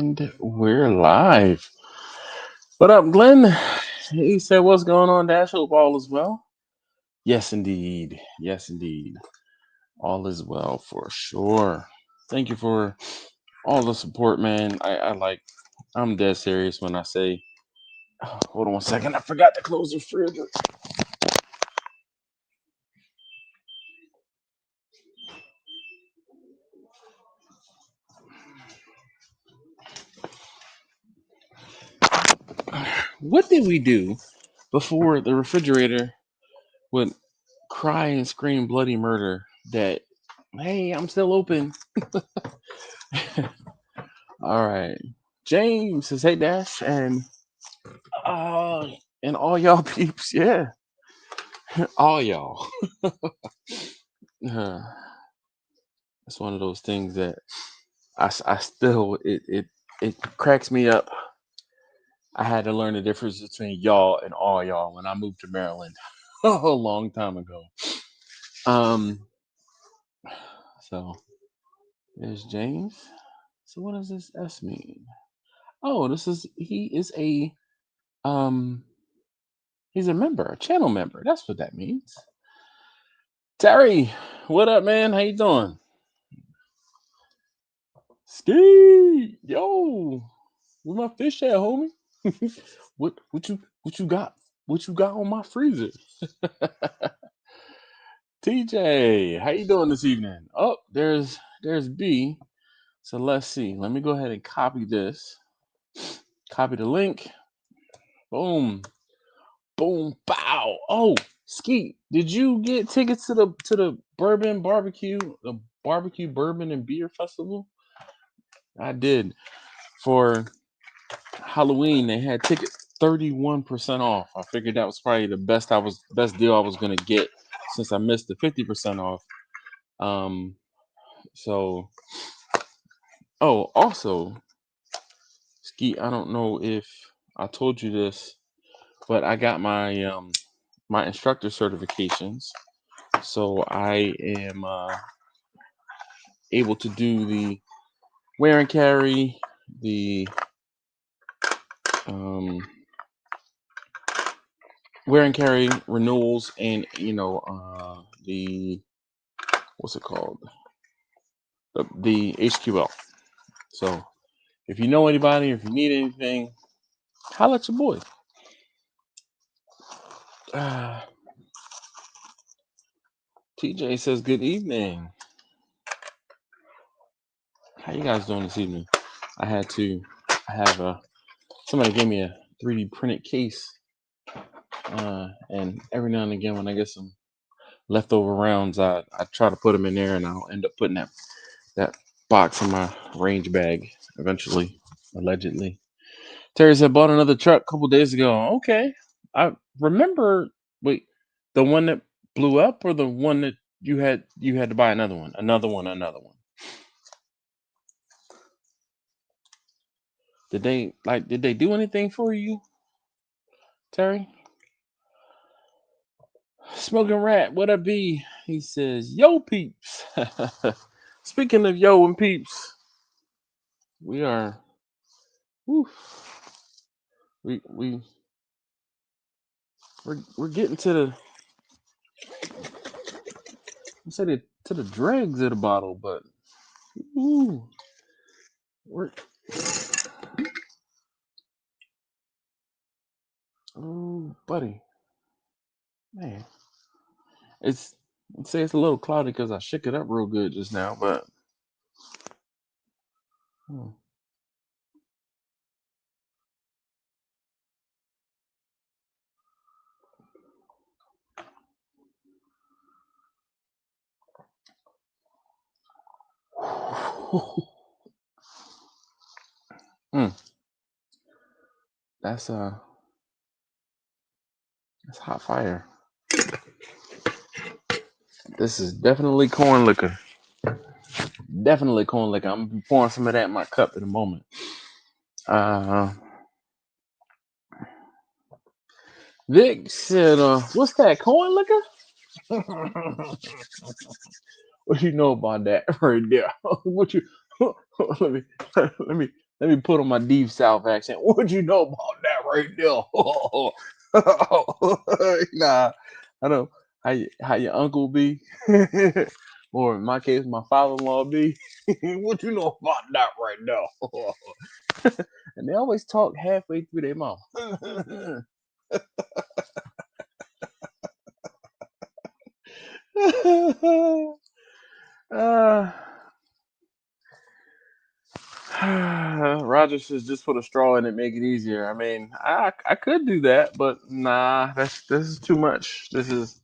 And we're live. What up, Glenn? He said, "What's going on, Dash? Hope all is well." Yes, indeed. Yes, indeed. All is well for sure. Thank you for all the support, man. I'm dead serious when I say, hold on one second. I forgot to close the fridge. What did we do before the refrigerator would cry and scream bloody murder that, hey, I'm still open? All right. James says, hey, Dash, uh, and all y'all peeps, yeah, all y'all. Uh, it's one of those things that I still, it cracks me up. I had to learn the difference between y'all and all y'all when I moved to Maryland a long time ago. Um, so there's James. So what does this S mean? Oh, um he's a member, a channel member. That's what that means. Terry, what up, man? How you doing? Ski, yo, where my fish at, homie? what you got? What you got on my freezer? TJ, how you doing this evening? Oh, there's B. So let's see. Let me go ahead and copy this. Copy the link. Boom. Boom. Bow. Oh, Skeet, did you get tickets to the bourbon barbecue, the barbecue bourbon and beer festival? I did. For Halloween, they had tickets 31% off. I figured that was probably the best deal I was gonna get since I missed the 50% off. Um, so also, Skeet, I don't know if I told you this, but I got my instructor certifications, so I am able to do the wear and carry, the wear and carry renewals, and the what's it called, the HQL. So if you know anybody, if you need anything, holla at your boy. TJ says good evening. How you guys doing this evening? I have somebody gave me a 3D printed case, and every now and again when I get some leftover rounds, I try to put them in there, and I'll end up putting that box in my range bag eventually, allegedly. Terry said bought another truck a couple days ago. Okay, I remember. Wait, the one that blew up, or the one that you had to buy another one? Another one. Did they do anything for you, Terry? Smoking Rat, what up, B? He says, yo, peeps. Speaking of yo and peeps, we are, whew, we we're getting to the, I said it, to the dregs of the bottle, but ooh, we're, oh, buddy, man, I'd say it's a little cloudy because I shook it up real good just now, but. Hmm. Mm, that's that's hot fire. This is definitely corn liquor. Definitely corn liquor. I'm gonna be pouring some of that in my cup in a moment. Uh, Vic said, "What's that corn liquor?" What you know about that right there? What you? let me let me Let me put on my deep South accent. What you know about that right there? Nah, I know how your uncle be, or in my case, my father-in-law be. What you know about that right now? And they always talk halfway through their mouth. uh, Roger says just put a straw in it, make it easier. I mean, I could do that, but nah, this is too much. This is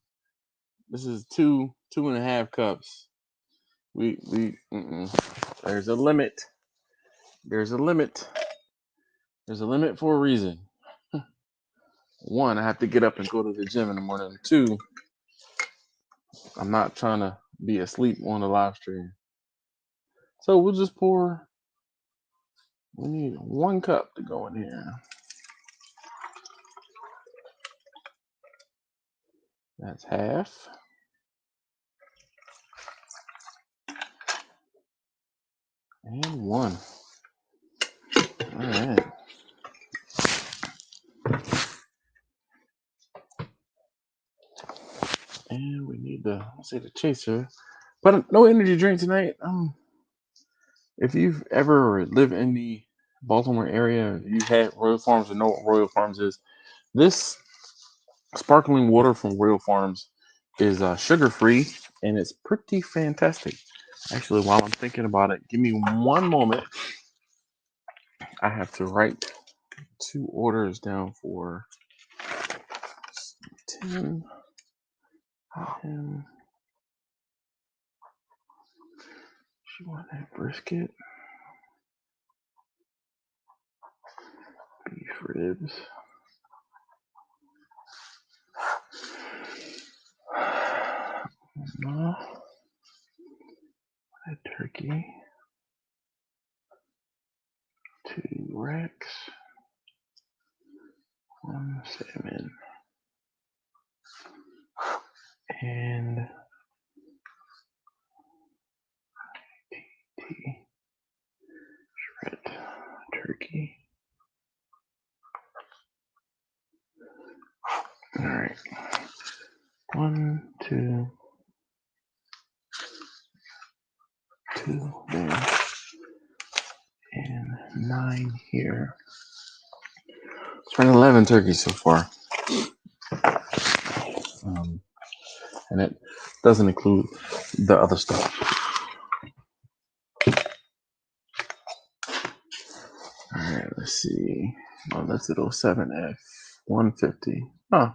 two and a half cups. We there's a limit. There's a limit. There's a limit for a reason. One, I have to get up and go to the gym in the morning. Two, I'm not trying to be asleep on the live stream. So we'll just pour. We need 1 cup to go in here. That's half. And 1. All right. And we need the, let's say, the chaser. But no energy drink tonight. If you've ever lived in the Baltimore area, you've had Royal Farms and know what Royal Farms is. This sparkling water from Royal Farms is sugar-free, and it's pretty fantastic. Actually, while I'm thinking about it, give me 1 moment. I have to write 2 orders down for 10. She want that brisket, beef ribs. No, that turkey. 2 racks. 1 salmon. And shred turkey. All right. 1, 2, 2 there, and 9 here. It's been 11 turkeys so far. And it doesn't include the other stuff. All right, let's see. Oh, that's at 07F 150. Huh.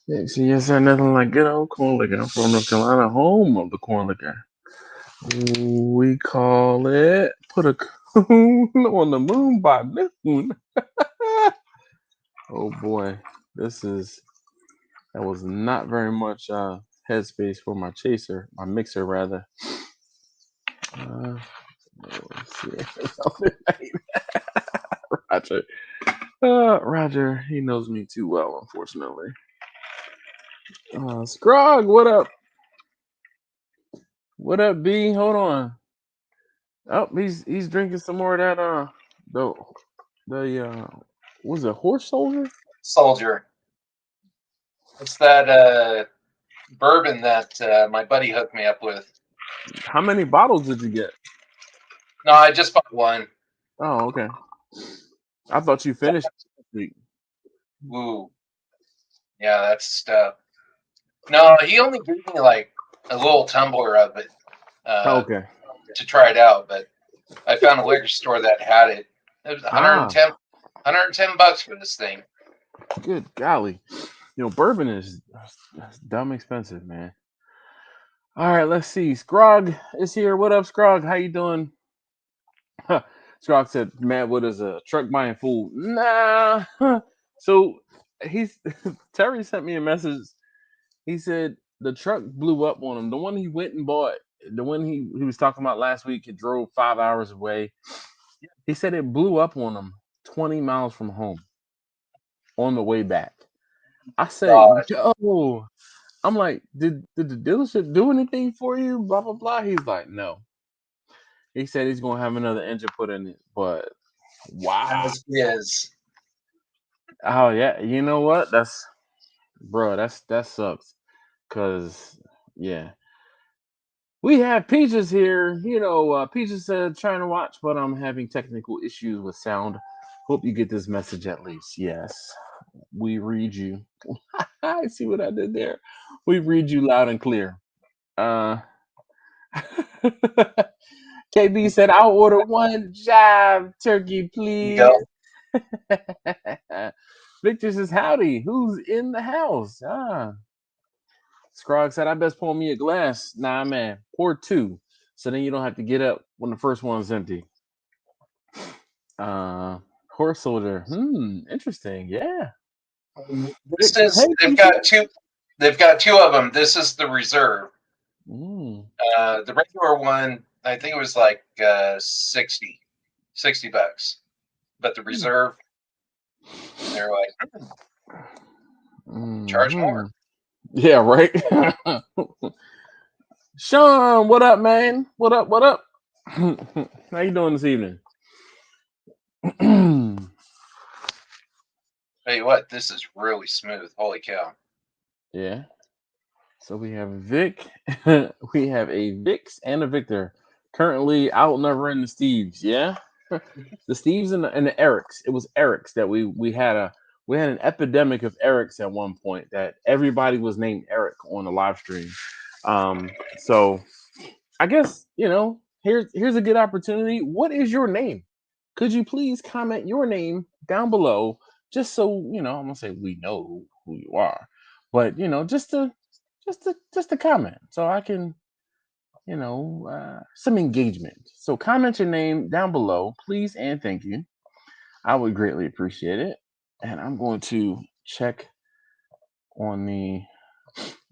Yeah, see, yes, sir, nothing like good old corn liquor. I'm from North Carolina, home of the corn liquor. We call it put a coon on the moon by noon. Oh boy, that was not very much headspace for my chaser, my mixer rather. Let's see. Roger, he knows me too well, unfortunately. Scrog, what up? What up, B? Hold on. Oh, he's drinking some more of that the was it horse soldier? Soldier. It's that bourbon that my buddy hooked me up with. How many bottles did you get? No, I just bought 1. Oh, okay. I thought you finished last week. Ooh. Yeah, that's stuff. No, he only gave me like a little tumbler of it Okay. to try it out, but I found a liquor store that had it. It was $110 for this thing. Good golly. Bourbon is dumb expensive, man. All right, let's see. Scrog is here. What up, Scrog? How you doing? Scrog said, "Man, what is a truck buying food?" Nah. So Terry sent me a message. He said the truck blew up on him. The one he went and bought, the one he was talking about last week, it drove 5 hours away. He said it blew up on him 20 miles from home on the way back. I said, yo, I'm like, did the dealership do anything for you? Blah, blah, blah. He's like, no. He said he's gonna have another engine put in it, but wow. As is. Oh yeah, you know what? That sucks. Cause yeah, we have Peaches here. Peaches said trying to watch, but I'm having technical issues with sound. Hope you get this message at least. Yes, we read you. I see what I did there. We read you loud and clear. Uh, KB said, "I'll order one jive turkey, You please." go. Victor says, "Howdy, who's in the house?" Scrog said, "I best pour me a glass." Nah, man, pour two, so then you don't have to get up when the first one's empty. Uh, Horse soldier. Interesting. Yeah. This Vic says, is "Hey, they've Peaches." got two. They've got two of them. This is the reserve. Mm. The regular one, I think it was like 60 $60. But the reserve, they're like, charge Hmm. more. Yeah, right. Sean, what up, man? What up? What up? How you doing this evening? Tell you what, this is really smooth. Holy cow. Yeah. So we have Vic. We have a Vix and a Victor. Currently outnumbering the Steves. Yeah. The Steves and the Erics. It was Erics that we had an epidemic of Erics at one point that everybody was named Eric on the live stream. So I guess here's a good opportunity. What is your name? Could you please comment your name down below, just so I'm gonna say we know who you are, but just to comment, so I can some engagement. So comment your name down below, please and thank you. I would greatly appreciate it, and I'm going to check on the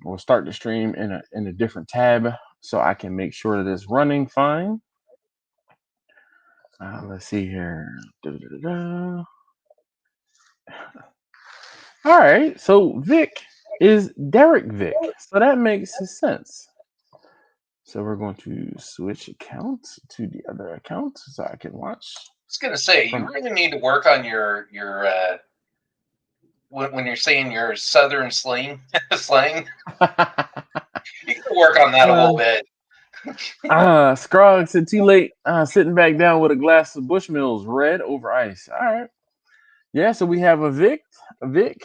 or start the stream in a different tab so I can make sure that it's running fine. Let's see here. Da-da-da-da. All right, so Vic is Derek Vic, so that makes sense. So we're going to switch accounts to the other account so I can watch. I was gonna say, you From really need to work on your when you're saying your southern slang. You can work on that a little bit. Scroggs said too late. Sitting back down with a glass of Bushmills, red over ice. All right, yeah. So we have a Vic.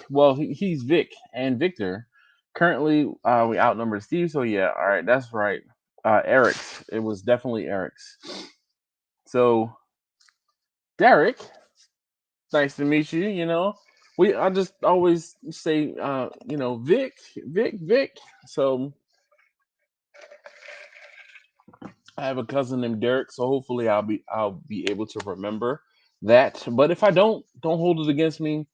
Well, he's Vic and Victor. Currently, we outnumber Steve. So yeah, all right, that's right. Eric's. It was definitely Eric's. So Derek, nice to meet you. I just always say, Vic, Vic, Vic. So I have a cousin named Derek, so hopefully I'll be able to remember that. But if I don't hold it against me.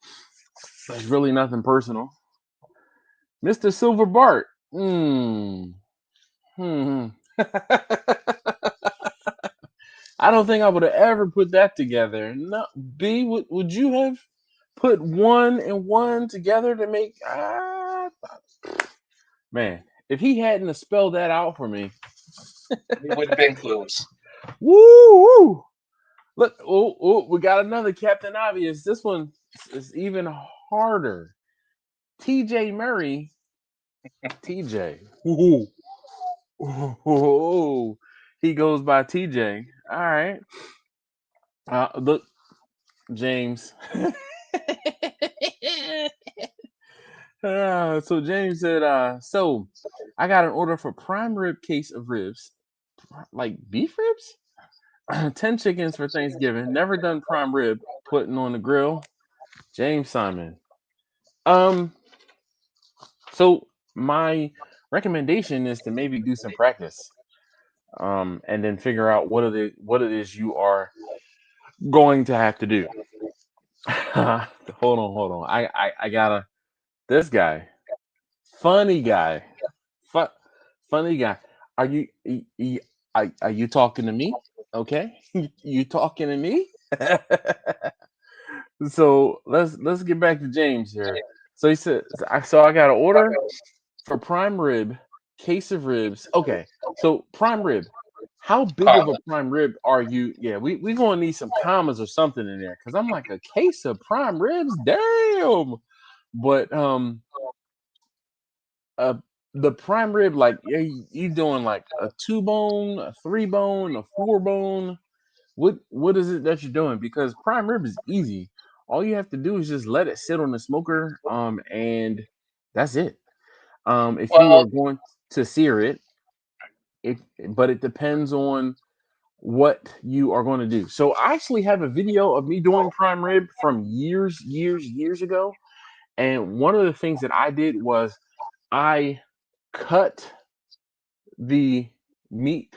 It's really nothing personal. Mr. Silver Bart. Hmm. I don't think I would have ever put that together. No, B, would you have put one and one together to make? Man, if he hadn't have spelled that out for me, It would have been close. woo! Look, we got another Captain Obvious. This one is even harder. TJ Murray. TJ. Ooh. Ooh. He goes by TJ. All right. Look, James. So James said, so I got an order for prime rib case of ribs, like beef ribs, 10 chickens for Thanksgiving. Never done prime rib, putting on the grill. James Simon. Um, so my recommendation is to maybe do some practice, and then figure out what it is you are going to have to do. Hold on. I gotta. This guy, funny guy, Fu- funny guy. Are you talking to me? Okay, you talking to me? So let's get back to James here. So he said, so I got an order for prime rib, case of ribs. Okay, so prime rib. how big of a prime rib are you? Yeah, we gonna need some commas or something in there because I'm like a case of prime ribs. Damn. But uh, the prime rib, like, yeah, you doing like a 2 bone, a 3 bone, a 4 bone? What is it that you're doing? Because prime rib is easy. All you have to do is just let it sit on the smoker, and that's it. If you are Well, going to sear it, but it depends on what you are going to do. So I actually have a video of me doing prime rib from years ago. And one of the things that I did was I cut the meat,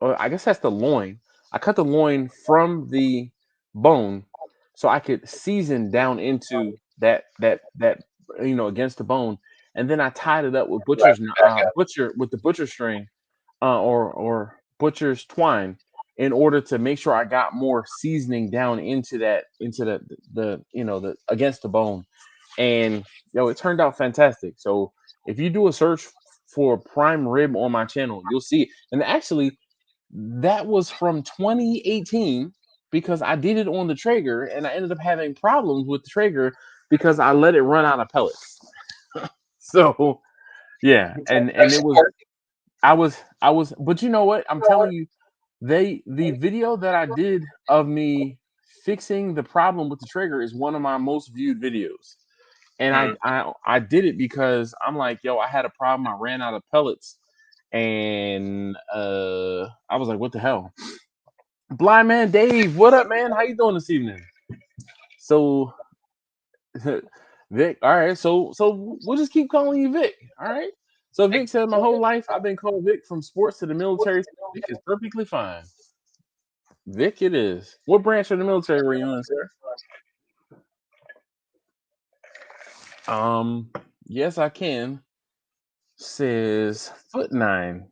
or I guess that's the loin. I cut the loin from the bone so I could season down into that against the bone, and then I tied it up with back up. butcher string, or butcher's twine, in order to make sure I got more seasoning down into the against the bone. And it turned out fantastic. So if you do a search for prime rib on my channel, you'll see. And actually, that was from 2018 because I did it on the Traeger, and I ended up having problems with the Traeger because I let it run out of pellets. So yeah, and it was I was, but you know what? I'm telling you, the video that I did of me fixing the problem with the Traeger is one of my most viewed videos. And Mhm. I did it because I'm like, yo, I had a problem. I ran out of pellets, and I was like, what the hell? Blind man Dave, what up, man? How you doing this evening? So Vic, all right. So we'll just keep calling you Vic. All right. So Vic said, my whole life I've been called Vic, from sports to the military. Vic is perfectly fine. Vic, it is. What branch of the military were you in, sir? Um, yes, I can. Says foot 9,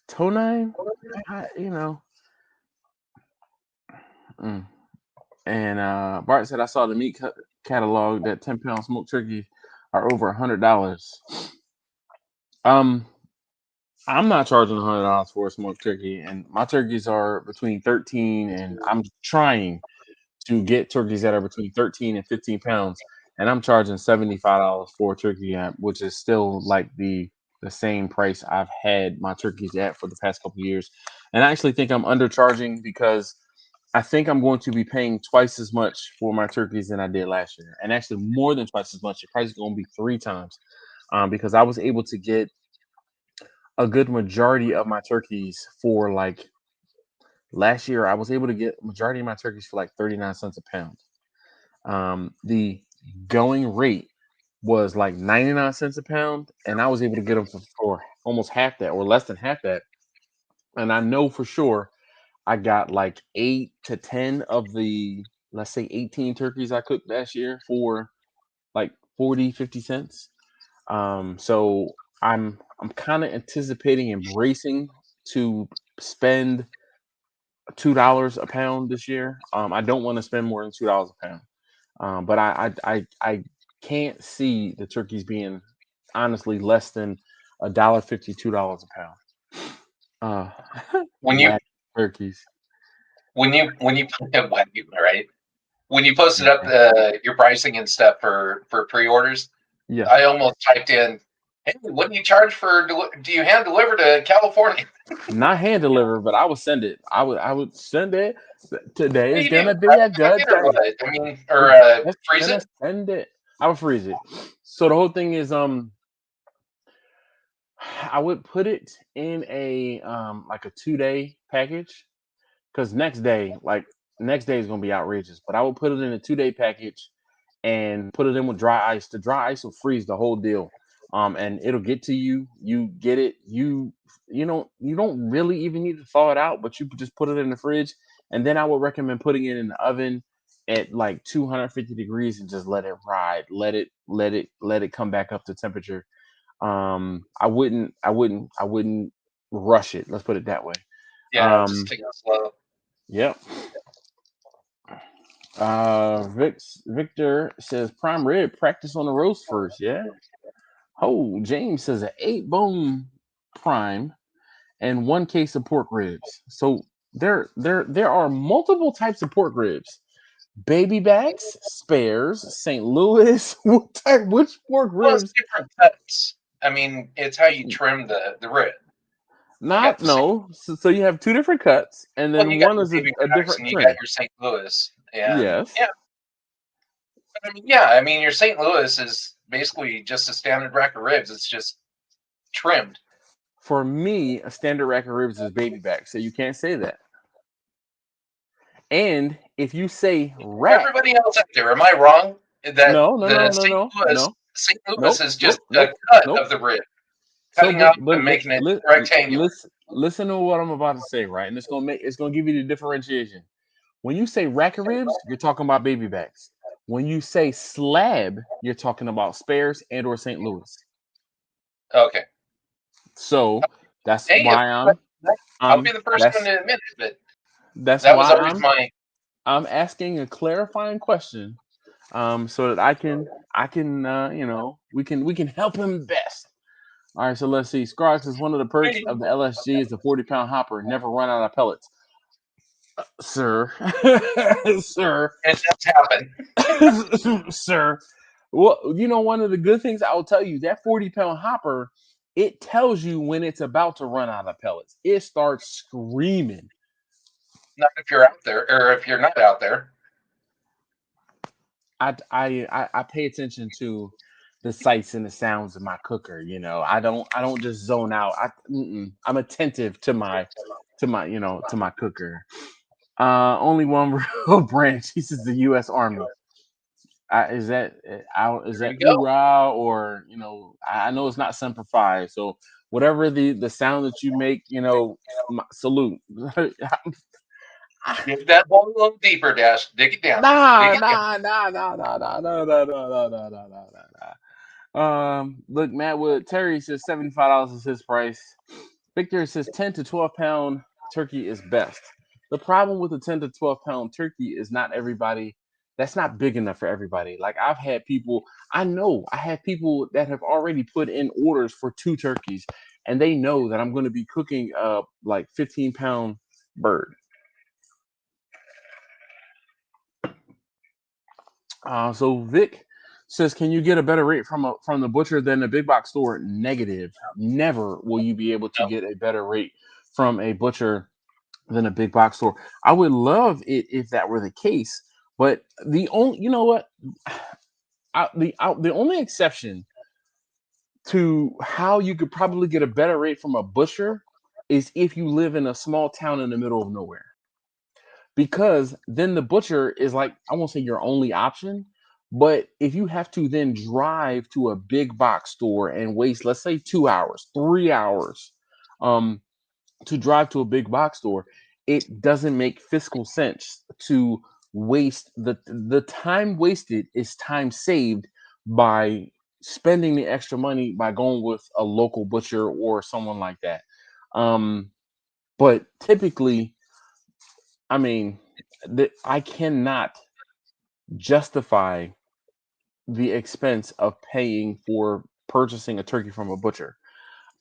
toe 9. You know. Mm. And Bart said, I saw the meat catalog that 10-pound smoked turkey are over $100. Um, I'm not charging $100 for a smoked turkey, and my turkeys are between 13, and I'm trying to get turkeys that are between 13 and 15 pounds, and I'm charging $75 for a turkey, which is still like the same price I've had my turkeys at for the past couple of years. And I actually think I'm undercharging because I think I'm going to be paying twice as much for my turkeys than I did last year, and actually more than twice as much. The price is going to be 3 times, because I was able to get a good majority of my turkeys for like last year. I was able to get majority of my turkeys for like 39 cents a pound. The going rate was like 99 cents a pound, and I was able to get them for almost half that, or less than half that. And I know for sure I got like 8 to 10 of the, let's say, 18 turkeys I cooked last year for like 40, 50 cents. So I'm kind of anticipating and bracing to spend $2 a pound this year. I don't want to spend more than $2 a pound. But I can't see the turkeys being honestly less than $1.50, $2 a pound. When you Whack turkeys. when you right, when you posted up Yeah. your pricing and stuff for pre-orders, Yeah. I almost typed in, "Hey, what do you charge for? Do you hand deliver to California?" Not hand deliver, but I would send it. I would send it. Today What do is you do? gonna be Wrap a it in good it or day. what? I mean, or We're just freeze gonna it? send it. I would freeze it. So the whole thing is, I would put it in a like a 2-day package, because next day is gonna be outrageous. But I would put it in a 2-day package and put it in with dry ice. The dry ice will freeze the whole deal. And it'll get to you. You get it. You don't really even need to thaw it out, but you just put it in the fridge. And then I would recommend putting it in the oven at like 250 degrees and just let it ride. Let it come back up to temperature. I wouldn't rush it. Let's put it that way. Yeah, just Um, take it slow. yep. Victor says prime rib, practice on the roast first. Yeah. Oh, James says an 8 bone. prime, and 1 case of pork ribs. So there are multiple types of pork ribs. Baby backs, spares, St. Louis. Which pork Well, it's ribs? different cuts. I mean, it's how you trim the rib. You got Not the St. no. So you have two different cuts, and Well, then you got one your is baby a backs different and you got trim. your St. Louis, and Yes. yeah, I mean, yeah, I mean, your St. Louis is basically just a standard rack of ribs. It's just trimmed. For me, a standard rack of ribs is baby back, so you can't say that. And if you say For rack, everybody else out there, am I wrong? That no, no, no, the no, no, no, St. Louis nope, is just nope, a nope, cut nope. of the rib, So, cutting out but and making it rectangular. listen to what I'm about to say, right? And it's gonna give you the differentiation. When you say rack of ribs, you're talking about baby backs. When you say slab, you're talking about spares and or St. Louis. Okay. So that's Hey, why I'll be the first one that's to admit it, but that's that was why always my. I'm asking a clarifying question, so that I can we can help him best. All right, so let's see. Scrog says one of the perks of the LSG is the 40-pound hopper never run out of pellets. Sir, sir, It does happen. sir. Well, one of the good things I'll tell you, that 40-pound hopper, it tells you when it's about to run out of pellets. It starts screaming. Not if you're out there, or if you're not out there. I pay attention to the sights and the sounds of my cooker. I don't just zone out. I'm attentive to my cooker. Only one real branch. He says the U.S. Army. Is that out? Is There you that go. hoorah, or I know it's not Semper Fi. So whatever the sound that you make, salute. Dig that hole a little deeper, Dash. Dig it down. Dig Nah, it down. nah, nah, nah, nah, nah, nah, nah, nah, nah, nah, nah, nah, nah, nah. Look, Matt Wood, Terry says $75 is his price. Victor says 10 to 12-pound turkey is best. The problem with the 10 to 12-pound turkey is not everybody. That's not big enough for everybody. Like I have people that have already put in orders for 2 turkeys, and they know that I'm going to be cooking like 15-pound bird. So Vic says, can you get a better rate from the butcher than the big box store? Negative. Never will you be able to No. get a better rate from a butcher than a big box store. I would love it if that were the case, but the only you know what the only exception to how you could probably get a better rate from a butcher is if you live in a small town in the middle of nowhere, because then the butcher is like, I won't say your only option, but if you have to then drive to a big box store and waste, let's say, 2 hours, 3 hours, um, to drive to a big box store, it doesn't make fiscal sense to waste the time. Wasted is time saved by spending the extra money by going with a local butcher or someone like that. Um, but typically, I mean, I cannot justify the expense of paying for purchasing a turkey from a butcher.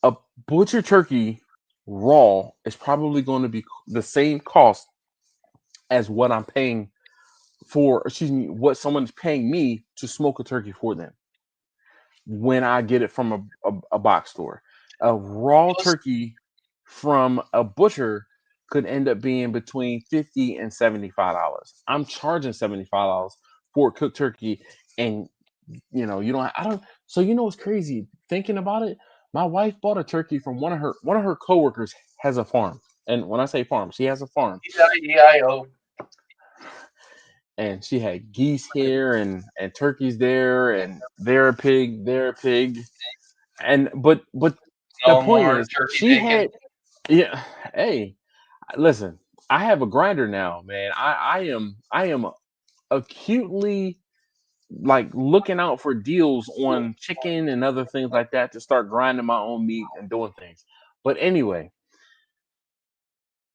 A butcher turkey raw is probably going to be the same cost as what I'm paying for, excuse me, what someone's paying me to smoke a turkey for them when I get it from a box store. A raw Most, turkey from a butcher could end up being between $50 and $75. I'm charging $75 for a cooked turkey, and you don't. I don't. So what's crazy? Thinking about it, my wife bought a turkey from one of her coworkers has a farm, and when I say farm, she has a farm, E-I-E-I-O. and she had geese here and turkeys there, and they're a pig, and but the No point more is, turkey she bacon. had, yeah. Hey, listen, I have a grinder now, man. I am acutely like looking out for deals on chicken and other things like that to start grinding my own meat and doing things. But anyway,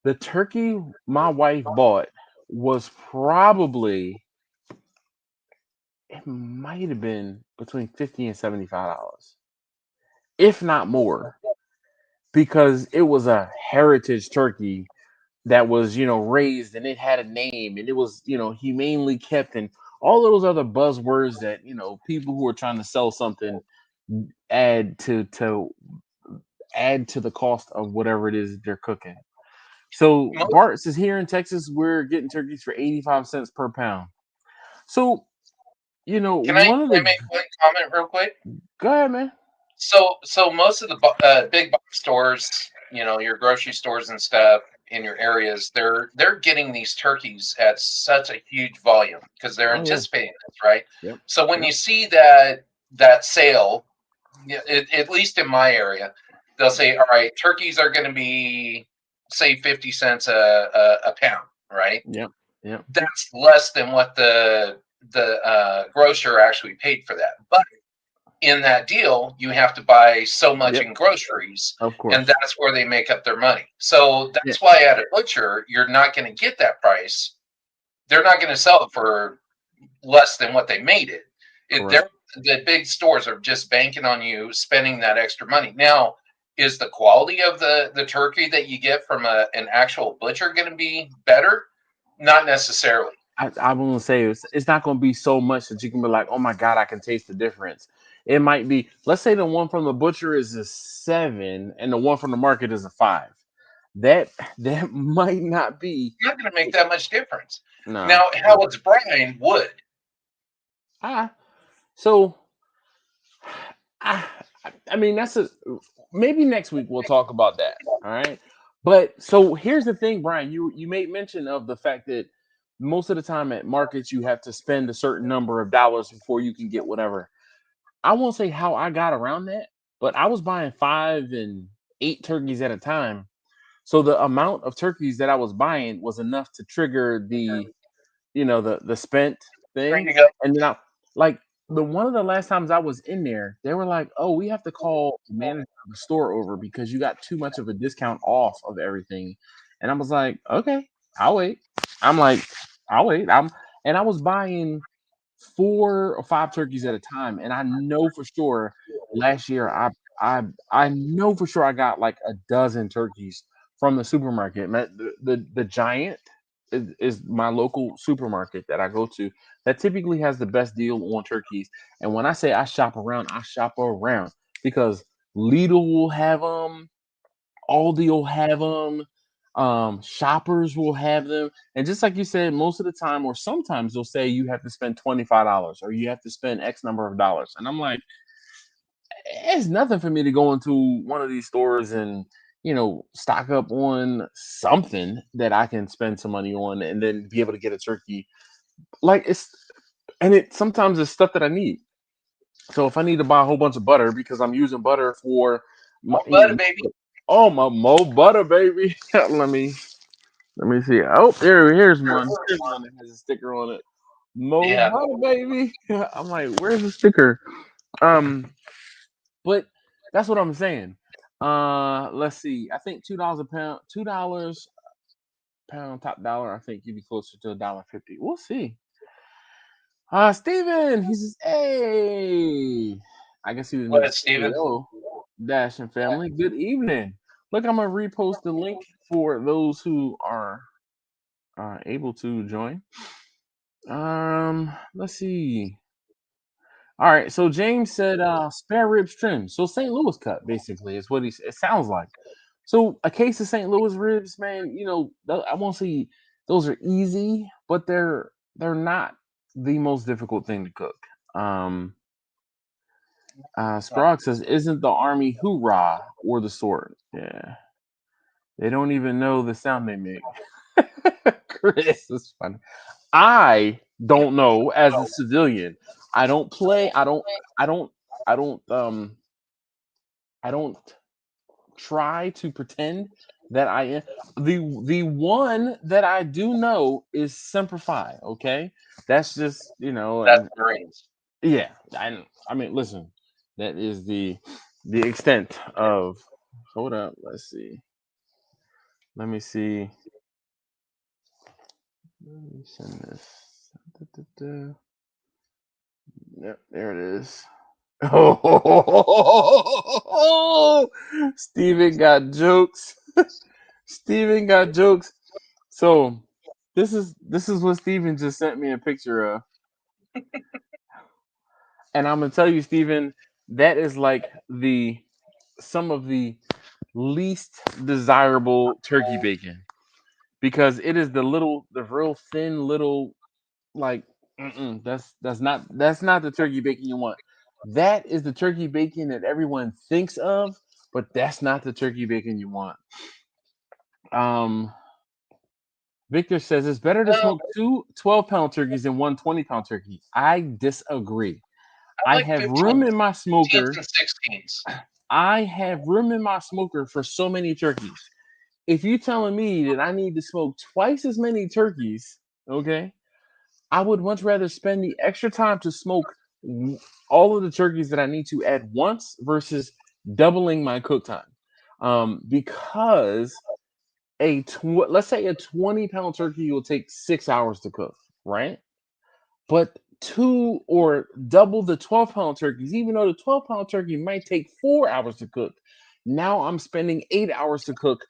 the turkey my wife bought was probably, it might have been between $50 and $75, if not more. because it was a heritage turkey that was, raised, and it had a name, and it was, humanely kept, and all those other buzzwords that, people who are trying to sell something add to the cost of whatever it is they're cooking. So Most, Bart says here in Texas we're getting turkeys for 85 cents per pound. So, can I one of the make one comment real quick? go ahead, man. So most of the big box stores, your grocery stores and stuff in your areas, they're getting these turkeys at such a huge volume because they're Oh yeah. anticipating this, right? Yep. So when Yep. you see that sale, at least in my area, they'll say, all right, turkeys are going to be say 50 cents a pound, right? Yep. Yep. That's less than what the grocer actually paid for that, but in that deal, you have to buy so much Yep. in groceries, Of and course. that's where they make up their money. So Yeah. that's why at a butcher, you're not going to get that price. They're not going to sell it for less than what they made it. Correct. The big stores are just banking on you spending that extra money. Now, is the quality of the turkey that you get from an actual butcher going to be better? Not necessarily. I'm gonna say it's not gonna be so much that you can be like, oh my god, I can taste the difference. It might be, let's say the one from the butcher is a 7 and the one from the market is a 5. That that might not be. Not going to make that much difference. No. Now, how it's brine would. Ah, so I, I mean that's a maybe next week we'll talk about that. All right. But so here's the thing, Brian. You made mention of the fact that most of the time at markets you have to spend a certain number of dollars before you can get whatever. I won't say how I got around that, but I was buying 5 and 8 turkeys at a time. So the amount of turkeys that I was buying was enough to trigger the spent There thing. you go. And then I like the one of the last times I was in there, they were like, "Oh, we have to call the manager of the store over because you got too much of a discount off of everything." And I was like, "Okay, I'll wait." I'm like, "I'll wait." And I was buying 4 or 5 turkeys at a time, and I know for sure last year I know for sure I got like a dozen turkeys from the supermarket. The Giant is my local supermarket that I go to that typically has the best deal on turkeys. And when I say I shop around because Lidl will have them, Aldi will have them, shoppers will have them, and just like you said, most of the time, or sometimes they'll say you have to spend $25 or you have to spend X number of dollars, and I'm like, it's nothing for me to go into one of these stores and stock up on something that I can spend some money on and then be able to get a turkey. Like it sometimes it's stuff that I need. So if I need to buy a whole bunch of butter because I'm using butter for my, Oh, butter, baby. oh my mo butter baby. Let me see. Oh, here's one. Here's one that has a sticker on it. Mo Yeah. butter baby. I'm like, where's the sticker? Um, but that's what I'm saying. Let's see. I think $2 a pound, $2 pound top dollar. I think you'd be closer to $1.50. We'll see. Steven, he says, hey. I guess he was What, meant to say Steven? hello. Dash and family. Good evening. Look, I'm gonna repost the link for those who are able to join. Let's see. All right, so James said spare ribs trim. So St. Louis cut basically is what it sounds like. So a case of St. Louis ribs, man, I won't say those are easy, but they're not the most difficult thing to cook. Um Sprague says, isn't the army hoorah or the sword? Yeah. They don't even know the sound they make. Chris is funny. I don't know as a civilian. I don't play. I don't. I don't. I don't try to pretend that I am. The one that I do know is Semper Fi. Okay, that's just That's and Marines. yeah. I mean, listen, that is the extent of. Hold up. Let's see. Let me see. Let me send this. Da, da, da. Yep, there it is. Oh, Steven got jokes. Steven got jokes. So this is what Steven just sent me a picture of. And I'm gonna tell you, Steven, that is like the some of the least desirable turkey bacon because it is the real thin little like that's not the turkey bacon you want. That is the turkey bacon that everyone thinks of, but that's not the turkey bacon you want. Um, Victor says it's better to No, smoke two 12-pound turkeys than one 20-pound turkey. I disagree. I I like have room in my 15s smoker. and 16s. I have room in my smoker for so many turkeys. If you're telling me that I need to smoke twice as many turkeys, okay, I would much rather spend the extra time to smoke all of the turkeys that I need to at once versus doubling my cook time. Because let's say a 20-pound turkey will take 6 hours to cook, right? But two or double the 12-pound turkeys, even though the 12-pound turkey might take 4 hours to cook, now I'm spending 8 hours to cook,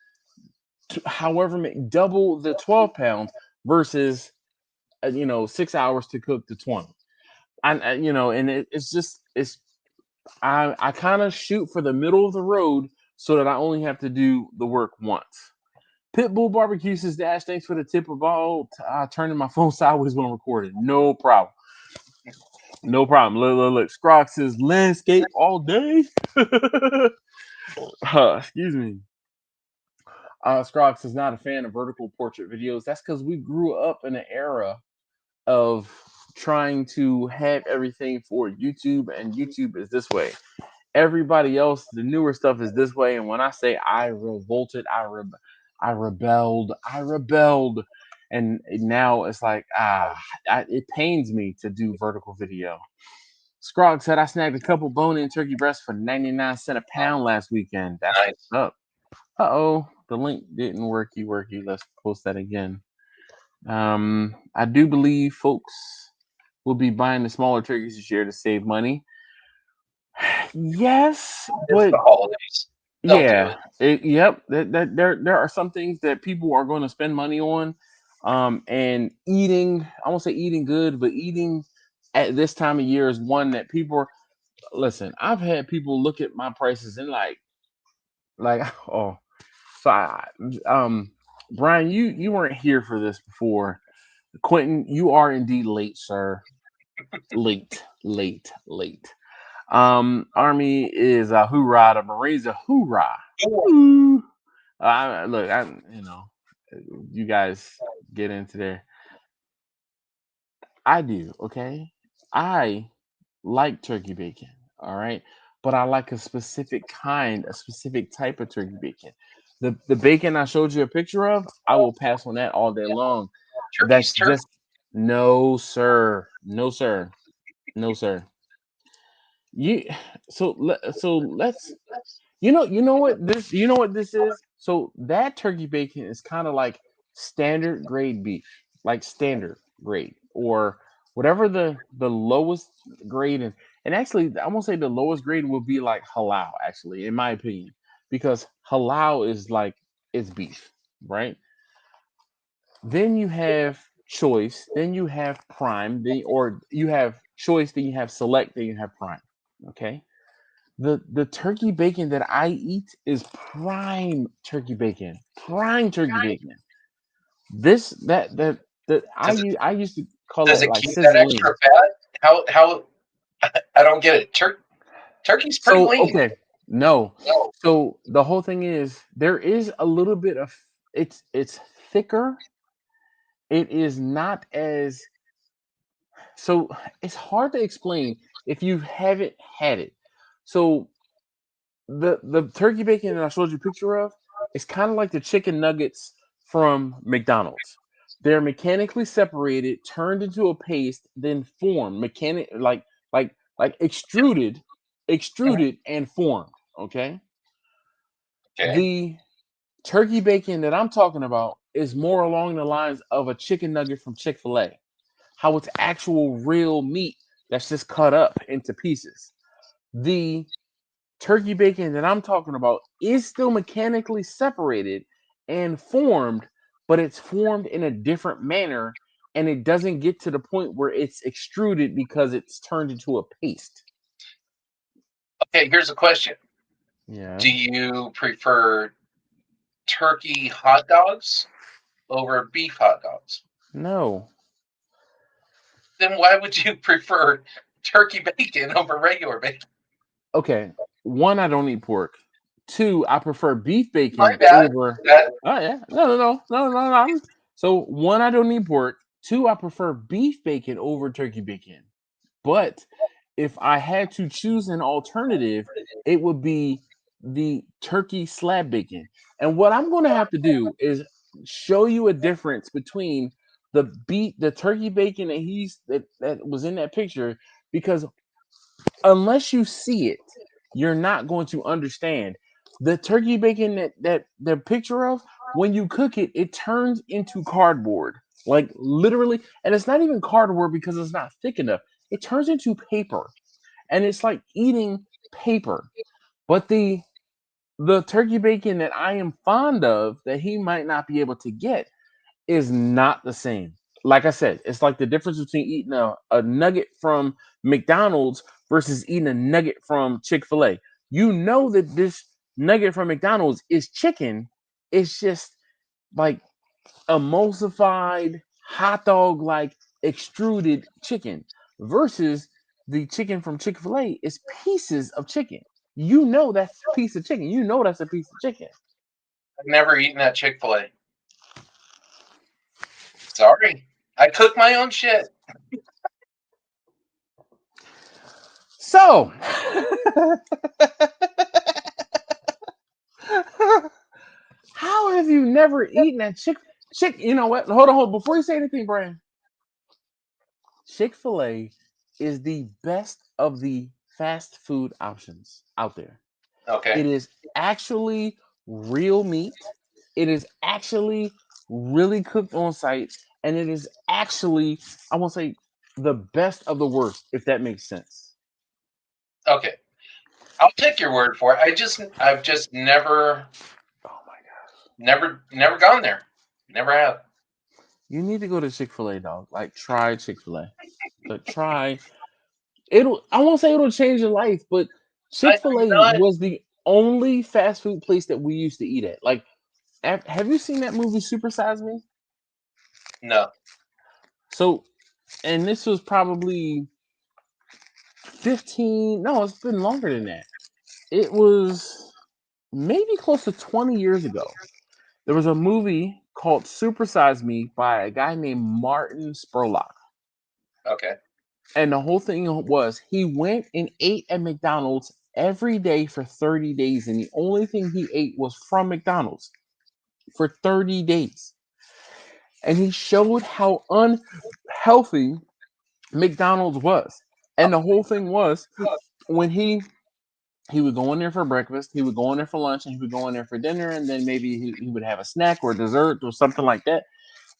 however, double the 12 pound versus 6 hours to cook the 20. And it's just I kind of shoot for the middle of the road so that I only have to do the work once. Pitbull Barbecue says, Dash, thanks for the tip about turning my phone sideways when I'm recording. No problem. No problem. Look. Scrox says, landscape all day. Excuse me. Scrox is not a fan of vertical portrait videos. That's because we grew up in an era of trying to have everything for YouTube, and YouTube is this way. Everybody else, the newer stuff is this way. And when I say I revolted, I rebelled, and now it's like it pains me to do vertical video. Scrog said I snagged a couple bone-in turkey breasts for 99 cents a pound last weekend. That's what's Nice. up. Uh-oh, the link didn't worky. Let's post that again. I do believe folks will be buying the smaller turkeys this year to save money. Yes, It's but the holidays. They'll do yeah, it. yep. There are some things that people are going to spend money on, and eating. I won't say eating good, but eating at this time of year is one that people are. Listen, I've had people look at my prices and like oh, so Brian, you weren't here for this before. Quentin, you are indeed late, sir. Late. Army is a hoorah. The Marines a hoorah. Ooh. Look, you guys get into there. I do, okay? I like turkey bacon, all right? But I like a specific type of turkey bacon. The bacon I showed you a picture of, I will pass on that all day long. Turkey's That's turkey. just no, sir. No, sir. No, sir. You let's you know what this is? So that turkey bacon is kind of like standard grade beef, like standard grade or whatever the lowest grade is. And actually, I won't say the lowest grade will be like halal, actually, in my opinion, because halal is like it's beef, right? Then you have choice, then you have prime, or you have choice, then you have select, then you have prime. Okay. The turkey bacon that I eat is prime turkey bacon. Prime turkey bacon. This that Does it I used to call does it it like keep that sizzling. extra fat? How I don't get it. Turkey's pretty So lean. okay, no. No. So the whole thing is there is a little bit of it's thicker. It is not as so it's hard to explain if you haven't had it. So the turkey bacon that I showed you a picture of is kind of like the chicken nuggets from McDonald's. They're mechanically separated, turned into a paste, then formed, like extruded and formed. Okay. Okay. The turkey bacon that I'm talking about is more along the lines of a chicken nugget from Chick-fil-A. How it's actual real meat that's just cut up into pieces. The turkey bacon that I'm talking about is still mechanically separated and formed, but it's formed in a different manner, and it doesn't get to the point where it's extruded because it's turned into a paste. Okay, here's a question. Yeah. Do you prefer turkey hot dogs over beef hot dogs? No. Then why would you prefer turkey bacon over regular bacon? Okay. One, I don't eat pork. Two, I prefer beef My bacon bad. over. That Oh yeah. No. So one, I don't eat pork. Two, I prefer beef bacon over turkey bacon. But if I had to choose an alternative, it would be the turkey slab bacon. And what I'm going to have to do is show you a difference between the turkey bacon that was in that picture, because unless you see it, you're not going to understand. The turkey bacon that the picture of, when you cook it, it turns into cardboard. Like literally, and it's not even cardboard because it's not thick enough. It turns into paper. And it's like eating paper. But the turkey bacon that I am fond of that he might not be able to get is not the same. Like I said, it's like the difference between eating a nugget from McDonald's versus eating a nugget from Chick-fil-A. You know that this nugget from McDonald's is chicken. It's just like emulsified hot dog like extruded chicken versus the chicken from Chick-fil-A is pieces of chicken. You know that's a piece of chicken. You know that's a piece of chicken. I've never eaten at Chick-fil-A. Sorry. I cook my own shit. So, how have you never eaten at Chick? You know what? Hold on. Before you say anything, Brian, Chick-fil-A is the best of the fast food options out there. Okay. It is actually real meat. It is actually really cooked on site, and it is actually, I won't say the best of the worst, if that makes sense. Okay. I'll take your word for it. I've just Oh my god. never gone there. Never have. You need to go to Chick-fil-A, dog. Like try Chick-fil-A. But try it'll I won't say it'll change your life, but I'm Chick-fil-A not. was the only fast food place that we used to eat at. Like have you seen that movie Super Size Me? No. So, and this was probably 15, no, it's been longer than that. It was maybe close to 20 years ago. There was a movie called Super Size Me by a guy named Martin Spurlock. Okay. And the whole thing was he went and ate at McDonald's every day for 30 days. And the only thing he ate was from McDonald's for 30 days. And he showed how unhealthy McDonald's was. And the whole thing was when he would go in there for breakfast, he would go in there for lunch, and he would go in there for dinner, and then maybe he would have a snack or a dessert or something like that.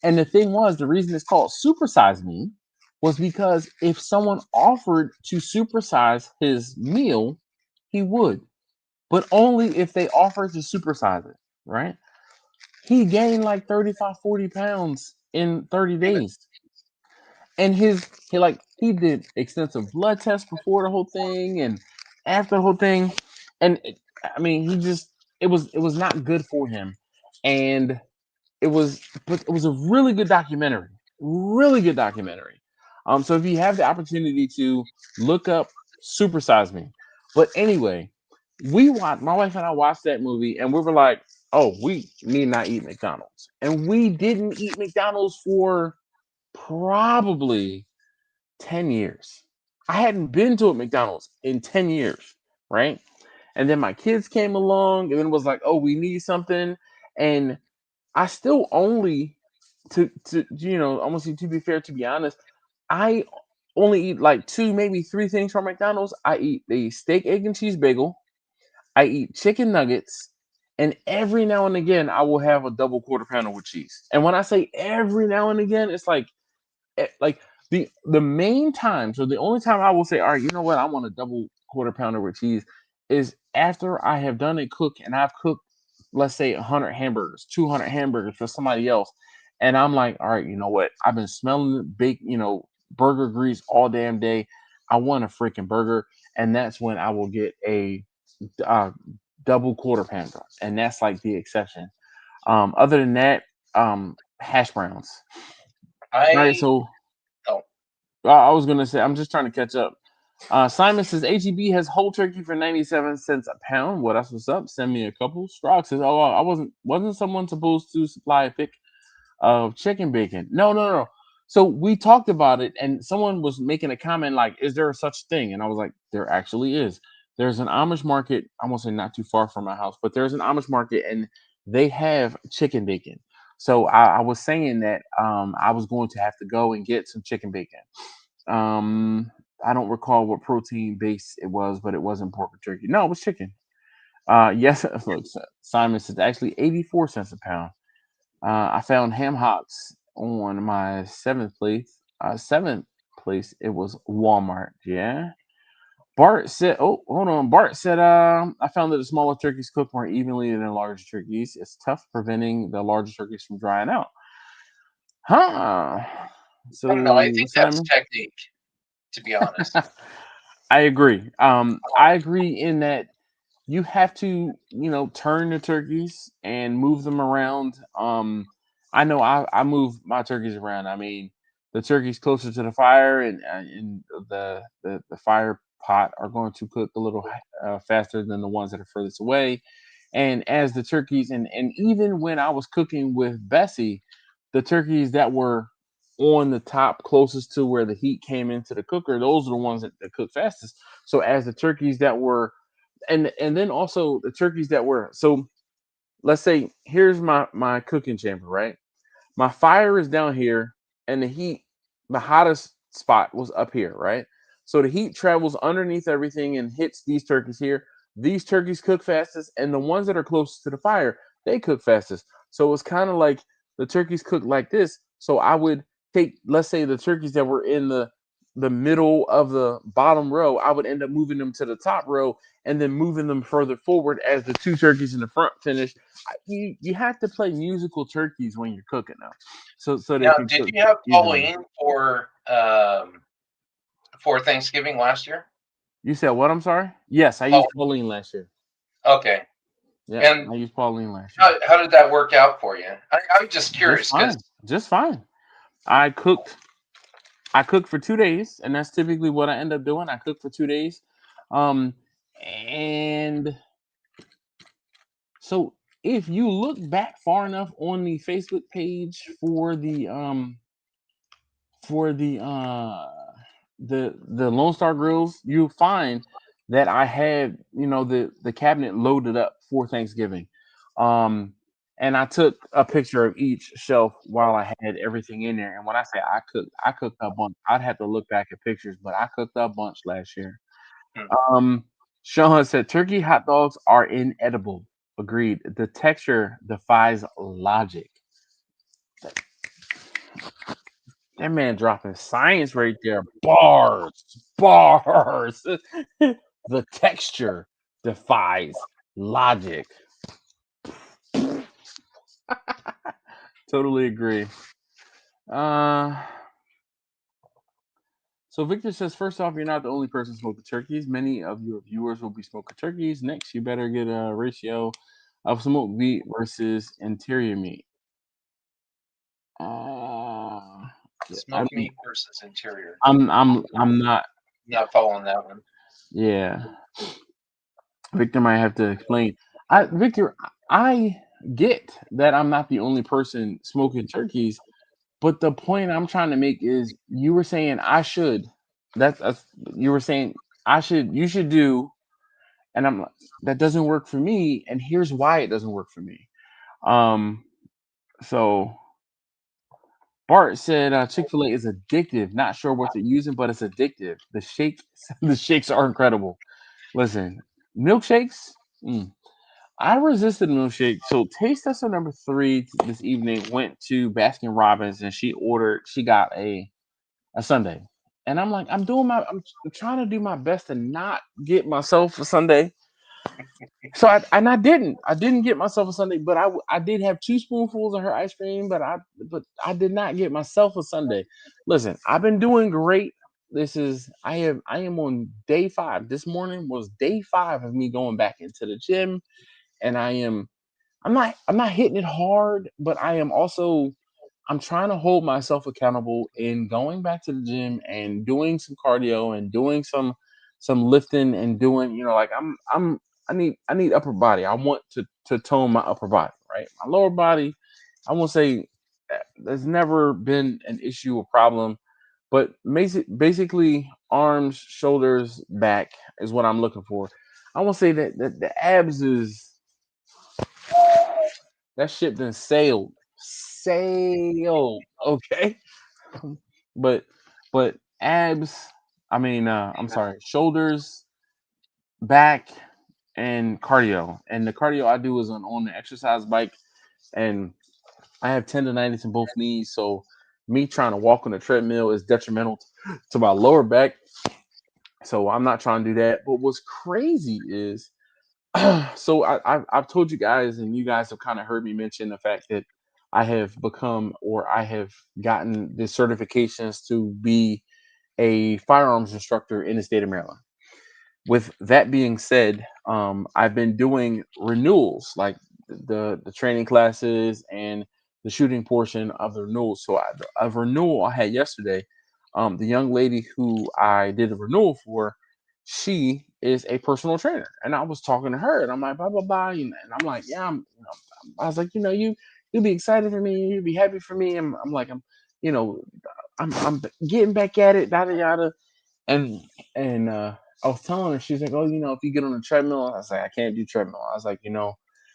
And the thing was, the reason it's called Supersize Me was because if someone offered to supersize his meal, he would, but only if they offered to supersize it, right? He gained like 35, 40 pounds in 30 days. And he did extensive blood tests before the whole thing and after the whole thing. And I mean, it was not good for him. And it was a really good documentary, really good documentary. So if you have the opportunity to look up Super Size Me, but anyway, my wife and I watched that movie, and we were like, oh, we need not eat McDonald's, and we didn't eat McDonald's for probably 10 years. I hadn't been to a McDonald's in 10 years, right? And then my kids came along, and then it was like, oh, we need something, and I still only almost to be fair, to be honest, I only eat like two, maybe three things from McDonald's. I eat the steak, egg, and cheese bagel. I eat chicken nuggets, and every now and again I will have a double quarter pounder with cheese. And when I say every now and again, it's like the main time. So the only time I will say, all right, you know what, I want a double quarter pounder with cheese is after I have done a cook and I've cooked, let's say 100 hamburgers, 200 hamburgers for somebody else, and I'm like, all right, you know what? I've been smelling the bake, burger grease all damn day. I want a freaking burger, and that's when I will get a uh, double quarter pounder, and that's like the exception. Other than that, hash browns. All right, I so oh, I was gonna say I'm just trying to catch up. Simon says HEB has whole turkey for 97 cents a pound. Well, that's what's up. Send me a couple. Strog says, "Oh, I wasn't someone supposed to supply a pick of chicken bacon?" No, no, no. So we talked about it, and someone was making a comment like, "Is there a such thing?" And I was like, "There actually is. There's an Amish market. I won't say not too far from my house, but there's an Amish market, and they have chicken bacon." So I was saying that I was going to have to go and get some chicken bacon. I don't recall what protein base it was, but it wasn't pork or turkey. No, it was chicken. Yes, look, Simon says actually 84 cents a pound. I found ham hocks on my seventh place. Seventh place, it was Walmart. Yeah. Bart said, "Oh, hold on." Bart said, I found that the smaller turkeys cook more evenly than larger turkeys. It's tough preventing the larger turkeys from drying out." Huh. I don't know. I So, think that's Simon, technique, to be honest. I agree. I agree in that you have to, turn the turkeys and move them around. I know I move my turkeys around. I mean, the turkeys closer to the fire and the fire pot are going to cook a little faster than the ones that are furthest away. And as the turkeys and even when I was cooking with Bessie, the turkeys that were on the top closest to where the heat came into the cooker, those are the ones that cook fastest. So as the turkeys that were and then also the turkeys that were so let's say here's my cooking chamber, right? My fire is down here, and the hottest spot was up here, right? So the heat travels underneath everything and hits these turkeys here. These turkeys cook fastest, and the ones that are closest to the fire, they cook fastest. So it's kind of like the turkeys cook like this. So I would take, let's say, the turkeys that were in the middle of the bottom row, I would end up moving them to the top row and then moving them further forward as the two turkeys in the front finish. You have to play musical turkeys when you're cooking them, so they Now, can did cook you have evenly. Pauline for Thanksgiving last year? You said what? I'm sorry. Yes, I Oh, used Pauline last year. okay. Yep, And I used Pauline last year. how did that work out for you? I'm just Just curious because fine. Just fine. I cooked. I cooked for 2 days, and that's typically what I end up doing. I cook for 2 days, um, and so if you look back far enough on the Facebook page for the Lone Star Grills, you'll find that I had the cabinet loaded up for Thanksgiving, um, and I took a picture of each shelf while I had everything in there. And when I say I cooked a bunch. I'd have to look back at pictures, but I cooked a bunch last year. Um, Sean said turkey hot dogs are inedible. Agreed. The texture defies logic. That man dropping science right there. Bars, bars. The texture defies logic. Totally agree. Uh, so Victor says, first off, you're not the only person smoking turkeys. Many of your viewers will be smoking turkeys. Next, you better get a ratio of smoked meat versus interior meat. Uh, I smoked don't, meat versus interior. I'm not. Not following that one. Yeah, Victor might have to explain. Victor, I get that I'm not the only person smoking turkeys, but the point I'm trying to make is you were saying I should. That's you were saying I should. You should do, and I'm like, that doesn't work for me, and here's why it doesn't work for me. Um, so Bart said Chick-fil-A is addictive. Not sure what they're using, but it's addictive. The shakes, the shakes are incredible. Listen, milkshakes. I resisted milkshake. So taste tester number three this evening went to Baskin Robbins and she got a Sunday. and I'm like, I'm trying to do my best to not get myself a Sunday. So I didn't get myself a Sunday, but I did have two spoonfuls of her ice cream, but I did not get myself a Sunday. Listen, I've been doing great. I am on day 5. This morning was day 5 of me going back into the gym, and I'm not hitting it hard, but I'm trying to hold myself accountable in going back to the gym and doing some cardio and doing some lifting and doing, like I need upper body. I want to tone my upper body, right? My lower body, I won't say there's never been an issue or problem, but basically arms, shoulders, back is what I'm looking for. I won't say that the abs is that ship then sailed, okay. but but abs, I'm sorry, shoulders, back, and cardio. And the cardio I do is on the exercise bike, and I have tendonitis in both knees, so me trying to walk on the treadmill is detrimental to my lower back. So I'm not trying to do that. But what's crazy is, so I've told you guys, and you guys have kind of heard me mention the fact that I have become, or I have gotten the certifications to be a firearms instructor in the state of Maryland. With that being said, I've been doing renewals, like the training classes and the shooting portion of the renewals. So a renewal I had yesterday, the young lady who I did a renewal for, she is a personal trainer, and I was talking to her, and I'm like, blah blah blah, and I'm like, yeah, I was like, you'll be excited for me, you'll be happy for me. I'm like, you know, I'm getting back at it, yada yada, and and I was telling her, she's like, oh, if you get on the treadmill, I was like, I can't do treadmill. I was like,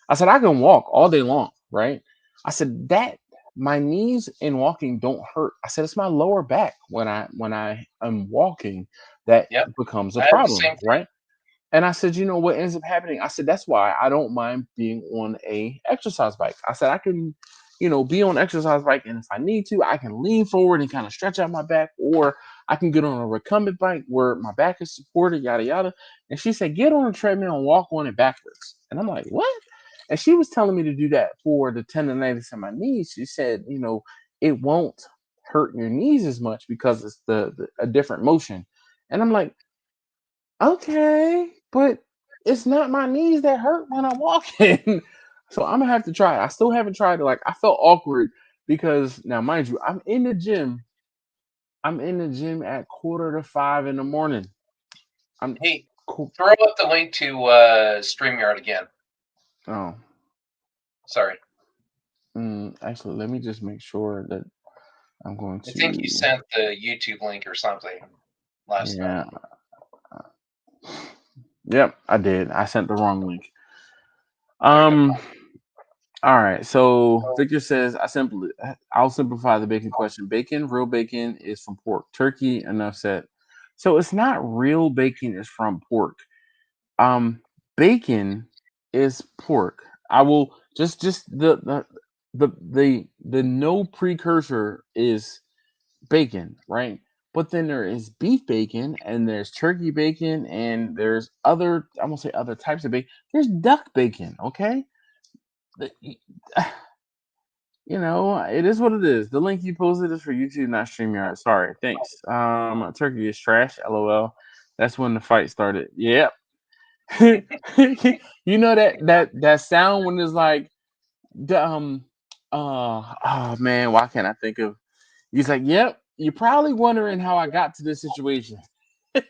I said I can walk all day long, right? I said that my knees in walking don't hurt. I said it's my lower back when I am walking that Yep. becomes a I have the problem, same thing. right? And I said, what ends up happening? I said, that's why I don't mind being on a exercise bike. I said, I can, be on exercise bike. And if I need to, I can lean forward and kind of stretch out my back, or I can get on a recumbent bike where my back is supported, yada, yada. And she said, get on a treadmill and walk on it backwards. And I'm like, what? And she was telling me to do that for the tendonitis in my knees. She said, it won't hurt your knees as much because it's a different motion. And I'm like, okay, but it's not my knees that hurt when I'm walking. So I'm gonna have to try it. I still haven't tried it. Like, I felt awkward because now, mind you, I'm in the gym. I'm in the gym at 4:45 in the morning. I'm Hey, cool. throw up the link to StreamYard again. Oh, Sorry. actually, let me just make sure that I'm going I think you to. sent the YouTube link or something last time. Yeah. Yep, I did. I sent the wrong link. There you go. Um. All right. So Victor says, I'll simplify the bacon question. Bacon, real bacon, is from pork. Turkey, enough said. So it's not real bacon is from pork. Um, Bacon is pork. I will just the no precursor is bacon, right? But then there is beef bacon, and there's turkey bacon, and there's other, I won't say other types of bacon. There's duck bacon, okay? The- it is what it is. The link you posted is for YouTube, not StreamYard. Sorry, thanks. Turkey is trash. LOL. That's when the fight started. Yep. that sound when it's like the oh man, why can't I think of? He's like, yep. You're probably wondering how I got to this situation. All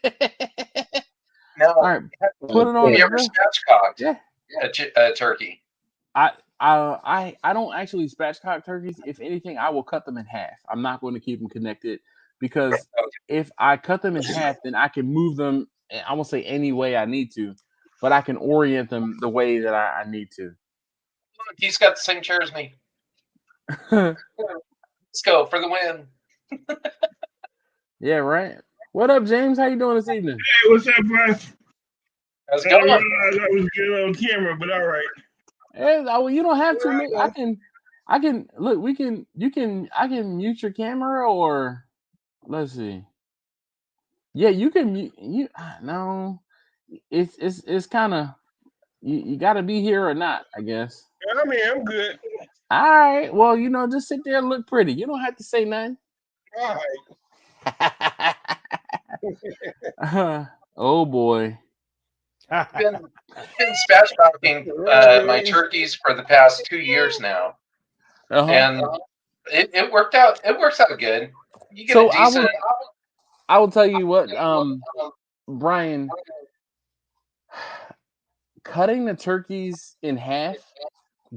Now, right, put it have on you ever the spatchcocked yeah. a turkey? I I don't actually spatchcock turkeys. If anything, I will cut them in half. I'm not going to keep them connected because if I cut them in half, then I can move them. I won't say any way I need to, but I can orient them the way that I need Look, he's got the same chair as me. to. Let's go for the win. Yeah, right. What up, James? How you doing this evening? Hey, what's up, bro? How's it I going? realized I was good on camera, but all right. Well, you don't have to. All right, I can look. We can. You can. I can mute your camera, or let's see. Yeah, you can. You no, it's kind of you got to be here or not, I guess. I mean, I'm good. All right. Well, just sit there and look pretty. You don't have to say nothing. All Oh boy. Been been spatchcocking my right. turkeys for the past 2 years now, Uh-huh. and it worked out. It works out good. You get a So decent. I will tell you what, Brian, cutting the turkeys in half,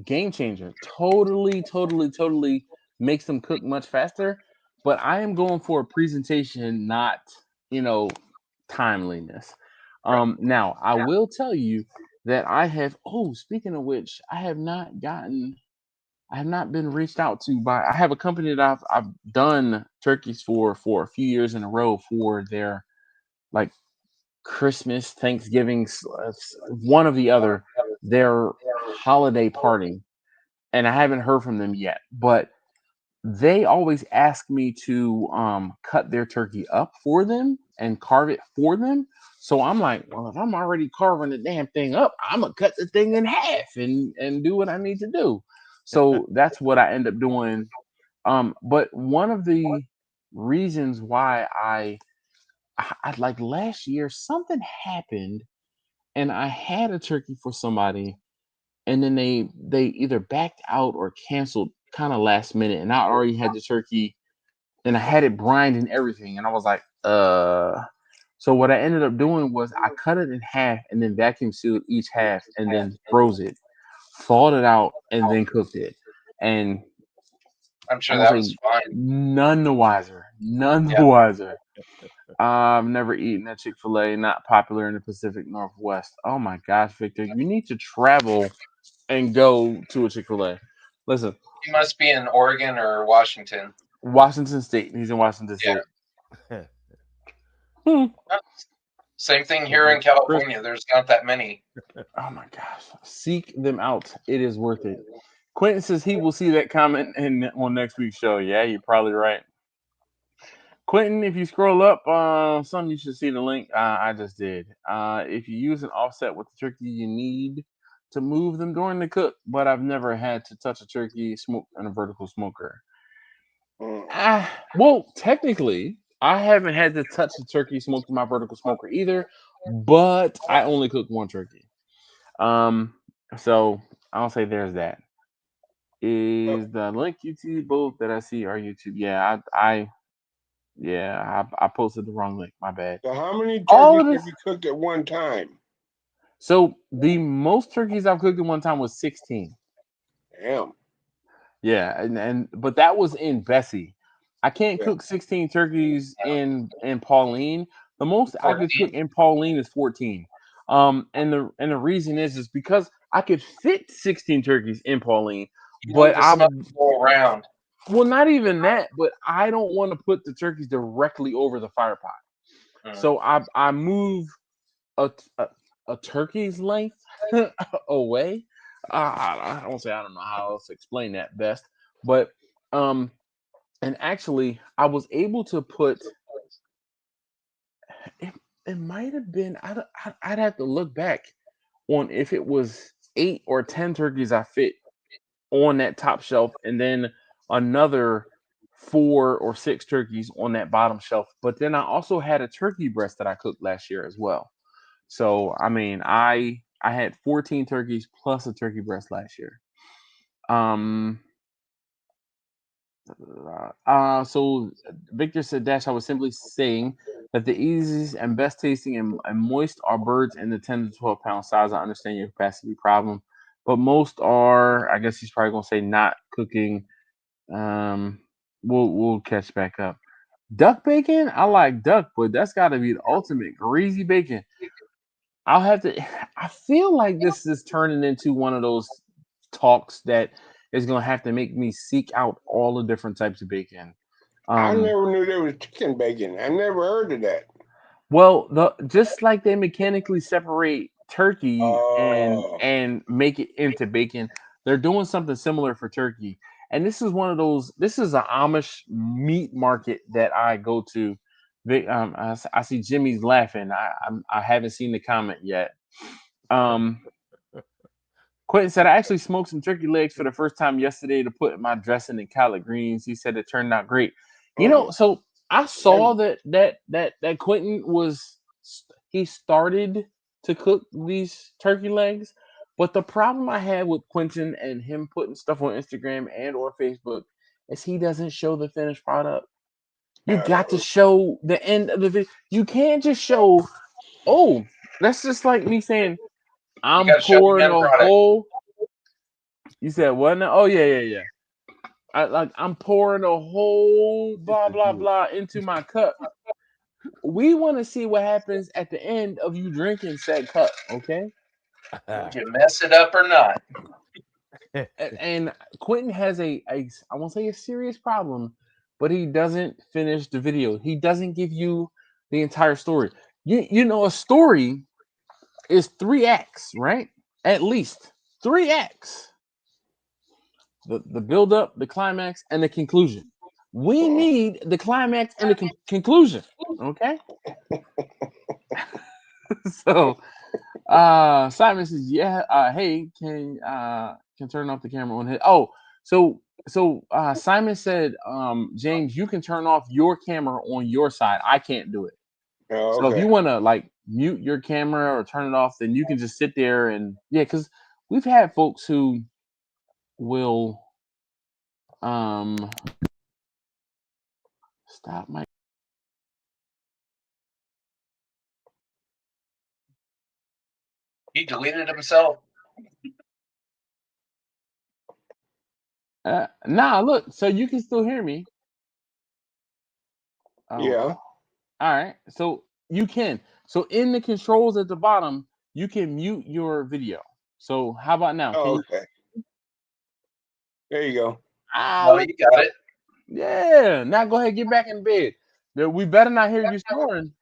game changer. Totally, totally, totally makes them cook much faster. But I am going for a presentation, not, you know, timeliness. Right. Now I will tell you that I have. Oh, speaking of which, I have not been reached out to by. I have a company that I've done turkeys for a few years in a row for their like Christmas, Thanksgiving, one of the other, their holiday party, and I haven't heard from them yet. But they always ask me to cut their turkey up for them and carve it for them. So I'm like, well, if I'm already carving the damn thing up, I'm gonna cut the thing in half and do what I need to do. So that's what I end up doing. But one of the reasons why I like last year something happened and I had a turkey for somebody and then they either backed out or canceled kind of last minute and I already had the turkey and I had it brined and everything and I was like so what I ended up doing was I cut it in half and then vacuum sealed each half and then froze it, thawed it out and then cooked it. And I'm I'm sure gonna that say was fine. none the wiser. None the Yeah. wiser. I've never eaten at Chick-fil-A, not popular in the Pacific Northwest. Oh my gosh, Victor, you need to travel and go to a Chick-fil-A. Listen, He must be in Oregon or Washington. Washington State. He's in Washington Yeah. State. Hmm. Same thing here in Chris, California. There's not that many. oh my gosh, seek them out. It is worth it. Quentin says he will see that comment on next week's show. Yeah, you're probably right. Quentin, if you scroll up, some you should see the link. I just did. If you use an offset with the turkey, you need to move them during the cook. But I've never had to touch a turkey smoked in a vertical smoker. Well, technically, I haven't had to touch the turkey smoked in my vertical smoker either. But I only cook one turkey. Um, so I'll say there's that. Is the link YouTube both that I see are YouTube? Yeah, I posted the wrong link. My bad. So how many All turkeys of have this. you cooked at one time? So the most turkeys I've cooked at one time was 16. Damn. Yeah, and but that was in Bessie. I can't Yeah. cook 16 turkeys in Pauline. The most I could cook 14. in Pauline is 14. And the reason is because I could fit 16 turkeys in Pauline, You want but the smoke to go around. well, not even that, but I don't want to put the turkeys directly over the fire pot. Mm. So I move a, a, a turkey's length away. I don't say I don't know how else to explain that best, but um, and actually I was able to put it. It might have been I'd have to look back on if it was 8 or 10 turkeys I fit on that top shelf, and then another 4 or 6 turkeys on that bottom shelf. But then I also had a turkey breast that I cooked last year as well. So I mean, I had 14 turkeys plus a turkey breast last year. Um. So Victor said, "Dash, I was simply saying that the easiest and best tasting and moist are birds in the 10 to 12 pound size. I understand your capacity problem, but most are. I guess he's probably gonna say not cooking. Um. We'll catch back up. Duck bacon, I like duck, but that's got to be the ultimate greasy bacon. I'll have to. I feel like this is turning into one of those talks that is gonna have to make me seek out all the different types of bacon. I Um, never knew there was chicken bacon. I never heard of that. well, the just like they mechanically separate turkey and Oh, make it into bacon, they're doing something similar for turkey. And this is one of those. This is an Amish meat market that I go to I see Jimmy's laughing. I haven't seen the comment yet. Quentin said, I actually smoked some turkey legs for the first time yesterday to put in my dressing and collard greens. He said it turned out great. You know, so I saw that Quentin he started to cook these turkey legs, but the problem I had with Quentin and him putting stuff on Instagram and or Facebook is he doesn't show the finished product. You got to show the end of the video. You can't just show, oh, that's just like me saying, You I'm got to show the pouring end a product. whole. You said what now? Oh yeah. I'm pouring a whole blah blah blah into my cup. We want to see what happens at the end of you drinking said cup, okay? Did you mess it up or not? And Quentin has I won't say a serious problem, but he doesn't finish the video. He doesn't give you the entire story. You know, a story is 3 acts, right? At least 3 acts. The build up, the climax, and the conclusion. We need the climax and the conclusion. Okay. So Simon says, yeah, hey, can turn off the camera on his Simon said, James, you can turn off your camera on your side. I can't do it. So if you want to like mute your camera or turn it off, then you can just sit there and because we've had folks who will stop my He deleted himself. nah, look, so you can still hear me. Yeah. All right. So you can. So in the controls at the bottom, you can mute your video. So how about now? Can you? Okay. There you go. No, you got it. Yeah. Now go ahead, get back in bed. We better not hear you snoring.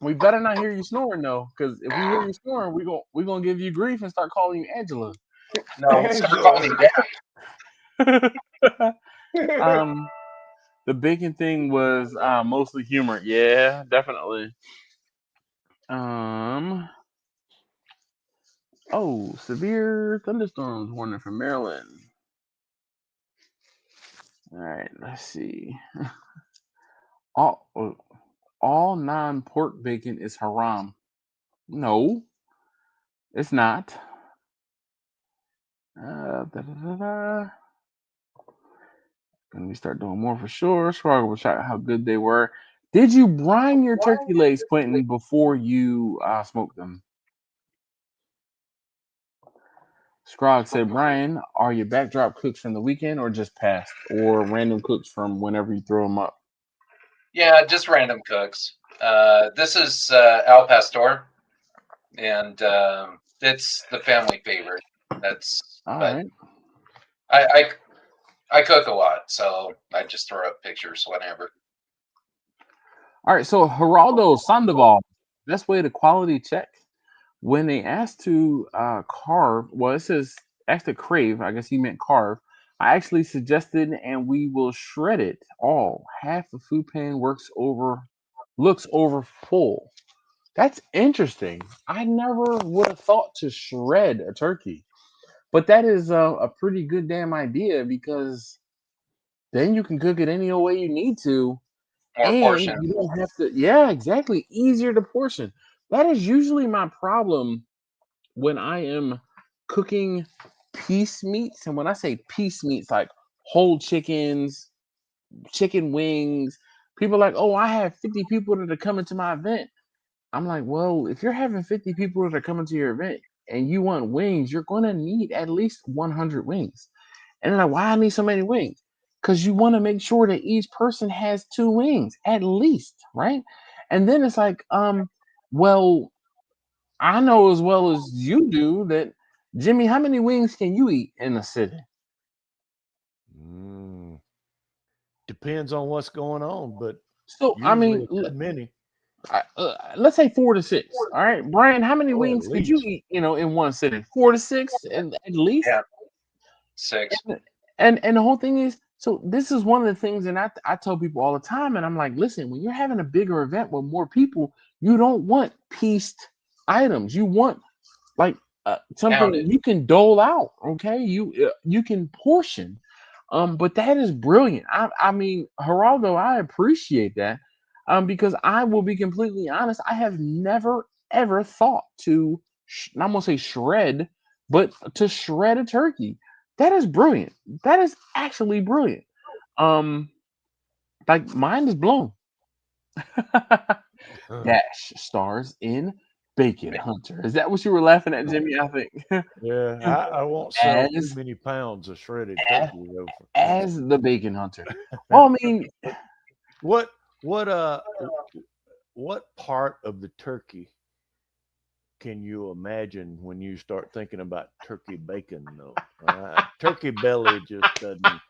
We better not hear you snoring though, because if we hear you snoring, we're gonna give you grief and start calling you Angela. No, start calling me Dad. The bacon thing was mostly humor. Yeah, definitely. Oh, severe thunderstorms warning from Maryland. All right, let's see. All non-pork bacon is haram. No, it's not. Let me start doing more for sure. Scrog will shout how good they were. Did you brine your turkey legs, Quentin, before you smoked them? Scrog said, Brian, are your backdrop cooks from the weekend or just past, or random cooks from whenever you throw them up? Yeah, just random cooks. This is Al Pastor, and it's the family favorite. That's all but right. I cook a lot, so I just throw up pictures whenever. All right, so Geraldo Sandoval, best way to quality check. When they asked to carve, well, it says asked to crave. I guess he meant carve. I actually suggested, and we will shred it all. Half the food pan looks over full. That's interesting. I never would have thought to shred a turkey, but that is a pretty good damn idea because then you can cook it any way you need to, More and portion. you don't have to. Yeah, exactly. Easier to portion. That is usually my problem when I am cooking piece meats. And when I say piece meats, like whole chickens, chicken wings, people are like, oh, I have 50 people that are coming to my event. I'm like, well, if you're having 50 people that are coming to your event and you want wings, you're going to need at least 100 wings. And they're like, why I need so many wings? Because you want to make sure that each person has 2 wings at least, right? And then it's like, well, I know as well as you do that, Jimmy, how many wings can you eat in a sitting? Depends on what's going on, but so I mean, many. Let's say 4 to 6. All right, Brian, how many Oh, wings could you eat? In one sitting, 4 to 6, and at least. Yeah, 6. And the whole thing is, So this is one of the things, and I tell people all the time, and I'm like, listen, when you're having a bigger event with more people, you don't want pieced items. You want like something Counted. you can dole out. Okay, you can portion. But that is brilliant. I mean, Geraldo, I appreciate that. Because I will be completely honest, I have never ever thought to, I'm gonna say shred, but to shred a turkey. That is brilliant. That is actually brilliant. Um, like mine is blown. Dash stars in Bacon Hunter. Is that what you were laughing at, Jimmy? I think. Yeah, I won't sell too as many pounds of shredded as, turkey though. as the Bacon Hunter. Well, I mean, What what uh what part of the turkey can you imagine when you start thinking about turkey bacon though? Turkey belly just doesn't.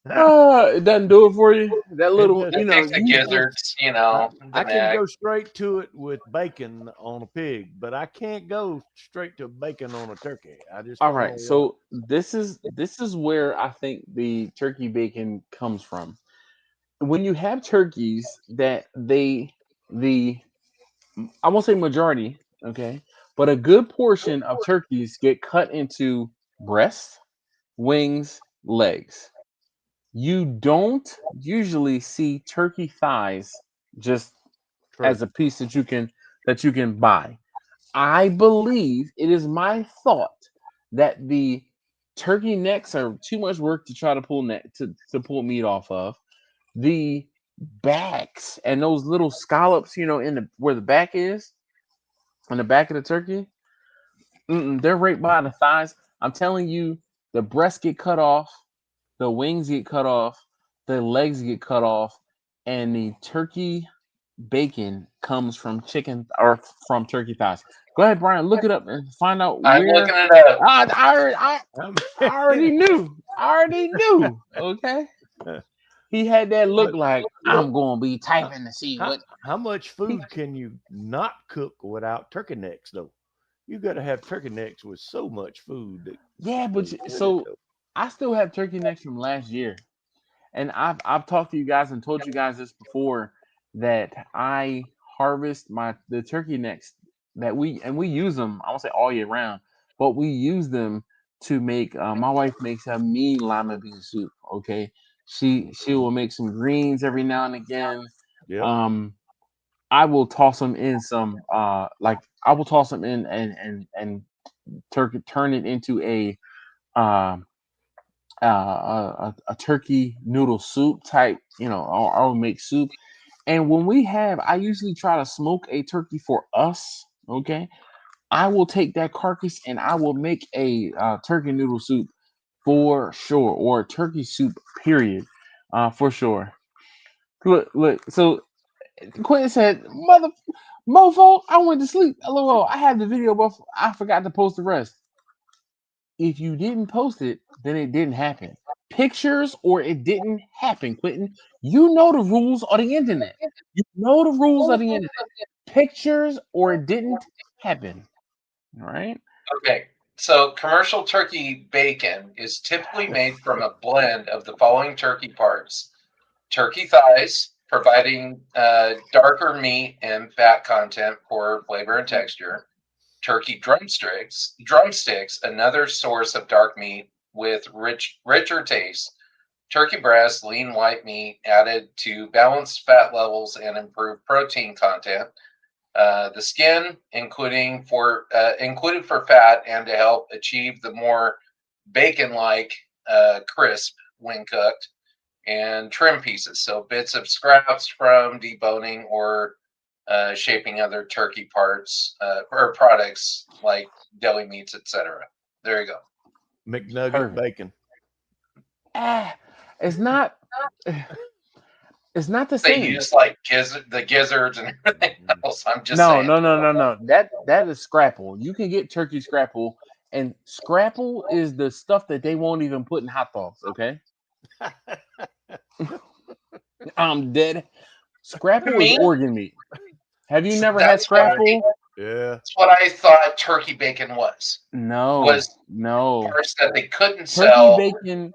it doesn't do it for you. That It little, just I think the it you just gizzards, I, the I can neck. go straight to it with bacon on a pig, but I can't go straight to bacon on a turkey. I just all don't know right. what. So this is where I think the turkey bacon comes from. When you have turkeys that the I won't say majority, okay, but a good portion of turkeys get cut into breast, wings, legs. You don't usually see turkey thighs just True. as a piece that you can buy. I believe it is my thought that the turkey necks are too much work to try to pull to pull meat off of. The backs and those little scallops, in the where the back is, on the back of the turkey, they're right by the thighs. I'm telling you, the breasts get cut off, the wings get cut off, the legs get cut off, and the turkey bacon comes from chicken or from turkey thighs. Go ahead, Brian, look it up and find out I'm where. looking it up. I already knew. I already knew. Okay. He had that look But like look, I'm gonna be typing to see how what how much he. food can you not cook without turkey necks though? You got to have turkey necks with so much food that Yeah, but goes with it so though. I still have turkey necks from last year. And I've talked to you guys and told you guys this before that I harvest the turkey necks that we use them. I won't say all year round, but we use them to make. My wife makes a mean lima bean soup. Okay, she will make some greens every now and again. Yep. Um, I will toss them in some like I will toss them in and turkey turn it into um a turkey noodle soup type, I'll make soup. And when I usually try to smoke a turkey for us. Okay, I will take that carcass and I will make a turkey noodle soup for sure, or a turkey soup, period, for sure. Look. So Quentin said, "Mother, mofo, I went to sleep. LOL. I have the video, but I forgot to post the rest." If you didn't post it, then it didn't happen. Pictures or it didn't happen, Quentin. You know the rules of the internet. You know the rules of the internet. Pictures or it didn't happen. All right. Okay. So commercial turkey bacon is typically made from a blend of the following turkey parts: turkey thighs, providing darker meat and fat content for flavor and texture; turkey drumsticks, another source of dark meat with richer taste; turkey breast, lean white meat added to balance fat levels and improve protein content; the skin, included for fat and to help achieve the more bacon-like crisp when cooked; and trim pieces, so bits of scraps from deboning or shaping other turkey parts or products like deli meats, etc. There you go. McNugget Perfect. bacon. Ah, it's not. It's not the They same. use like the gizzards and everything else. I'm just No, saying. no, no, no, no. That is scrapple. You can get turkey scrapple, and scrapple is the stuff that they won't even put in hot dogs. Okay, I'm dead. To Scrapple is me, organ meat. Have you never had that's what scrapple? Yeah. I thought turkey bacon was No, was no. parts that they couldn't Turkey sell. bacon,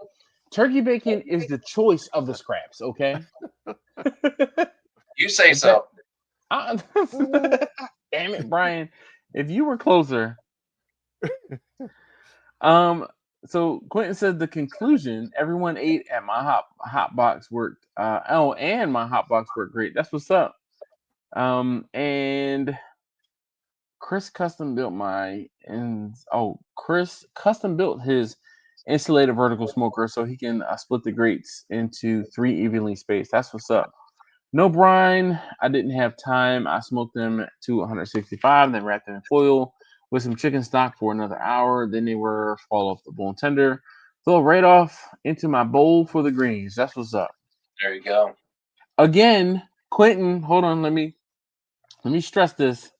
turkey bacon is the choice of the scraps. Okay. You say If so. I- damn it, Brian! If you were closer. So Quentin said the conclusion. Everyone ate at my hot box worked. And my hot box worked great. That's what's up. And Chris custom built Chris custom built his insulated vertical smoker so he can split the grates into 3 evenly spaced. That's what's up. No brine. I didn't have time. I smoked them to 165, then wrapped them in foil with some chicken stock for another hour. Then they were fall off the bone tender. Throw right off into my bowl for the greens. That's what's up. There you go. Again, Quentin, hold on. Let me stress this.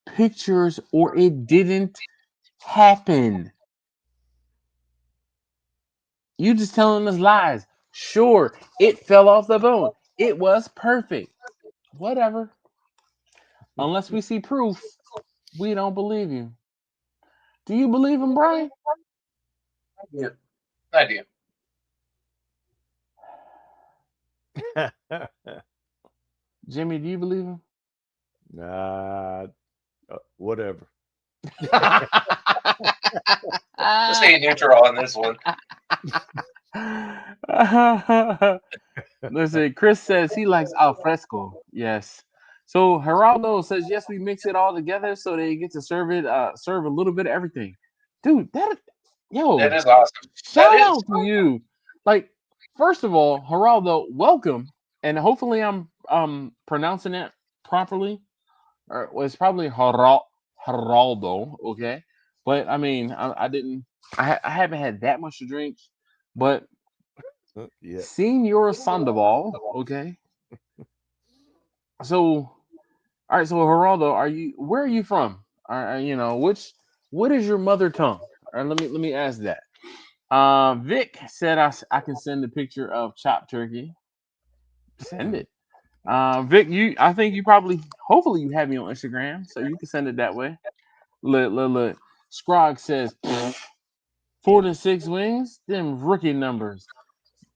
Pictures or it didn't happen. You just telling us lies. Sure, it fell off the bone. It was perfect. Whatever. Unless we see proof, we don't believe you. Do you believe him, Brian? Yeah, I do. Jimmy, do you believe him? Nah, whatever. Stay neutral on this one. Let's see. Chris says he likes al fresco. Yes. So Geraldo says yes. We mix it all together so they get to serve it. Serve a little bit of everything. Dude, that That is awesome. shout That is. out to you. Like, first of all, Geraldo, welcome, and hopefully I'm pronouncing it properly. Or well, it's probably Geraldo. Okay, but I mean, I didn't. I haven't had that much to drink, but Yeah. Senor Sandoval. Okay. So, all right. So, Geraldo, where are you from? What is your mother tongue? All right, let me ask that. Vic said I can send a picture of chopped turkey. Send it. Vic, I think you probably, hopefully you have me on Instagram, so you can send it that way. Look. Scrog says 4 to 6 wings. Them rookie numbers.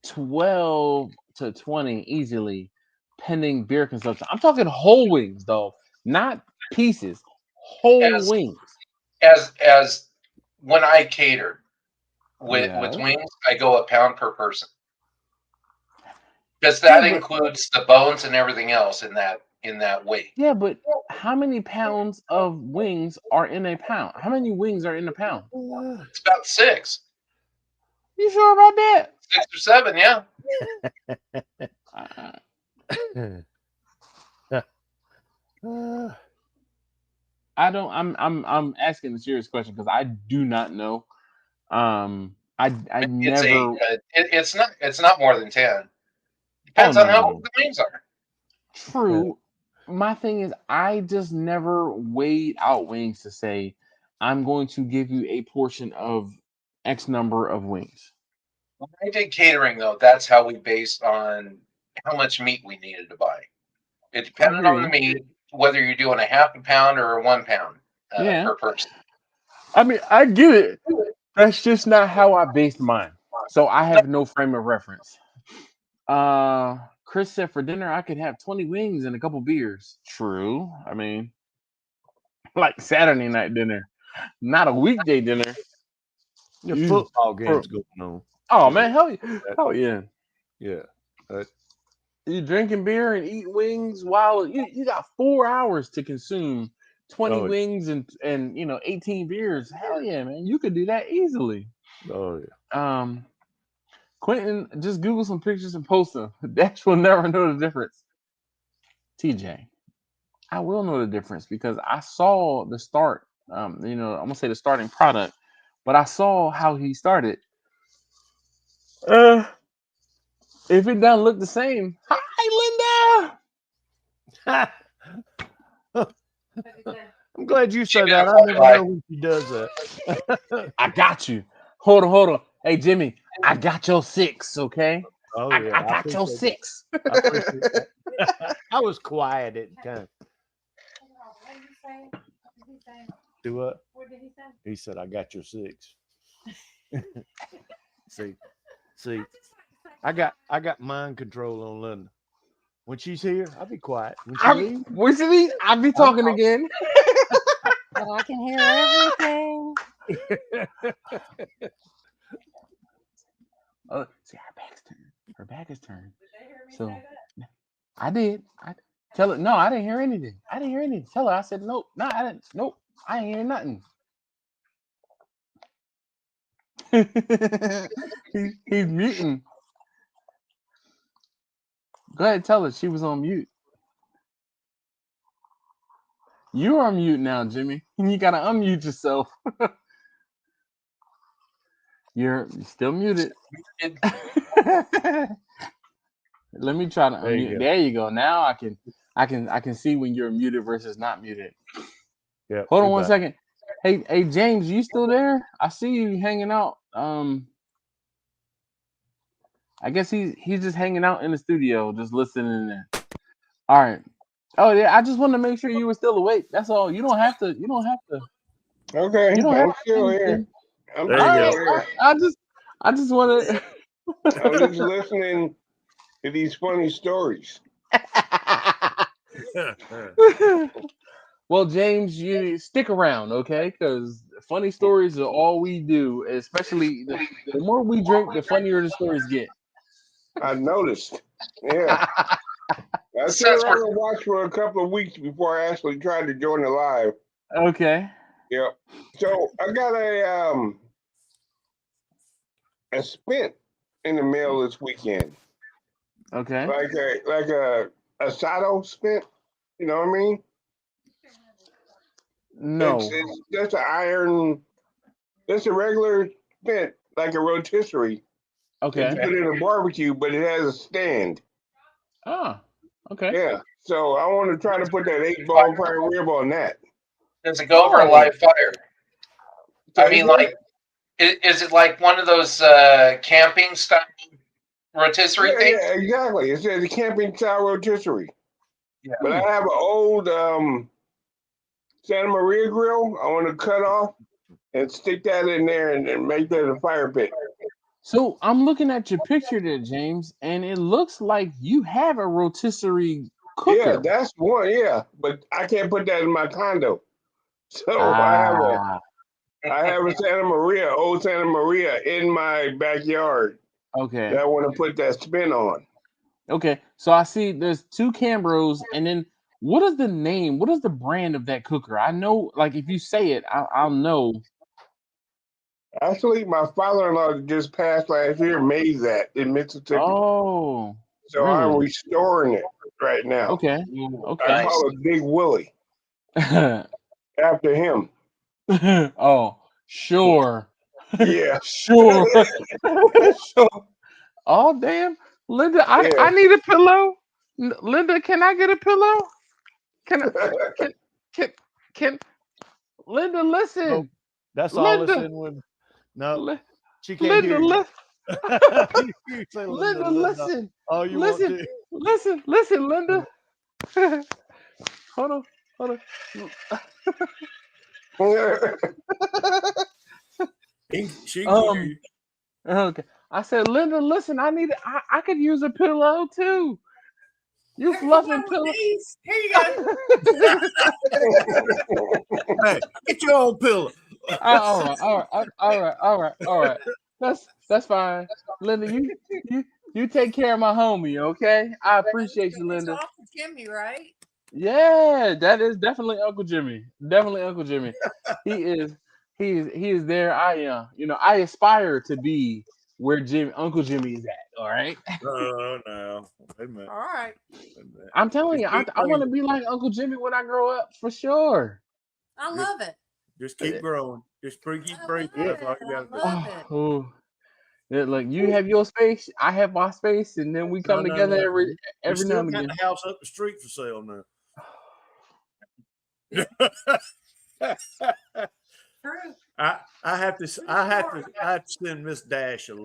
12 to 20 easily, pending beer consumption. I'm talking whole wings though, not pieces. Whole As wings. as when I cater with Yeah. wings, I go a pound per person because Yeah, that but includes the bones and everything else in that weight. how many pounds of wings are in a pound? How many wings are in a pound? It's about 6, You sure about that? 6 or 7. Yeah. I don't. I'm asking a serious question because I do not know. I It's 8. never. It's not more than 10. Oh Depends on how no. old the wings are. True. My thing is, I just never weighed out wings to say I'm going to give you a portion of X number of wings. When I did catering, though, that's how we based on how much meat we needed to buy. It I depended hear on the you. meat, whether you're doing a half a pound or a 1 pound Yeah. per person. I mean, I get it. That's just not how I based mine. So I have no frame of reference. Chris said for dinner I could have 20 wings and a couple beers. True. I mean, like Saturday night dinner, not a weekday dinner. The You football for game's going on. oh Yeah. man, hell yeah. Yeah. You drinking beer and eating wings while you got 4 hours to consume 20 Oh, wings and 18 beers. Hell yeah, man. You could do that easily. oh yeah. Quentin, just Google some pictures and post them. Dash will never know the difference. TJ, I will know the difference because I saw the start. I'm gonna say the starting product, but I saw how he started. Uh, if it doesn't look the same, hi Linda. I'm glad you She said got that. I a never fly. know when she does that. I got you. Hold on. Hey Jimmy, I got your 6. Okay, Oh I yeah, I got your appreciate that. 6. I appreciate that. I was quiet at the time. What did he say? What did he say? Do what? What did he say? He said, "I got your 6." See, See, I got mind control on Linda. When she's here, I'll be quiet. When she leaves, What's it? I'll be I'm talking again. But I can hear everything. Oh, see, her back's turned. Her back is turned. So I did. I tell her no. I didn't hear anything. I didn't hear anything. Tell her I said nope. No, I didn't. Nope. I ain't hear nothing. He's muting. Go ahead, tell her she was on mute. You're on mute now, Jimmy. You gotta unmute yourself. You're still muted. Let me try to There you unmute. go. There you go. Now I can see when you're muted versus not muted. Yeah. Hold on one second. Hey James, you still there? I see you hanging out. I guess he's just hanging out in the studio, just listening in. All right. Oh yeah, I just wanted to make sure you were still awake. That's all. You don't have to. Okay, You don't have I'm to. still say here. anything. I'm There All you still right. go. here. I just wanted. I'm just listening to these funny stories. Well, James, you stick around, okay? Because funny stories are all we do. Especially the more we drink, the funnier the stories get. I noticed. Yeah. I sit Since around we're and watch for a couple of weeks before I actually tried to join the live. Okay. Yep. So I got a spent in the mail this weekend. Okay. Like a Sato spent. You know what I mean? No. It's just an iron. It's a regular spent, like a rotisserie that Okay. you put in a barbecue, but it has a stand. Ah. Okay. Yeah. So I want to try to put that 8-bone prime rib on that. does it go over a Oh. live fire? I Say mean, again? like, is it like one of those camping style rotisserie Yeah, things? yeah, exactly. It says a camping style rotisserie. Yeah. But I have an old Santa Maria grill I want to cut off and stick that in there and make that a fire pit. So I'm looking at your picture there, James, and it looks like you have a rotisserie cooker. Yeah, that's one. Yeah, but I can't put that in my condo. So Ah. I have a old Santa Maria in my backyard that Okay. I want to put that spin on. Okay. So I see there's two Cambros, and then what is the name? What is the brand of that cooker? I know, like if you say it, I'll know. Actually, my father-in-law that just passed last year made that in Mississippi. Oh, So I'm really? restoring it right now. Okay. Ooh, I Okay. call it Big Willie after him. Oh, sure. Yeah. Sure. Sure. Oh, damn. Linda, I Yeah. need a pillow. Linda, can I get a pillow? Can I can can Linda Nope. listen? That's all it's Linda, in with. No, Li- she can't Linda, hear you. listen. You say Linda, Linda listen. all you want Listen. to. Listen, Linda. Hold on. She can hear you. Okay. I said, Linda, listen, I could use a pillow too. You Here, you fluffing want pillow. these? Here you go. Hey, get your own pillow. All right. That's fine. Linda, you take care of my homie, okay? I appreciate you, It's Linda. Uncle Jimmy, right? Yeah, that is definitely Uncle Jimmy. Definitely Uncle Jimmy. He is there. I aspire to be where Uncle Jimmy is at. All right. No. Wait a minute. All right. Wait a minute. I'm telling you, Just I keep want to breathing. be like Uncle Jimmy when I grow up for sure. I love it. Just keep growing. Just keep I breathing. love That's all it. you got to do. I love it. Oh, yeah, look, you have your space, I have my space, and then we come together No. every We now still and got again. the house up the street for sale now. True. I have to send Miss Dash a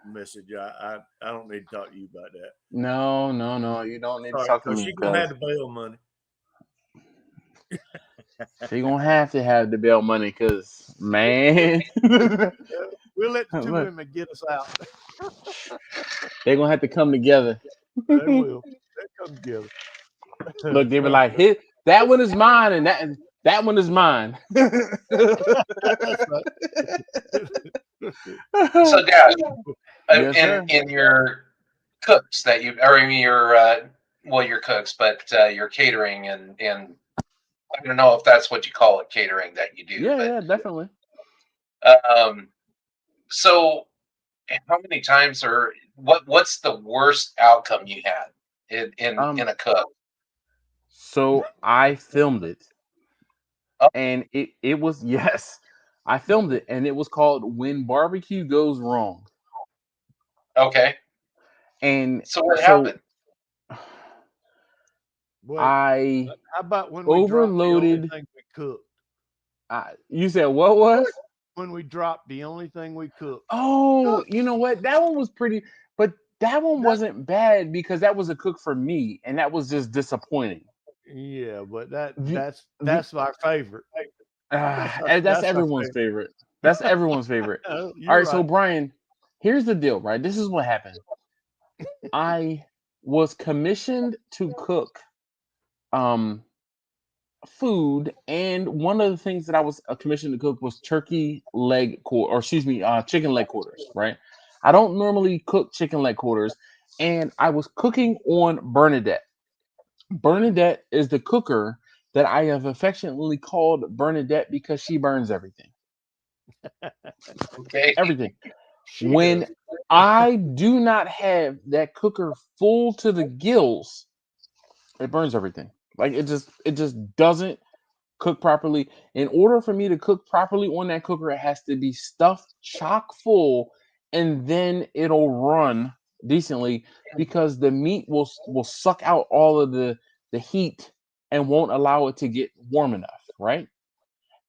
message. I don't need to talk to you about that. No, you don't need to Sorry, talk to because me she's gonna because have the bail money. she gonna have to have the bail money because man, We'll let the two Look, women get us out. they're gonna have to come together. They will. They come together. Look, they were like, "Hit that one is mine, and that one is mine." That's right. So, Dad, Yes, sir. in your cooks that you, or in your well, your cooks, but your catering and I don't know if that's what you call it, catering that you do, Yeah, but yeah, definitely. So how many times or what's the worst outcome you had in a cook? So I filmed it, Oh, and it was yes, I filmed it, and it was called "When Barbecue Goes Wrong." okay. And So what so happened? Wait, I how about when we dropped the only overloaded. thing we cooked? You said what was? When we dropped the only thing we cooked. Oh, you know what? That one was pretty, but that one That- wasn't bad because that was a cook for me, and that was just disappointing. Yeah, but The, that's our favorite. that's That's our everyone's favorite. favorite. That's everyone's favorite. All You're right, so right. Brian, here's the deal, right? This is what happened. I was commissioned to cook um food, and one of the things that I was commissioned to cook was turkey leg quarter, or excuse me, chicken leg quarters, right? I don't normally cook chicken leg quarters, and I was cooking on Bernadette. Bernadette is the cooker that I have affectionately called Bernadette because she burns everything. Okay. Everything. She When does. I do not have that cooker full to the gills, it burns everything. Like it just doesn't cook properly. In order for me to cook properly on that cooker, it has to be stuffed chock full, and then it'll run decently because the meat will suck out all of the heat and won't allow it to get warm enough, right?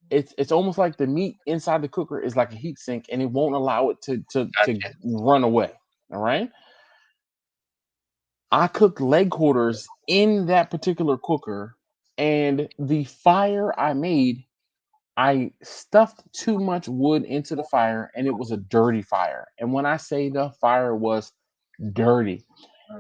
It's almost like the meat inside the cooker is like a heat sink, and it won't allow it to Gotcha. run away. All right. I cooked leg quarters in that particular cooker, and the fire I made, I stuffed too much wood into the fire, and it was a dirty fire. And when I say the fire was dirty,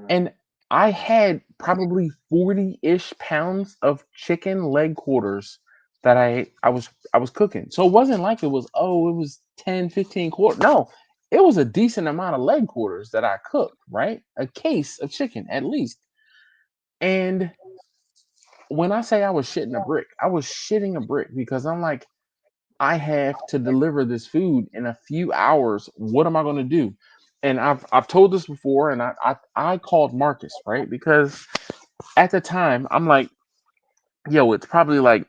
and I had probably 40-ish pounds of chicken leg quarters that I was cooking. So it wasn't like it was 10, 15 quarters. No, it was a decent amount of leg quarters that I cooked, right? A case of chicken at least. And when I say I was shitting a brick, I was shitting a brick because I'm like, I have to deliver this food in a few hours. What am I going to do? And I've told this before, and I called Marcus, right? Because at the time I'm like, yo, it's probably like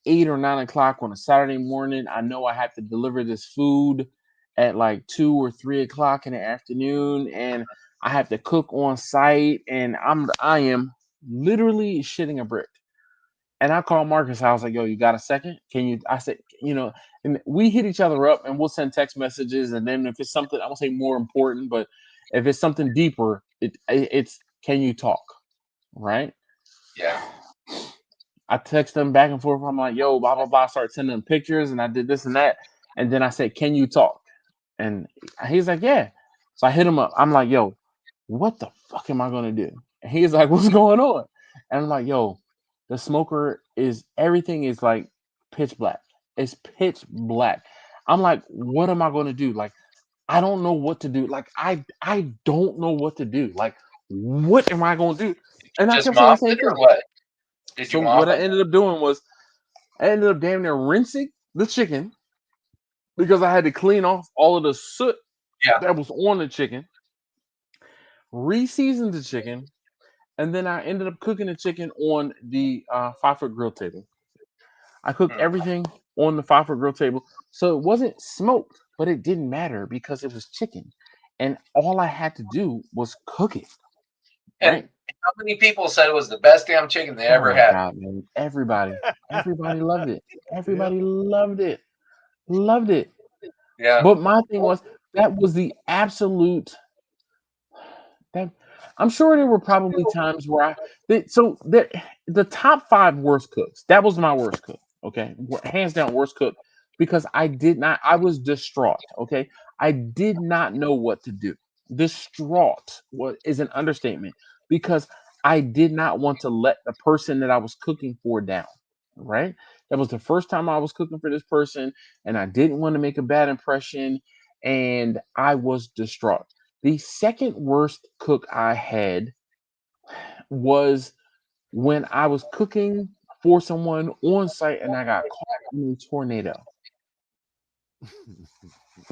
8 or 9 o'clock on a Saturday morning. I know I have to deliver this food at like 2 or 3 o'clock in the afternoon, and I have to cook on site, and I am literally shitting a brick. And I called Marcus. I was like, "Yo, you got a second? Can you?" I said, and we hit each other up, and we'll send text messages. And then if it's something, I won't say more important, but if it's something deeper, it's can you talk, right? Yeah. I text them back and forth. I'm like, "Yo, blah blah blah." Start sending them pictures, and I did this and that. And then I said, "Can you talk?" And he's like, "Yeah." So I hit him up. I'm like, "Yo, what the fuck am I gonna do?" And he's like, "What's going on?" And I'm like, "Yo, the smoker is everything is like pitch black. It's pitch black." I'm like, "What am I gonna do?" Like, I don't know what to do. Like, I don't know what to do. Like, what am I gonna do? And I Just kept saying the mop it same or thing. what? Did you So what mop I it? ended up doing was I ended up damn near rinsing the chicken because I had to clean off all of the soot Yeah. that was on the chicken, re-seasoned the chicken, and then I ended up cooking the chicken on the 5-foot grill table. I cooked Hmm. everything on the 5-foot grill table, so it wasn't smoked, but it didn't matter because it was chicken, and all I had to do was cook it. And Right? how many people said it was the best damn chicken they Oh ever my had? god, man! Everybody loved it. Yep. Everybody loved it. Yeah. But my thing was that was the absolute that I'm sure there were probably times where the top 5 worst cooks. That was my worst cook. Okay, hands down worst cook because I was distraught. Okay, I did not know what to do. Distraught is an understatement because I did not want to let the person that I was cooking for down. Right? That was the first time I was cooking for this person, and I didn't want to make a bad impression, and I was distraught. The second worst cook I had was when I was cooking for someone on site and I got caught in a tornado.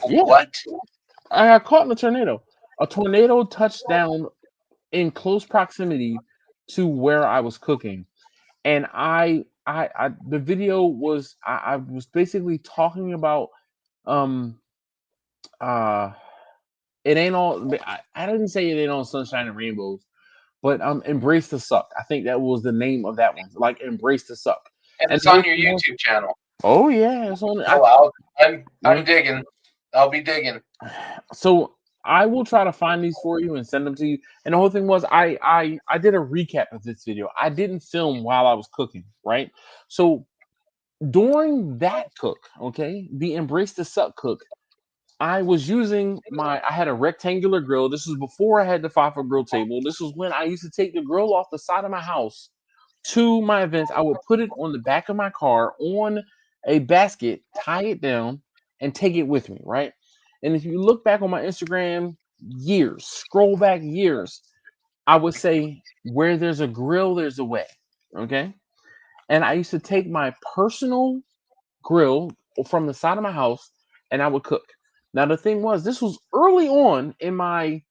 Yeah, What? I got caught in a tornado. A tornado touched down in close proximity to where I was cooking, and the video was I was basically talking about um uh it ain't all I didn't say it ain't all sunshine and rainbows, but embrace the suck. I think that was the name of that one, like embrace the suck. And And it's the on whole your thing was, YouTube channel. oh yeah, it's on. Oh, I'm Yeah. digging. I'll be digging. So I will try to find these for you and send them to you. And the whole thing was I did a recap of this video. I didn't film while I was cooking, right? So during that cook, okay, the embrace the suck cook, I was using I had a rectangular grill. This was before I had the 5-foot grill table. This was when I used to take the grill off the side of my house to my events. I would put it on the back of my car on a basket, tie it down, and take it with me, right? And if you look back on my Instagram years, scroll back years, I would say where there's a grill, there's a way. Okay. And I used to take my personal grill from the side of my house and I would cook. Now the thing was, this was early on in my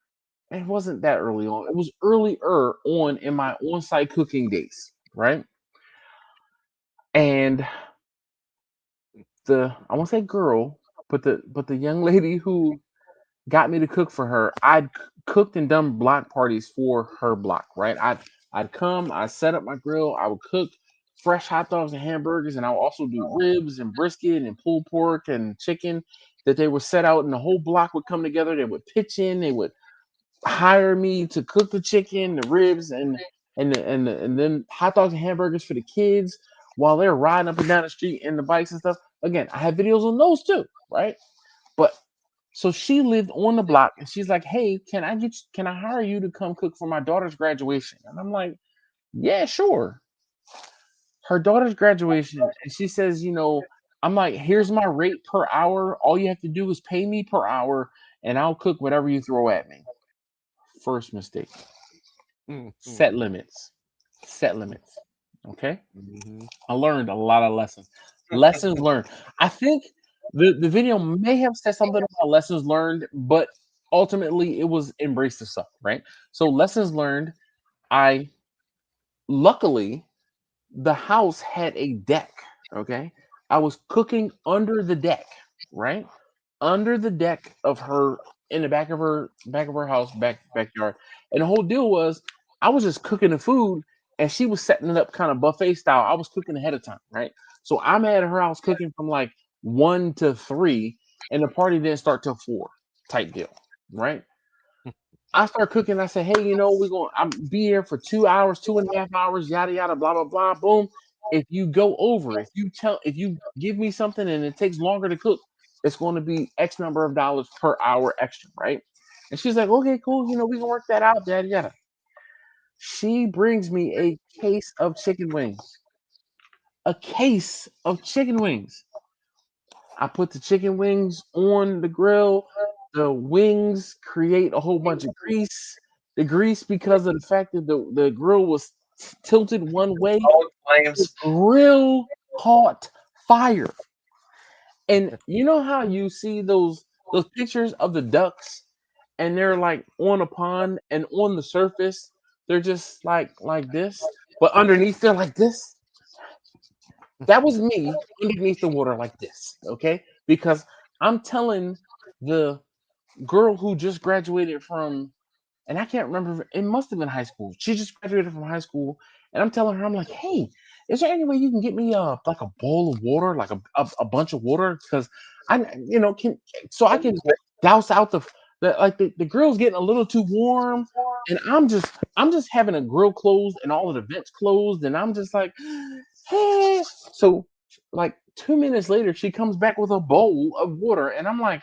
it wasn't that early on. It was earlier on in my on-site cooking days, right? And I won't say girl, but the young lady who got me to cook for her, I'd cooked and done block parties for her block, right? I'd come, I'd set up my grill, I would cook fresh hot dogs and hamburgers, and I would also do ribs and brisket and pulled pork and chicken that they were set out, and the whole block would come together. They would pitch in, they would hire me to cook the chicken, the ribs, and then hot dogs and hamburgers for the kids while they're riding up and down the street in the bikes and stuff. Again, I had videos on those too, right? But so she lived on the block, and she's like, "Hey, can I hire you to come cook for my daughter's graduation?" And I'm like, "Yeah, sure." Her daughter's graduation, and she says, I'm like, "Here's my rate per hour. All you have to do is pay me per hour, and I'll cook whatever you throw at me." First mistake. Set limits. Set limits. Okay. Mhm. I learned a lot of lessons. Lessons learned. I think the video may have said something about lessons learned, but ultimately it was embrace the suck, right? So lessons learned. I luckily the house had a deck. Okay. I was cooking under the deck, right? Under the deck of her in the back of her house, backyard. And the whole deal was I was just cooking the food and she was setting it up kind of buffet style. I was cooking ahead of time, right? So I'm at her house cooking from like 1 to 3, and the party didn't start till 4 type deal, right? I start cooking. I say, "Hey, we're going to I'm be here for 2 hours, 2.5 hours, yada yada, blah blah blah." Boom. If you go over, if you give me something and it takes longer to cook, it's going to be X number of dollars per hour extra, right? And she's like, "Okay, cool. We can work that out, yada yada." She brings me a case of chicken wings. A case of chicken wings. I put the chicken wings on the grill. The wings create a whole bunch of grease. The grease, because of the fact that the grill was tilted one way, All the flames. grill caught fire. And you know how you see those pictures of the ducks, and they're like on a pond, and on the surface they're just like this, but underneath they're like this. That was me underneath the water like this, okay? Because I'm telling the girl who just graduated from, and I can't remember, it must have been high school. She just graduated from high school, and I'm telling her, I'm like, "Hey, is there any way you can get me like a bowl of water, like a bunch of water? Because can so I can douse out the grill's getting a little too warm, and I'm just having a grill closed and all of the vents closed, and I'm just like, hey." So like 2 minutes later, she comes back with a bowl of water, and I'm like,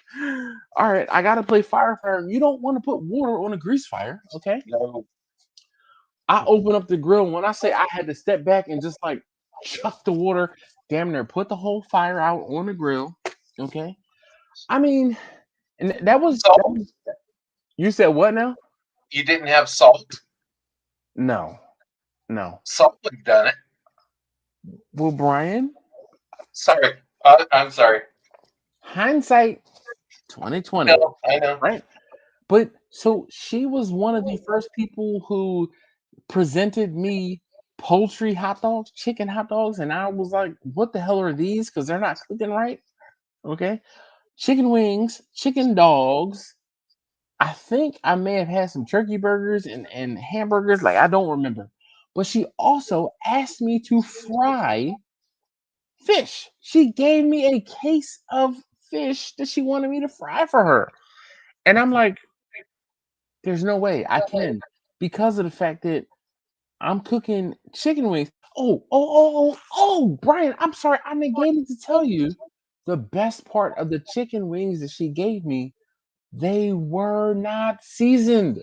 all right, I gotta play firefighter. You don't want to put water on a grease fire, okay? No. I open up the grill. When I say I had to step back and just like chuck the water, damn near put the whole fire out on the grill, okay? I mean, and that Salt. was. You said what now? You didn't have salt. No, no. Salt would have done it. Well, Brian, Sorry. I'm sorry. hindsight 2020, No, I know. right? But so she was one of the first people who presented me poultry hot dogs, chicken hot dogs, and I was like, what the hell are these? Because they're not cooking right. Okay. Chicken wings, chicken dogs. I think I may have had some turkey burgers and hamburgers. Like, I don't remember. But she also asked me to fry fish. She gave me a case of fish that she wanted me to fry for her. And I'm like, there's no way I can, because of the fact that I'm cooking chicken wings. Brian, I'm sorry. I negated to tell you the best part of the chicken wings that she gave me, they were not seasoned.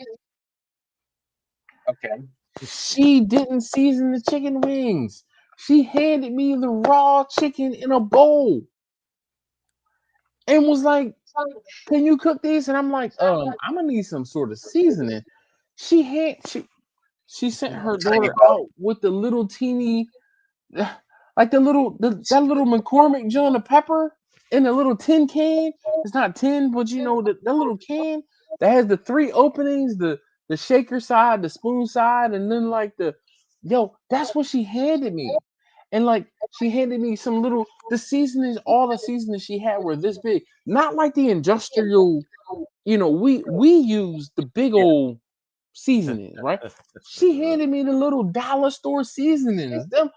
Okay. She didn't season the chicken wings. She handed me the raw chicken in a bowl and was like, can you cook these? And I'm like, I'm gonna need some sort of seasoning. She sent her Tiny daughter bowl. out with the little teeny, like that little McCormick John the pepper in a little tin can. It's not tin, but you know that little can that has the three openings, the shaker side, the spoon side, and then like that's what she handed me. And like she handed me some little all the seasonings she had were this big. Not like the industrial, we use the big old seasonings, right? She handed me the little dollar store seasonings. Them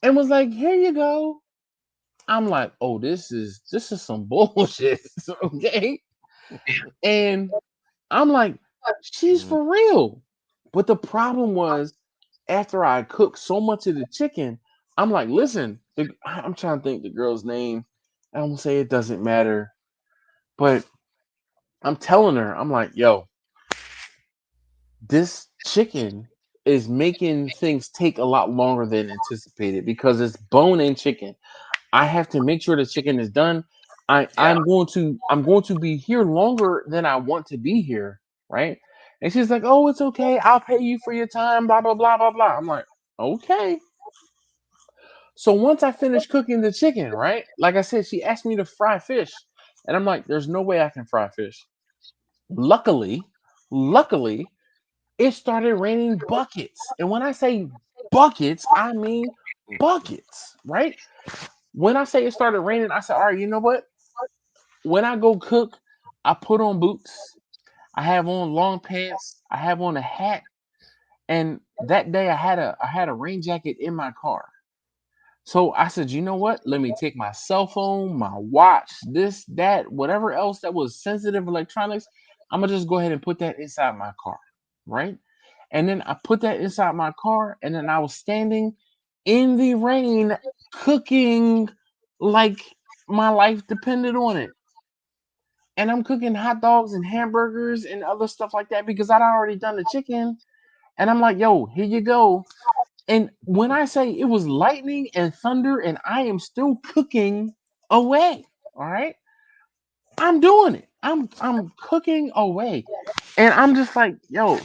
and was like, "Here you go." I'm like, "Oh, this is some bullshit." Okay? And I'm like, "She's for real." But the problem was after I cooked so much of the chicken, I'm like, "Listen, I'm trying to think the girl's name. I'm gonna say it doesn't matter." But I'm telling her, I'm like, "Yo, this chicken is making things take a lot longer than anticipated because it's bone-in chicken. I have to make sure the chicken is done. Yeah. I'm going to be here longer than I want to be here, right?" And she's like, "Oh, it's okay. I'll pay you for your time, blah blah blah blah blah." I'm like, "Okay." So once I finish cooking the chicken, right? Like I said, she asked me to fry fish. And I'm like, "There's no way I can fry fish." Luckily, luckily, it started raining buckets. And when I say buckets, I mean buckets, right? When I say it started raining, I said, all right, you know what? When I go cook, I put on boots, I have on long pants, I have on a hat, and that day I had a rain jacket in my car. So I said, you know what? Let me take my cell phone, my watch, this, that, whatever else that was sensitive electronics. I'm gonna just go ahead and put that inside my car, right? And then I put that inside my car, and then I was standing in the rain cooking like my life depended on it. And I'm cooking hot dogs and hamburgers and other stuff like that because I'd already done the chicken. And I'm like, yo, here you go. And when I say it was lightning and thunder and I am still cooking away, all right? I'm doing it. I'm cooking away. And I'm just like, yo,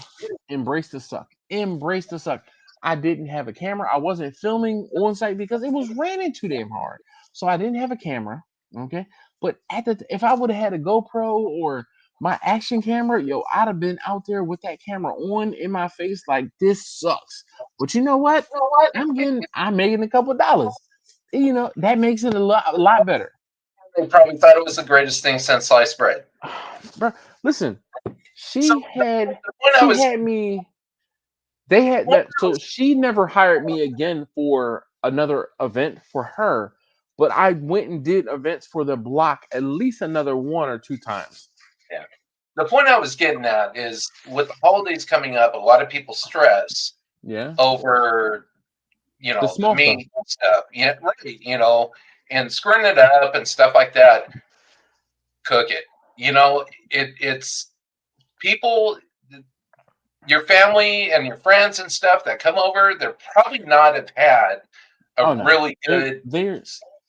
embrace the suck. Embrace the suck. I didn't have a camera. I wasn't filming on site because it was raining too damn hard. So I didn't have a camera. Okay. But if I would have had a GoPro or my action camera, yo, I'd have been out there with that camera on in my face like this sucks. But you know what? I'm making a couple dollars. That makes it a lot better. They probably thought it was the greatest thing since sliced bread. Bro, listen, So she had when I she was had me. They had that, so she never hired me again for another event for her, but I went and did events for the block at least another one or two times. yeah. The point I was getting at is with the holidays coming up, a lot of people stress Yeah, over the the small stuff. meat stuff. Yeah, right. and screwing it up and stuff like that, cook it. You know, it's people, your family and your friends and stuff that come over, they're probably not have had Oh a no, really they're good.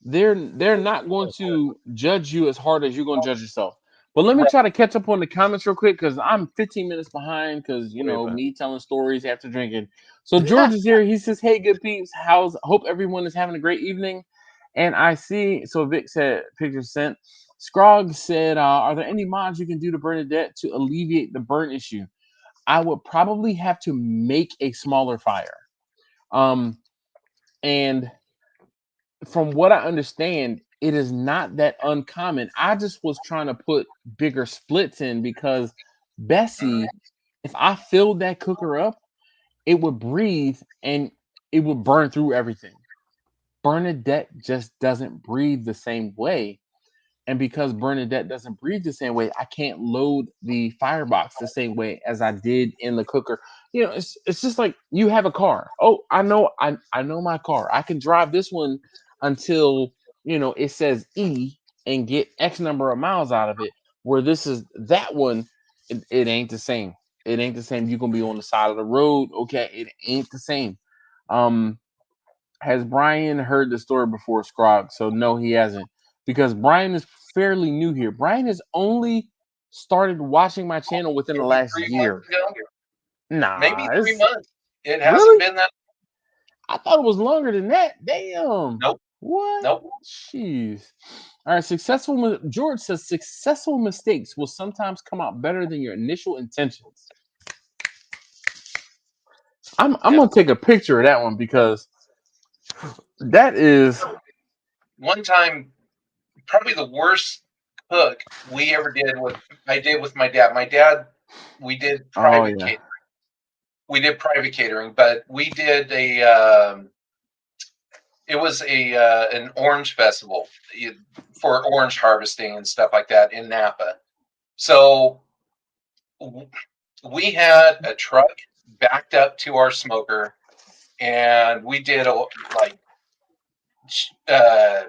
they're they're not going to judge you as hard as you're going to judge yourself. But let me Right. try to catch up on the comments real quick because I'm 15 minutes behind because Way behind. me telling stories after drinking. So George is here. He says, "Hey, good peeps, hope everyone is having a great evening." And I see. So Vic said, "Picture sent." Scrog said, "Are there any mods you can do to Bernadette to alleviate the burn issue?" I would probably have to make a smaller fire. Um, and from what I understand, it is not that uncommon. I just was trying to put bigger splits in because Bessie, if I filled that cooker up, it would breathe and it would burn through everything. Bernadette just doesn't breathe the same way. And because Bernadette doesn't breathe the same way, I can't load the firebox the same way as I did in the cooker. It's just like you have a car. Oh, I know my car. I can drive this one until it says E and get X number of miles out of it. Where this is that one, it ain't the same. It ain't the same. You're gonna be on the side of the road. Okay, it ain't the same. Um, has Brian heard the story before, Scrog? So no, he hasn't, because Brian is fairly new here. Brian has only started watching my channel within the Maybe last 3 months year. ago. Maybe Nah, 3 months. It hasn't really? been that. I thought it was longer than that. Damn. Nope. What? Nope. Jeez. All right. George says successful mistakes will sometimes come out better than your initial intentions. I'm Yeah. gonna take a picture of that one because that is. One time, probably the worst cook we ever did with I did with my dad. My dad, we did Oh private yeah. catering. We did private catering, but we did it was an orange festival for orange harvesting and stuff like that in Napa. So we had a truck backed up to our smoker, and we did like uh,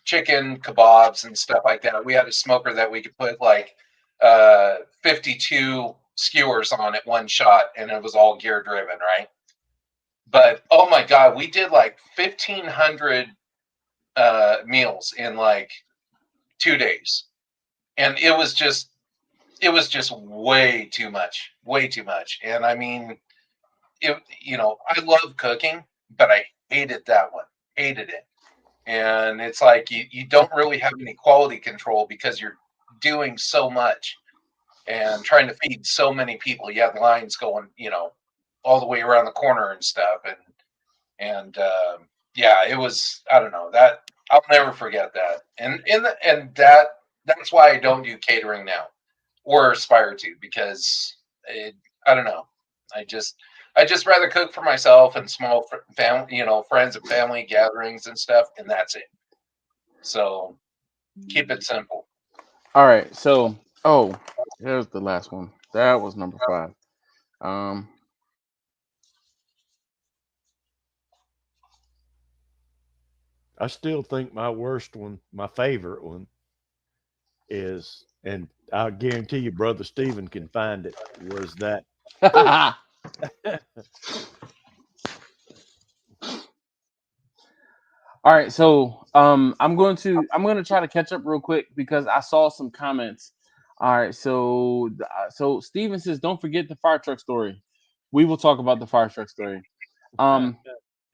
chicken kebabs and stuff like that. We had a smoker that we could put like 52 skewers on at one shot, and it was all gear driven, right? But oh my god, we did like 1,500 meals in like 2 days, and it was just way too much. And I mean, I love cooking, but I hated that one, hated it. And it's like you don't really have any quality control because you're doing so much and trying to feed so many people. You have lines going, all the way around the corner and stuff. And yeah, it was, I don't know, that I'll never forget that. That's why I don't do catering now or aspire to, because I don't know. I just rather cook for myself and small family, friends and family gatherings and stuff, and that's it. So keep it simple. All right. So, here's the last one. That was number 5. Um, I still think my worst one, my favorite one, is, and I'll guarantee you, Brother Stephen can find it, was that. all right. So, I'm going to try to catch up real quick because I saw some comments. All right. So Steven says, don't forget the fire truck story. We will talk about the fire truck story. Um,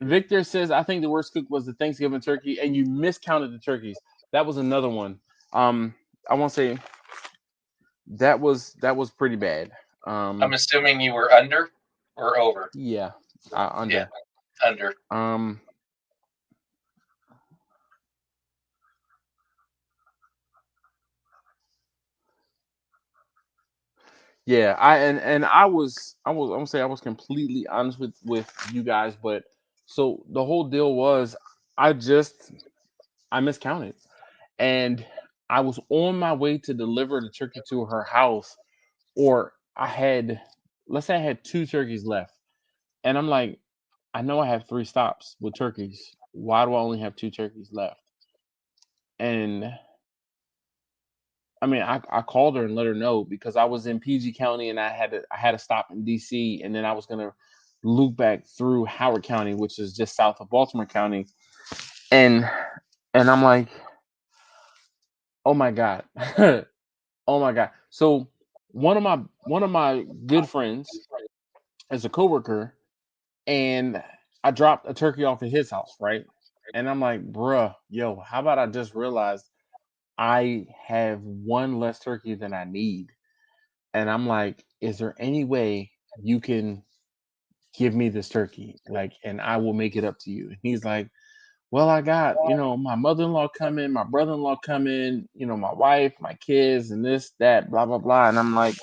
Victor says, I think the worst cook was the Thanksgiving turkey, and you miscounted the turkeys. That was another one. I won't say that was pretty bad. I'm assuming you were under or over. Yeah, Yeah, under. under. Um, yeah, I was I'm gonna say I was completely honest with you guys, but so the whole deal was I just I miscounted, and I was on my way to deliver the turkey to her house, or let's say I had 2 turkeys left, and I'm like, I know I have 3 stops with turkeys. Why do I only have 2 turkeys left? And I mean, I called her and let her know because I was in PG County and I had to stop in DC, and then I was gonna loop back through Howard County, which is just south of Baltimore County, and I'm like, oh my god, oh my god. So one of my good friends is a coworker, and I dropped a turkey off at his house, right? And I'm like, bruh, yo, how about I just realized I have one less turkey than I need. And I'm like, is there any way you can give me this turkey? Like, and I will make it up to you. And he's like, well, I got, my mother-in-law coming, my brother-in-law coming, my wife, my kids, and this, that, blah, blah, blah. And I'm like,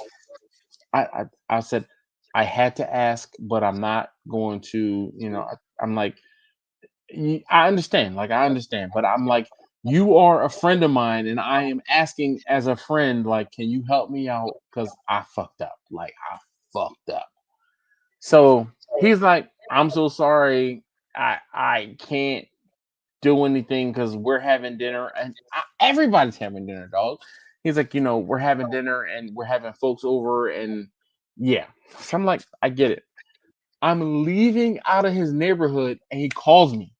I said, I had to ask, but I'm not going to, I'm like, I understand, like I understand, but I'm like, you are a friend of mine, and I am asking as a friend, like, can you help me out? Because I fucked up, like I fucked up. So he's like, I'm so sorry, I can't do anything because we're having dinner, and everybody's having dinner, dog. He's like, we're having dinner and we're having folks over, and yeah. So I'm like, I get it. I'm leaving out of his neighborhood, and he calls me.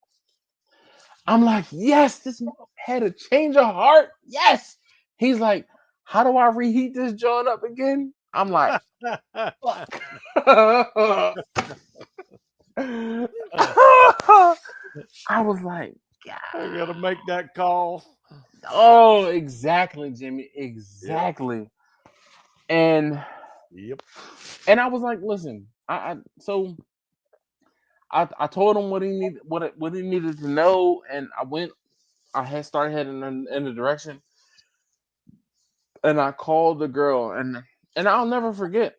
I'm like, yes, this had a change of heart. Yes. He's like, how do I reheat this joint up again? I'm like, fuck. I was like, I God. gotta make that call. Oh, exactly, Jimmy. Yep. Exactly. And Yep. I was like, listen, I told him what he needed to know, and I had started heading in the direction, and I called the girl, and I'll never forget.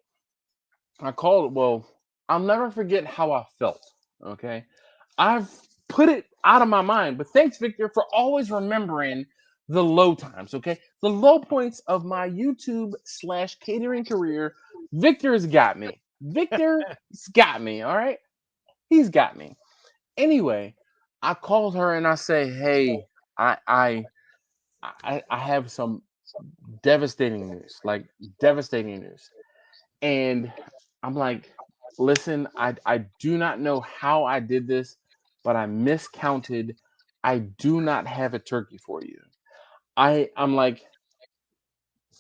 I called well, I'll never forget how I felt. Okay. I've put it out of my mind, but thanks, Victor, for always remembering the low times. Okay. The low points of my YouTube/catering career. Victor's got me. Victor's got me. All right. He's got me. Anyway, I called her and I say, hey, I I I have some devastating news, like devastating news. And I'm like, listen, I do not know how I did this, but I miscounted. I do not have a turkey for you. I'm like,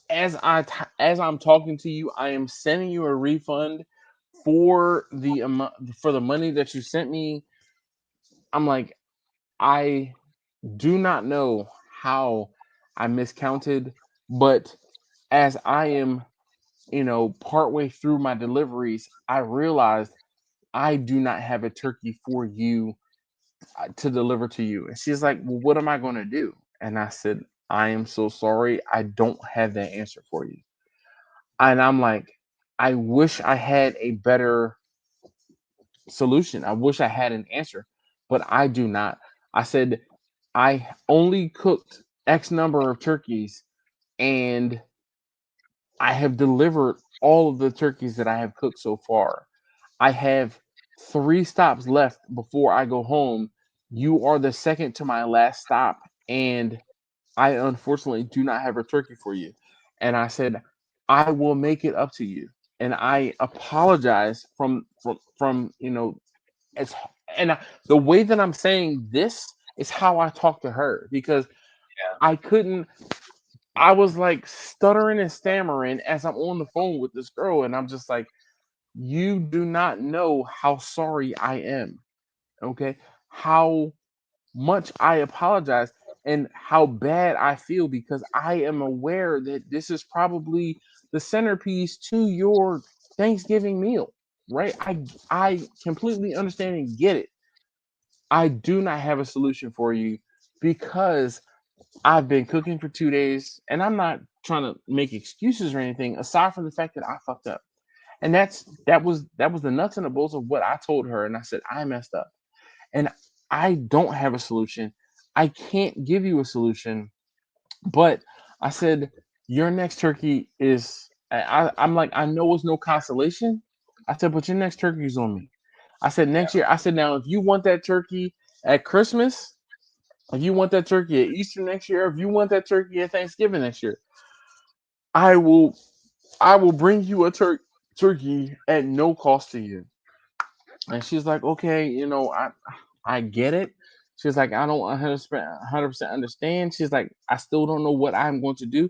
as I'm talking to you, I am sending you a refund for the amount for the money that you sent me. I'm like, I do not know how I miscounted, but as I am, partway through my deliveries, I realized I do not have a turkey for you to deliver to you. And she's like, well, what am I going to do? And I said, I am so sorry. I don't have that answer for you. And I'm like, I wish I had a better solution. I wish I had an answer, but I do not. I said, I only cooked X number of turkeys, and I have delivered all of the turkeys that I have cooked so far. I have 3 stops left before I go home. You are the second to my last stop, and I unfortunately do not have a turkey for you. And I said, I will make it up to you. And I apologize from as and the way that I'm saying this is how I talk to her because Yeah. I couldn't. I was like stuttering and stammering as I'm on the phone with this girl, and I'm just like, you do not know how sorry I am. Okay. How much I apologize and how bad I feel because I am aware that this is probably the centerpiece to your Thanksgiving meal. Right. I completely understand and get it. I do not have a solution for you because I've been cooking for 2 days and I'm not trying to make excuses or anything aside from the fact that I fucked up. And that was the nuts and the bolts of what I told her. And I said, I messed up. And I don't have a solution. I can't give you a solution. But I said, your next turkey is I'm like, I know it's no consolation. I said, but your next turkey is on me. I said, next year, I said, now if you want that turkey at Christmas, If you want that turkey at Easter next year, if you want that turkey at Thanksgiving next year, I will I will bring you a turkey at no cost to you. And she's like, okay, I get it. She's like, I don't 100% understand. She's like, I still don't know what I'm going to do.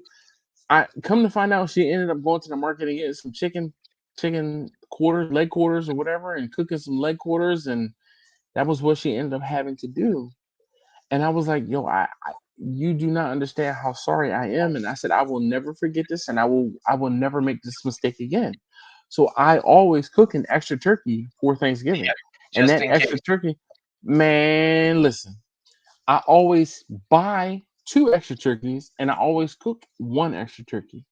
I come to find out she ended up going to the market and getting some chicken quarters, leg quarters or whatever, and cooking some leg quarters, and that was what she ended up having to do. And I was like, yo, you do not understand how sorry I am. And I said, I will never forget this, and I will never make this mistake again. So I always cook an extra turkey for Thanksgiving. And Just that in extra case. turkey, man, listen, I always buy two extra turkeys and I always cook one extra turkey.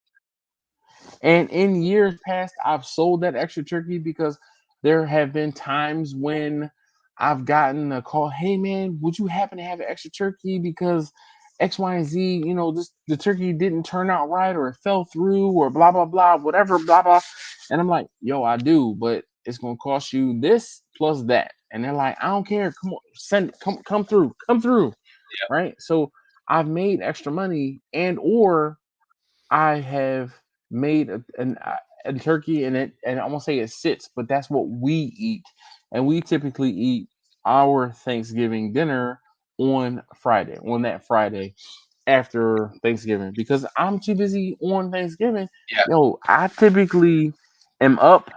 And in years past, I've sold that extra turkey because there have been times when I've gotten a call, hey man, would you happen to have an extra turkey? Because X, Y, and Z, this the turkey didn't turn out right or it fell through or blah blah blah, whatever, blah blah. And I'm like, yo, I do, but it's gonna cost you this plus that. And they're like, I don't care. Come on, send it, come through, come through. Right. So I've made extra money and or I have made a turkey and I won't say it sits, but that's what we eat, and we typically eat our Thanksgiving dinner on that Friday after Thanksgiving because I'm too busy on Thanksgiving. Yeah. Yo, I typically am up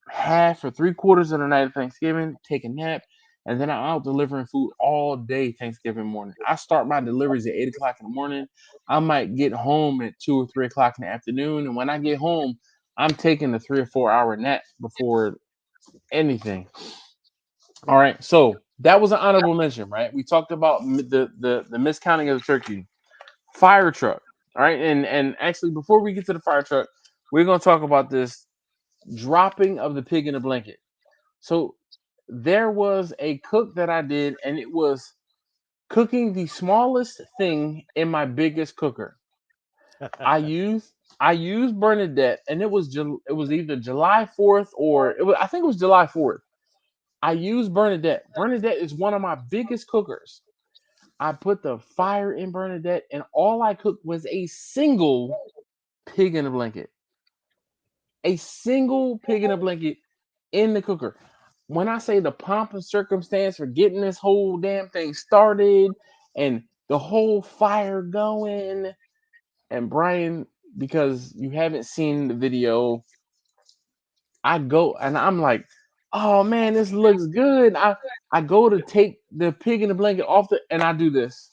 half or three quarters of the night of Thanksgiving, take a nap, and then I'm out delivering food all day Thanksgiving morning. I start my deliveries at 8 o'clock in the morning. I might get home at 2 or 3 o'clock in the afternoon, and when I get home, I'm taking a 3 or 4 hour nap before anything. All right, so that was an honorable mention, right? We talked about the miscounting of the turkey, fire truck. All right, and actually before we get to the fire truck, we're gonna talk about this dropping of the pig in a blanket. So there was a cook that I did, and it was cooking the smallest thing in my biggest cooker. I used I used Bernadette, and it was either July 4th or I think it was July 4th. I used Bernadette. Bernadette is one of my biggest cookers. I put the fire in Bernadette, and all I cooked was a single pig in a blanket. A single pig in a blanket in the cooker. When I say the pomp and circumstance for getting this whole damn thing started and the whole fire going, and Brian, because you haven't seen the video, I go and I'm like, oh man, this looks good. I go to take the pig in the blanket off and I do this.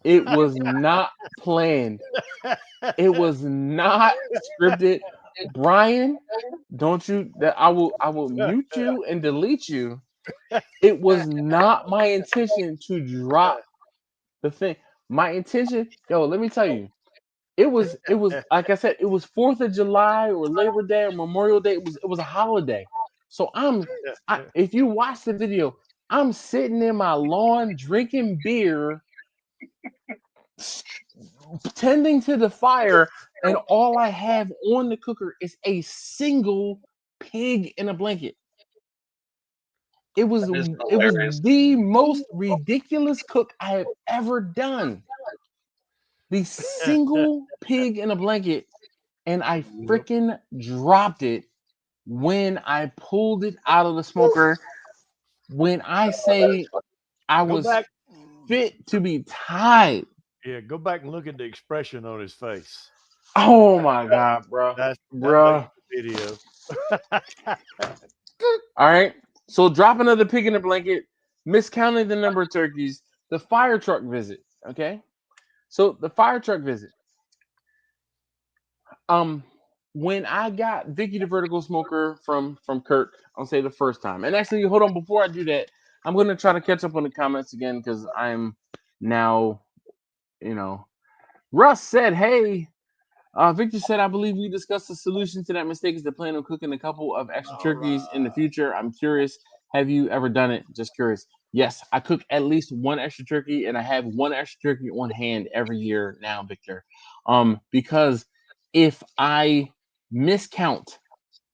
It was not planned. It was not scripted. Brian, don't you that I will mute you and delete you. It was not my intention to drop the thing. My intention, yo, let me tell you, it was like I said, it was 4th of July or Labor Day or Memorial Day. It was a holiday. So if you watch the video, I'm sitting in my lawn drinking beer, tending to the fire, and all I have on the cooker is a single pig in a blanket. It was That is it was hilarious. the most ridiculous cook I have ever done. The single pig in a blanket, and I freaking dropped it when I pulled it out of the smoker. When I say I Go was back. fit to be tied. Yeah, go back and look at the expression on his face. Oh my god, bro. That makes Bruh. the video. All right. So drop another pig in the blanket, miscounting the number of turkeys, the fire truck visit. Okay. So the fire truck visit. Um, when I got Vicky the vertical smoker from Kirk, I'll say the first time. And actually, hold on, before I do that, I'm gonna try to catch up on the comments again because I'm now, you know. Russ said, "Hey, Victor said, I believe we discussed the solution to that mistake is to plan on cooking a couple of extra turkeys in the future. I'm curious, have you ever done it? Just curious. Yes, I cook at least one extra turkey, and I have one extra turkey on hand every year now, Victor. Because if I miscount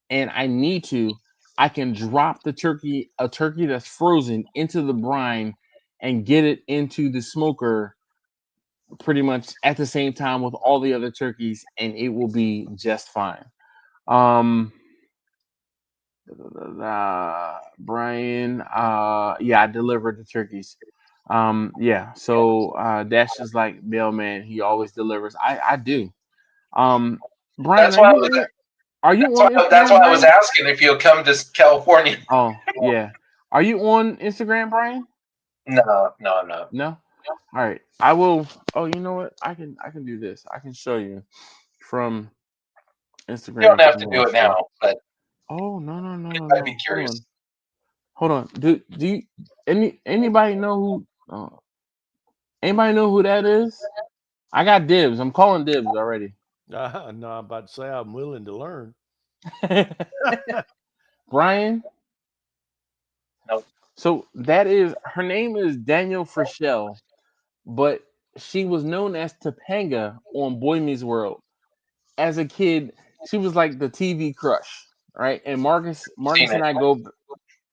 and I need to, I can drop a turkey that's frozen into the brine and get it into the smoker pretty much at the same time with all the other turkeys, and it will be just fine. Um, Brian, yeah, I delivered the turkeys. Yeah, so Dash is like mailman. He always delivers. I do. Um, Brian, That's are why I you was. on? Are you That's on why. That's Instagram, why I was Brian? asking if you'll come to California. Oh, yeah. Are you on Instagram, Brian? No, no, I'm not. No. All right. I will. Oh, you know what? I can do this. I can show you from You don't Instagram have from to my do it stuff. now, but Oh, no, no, no, no, I'd be no. Hold curious. on. Hold on. Do you anybody know who anybody know who that is? I got dibs. I'm calling dibs already. No, I'm about to say I'm willing to learn. Brian. No, So that is her name is Daniel Frischel, but she was known as Topanga on Boy Meets World. As a kid, she was like the TV crush, right? And seen Marcus and it. I go,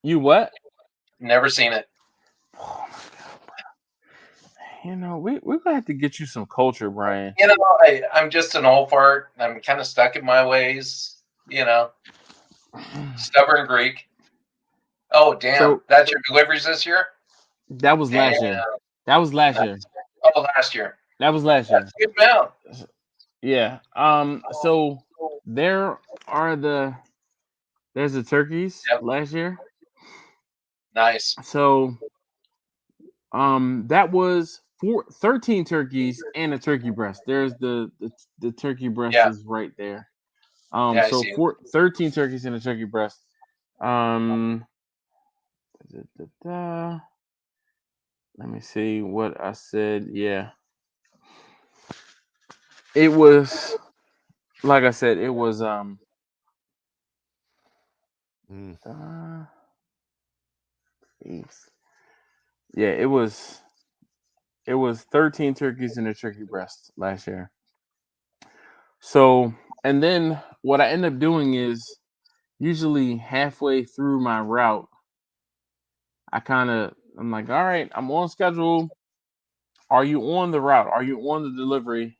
you what? Never seen it. Oh my god, we're gonna have to get you some culture, Brian. You know, I'm just an old fart. I'm kind of stuck in my ways. You know, stubborn Greek. Oh, damn. So That's your deliveries this year? that was Damn. last year. That was last year. Nice. Oh, last year. That was last That's year. a good amount. Yeah. So there are there's the turkeys Yep. last year. Nice. So that was 13 turkeys and a turkey breast. There's the turkey breast Yeah. is right there. Yeah, I So see it. 13 turkeys and a turkey breast. Um, da, da, da. Let me see what I said. Yeah, it was like I said. It was Mm. jeez. Yeah, it was 13 turkeys and a turkey breast last year. So and then what I end up doing is usually halfway through my route, I'm like, all right, I'm on schedule. Are you on the route? Are you on the delivery?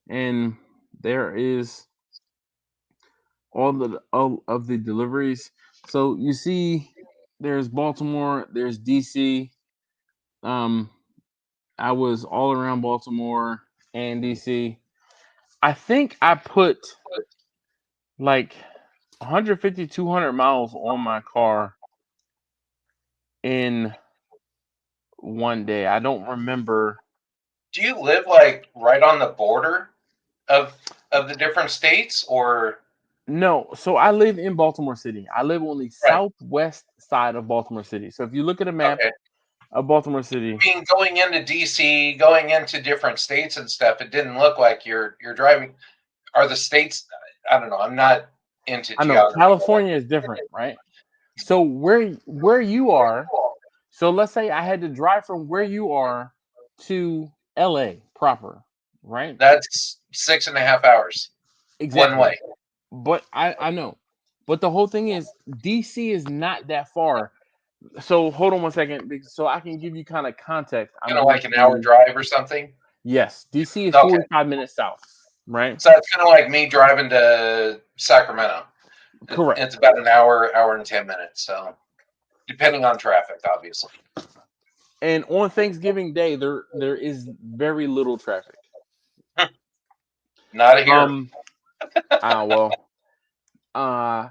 And there is all of the deliveries. So you see, there's Baltimore, there's DC. Um, I was all around Baltimore and DC. I think I put like 150, 200 miles on my car in one day. I don't remember. Do you live like right on the border of the different states, or No, so I live in Baltimore City. I live on the right? southwest side of Baltimore City. So if you look at a map Okay. of Baltimore City, I mean, going into DC, going into different states and stuff, it didn't look like you're driving. Are the states? I don't know. I'm not into I know geography. California is different, right? So where you are, so let's say I had to drive from where you are to LA proper, right? That's 6.5 hours one Exactly. way. But I know. But the whole thing is DC is not that far. So hold on one second, so I can give you kind of context. I'm Kind of going like an hour to drive or something. yes, DC is Okay, 45 minutes south, right? so it's kind of like me driving to Sacramento. Correct. It's about an hour and 10 minutes. So depending on traffic, obviously. And on Thanksgiving Day, there is very little traffic. Not here. Um, well, uh,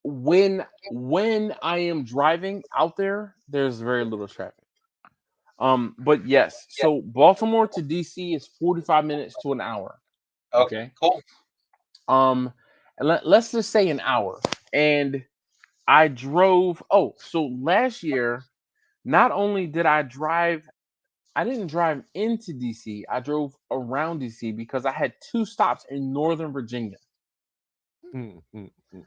when I am driving out there, there's very little traffic. But yes, Yeah. so Baltimore to DC is 45 minutes to an hour. Okay. Okay. Cool. Um, and let's just say an hour. And I drove. Oh, so last year, not only did I didn't drive into DC. I drove around DC because I had two stops in Northern Virginia. Mm, mm, mm.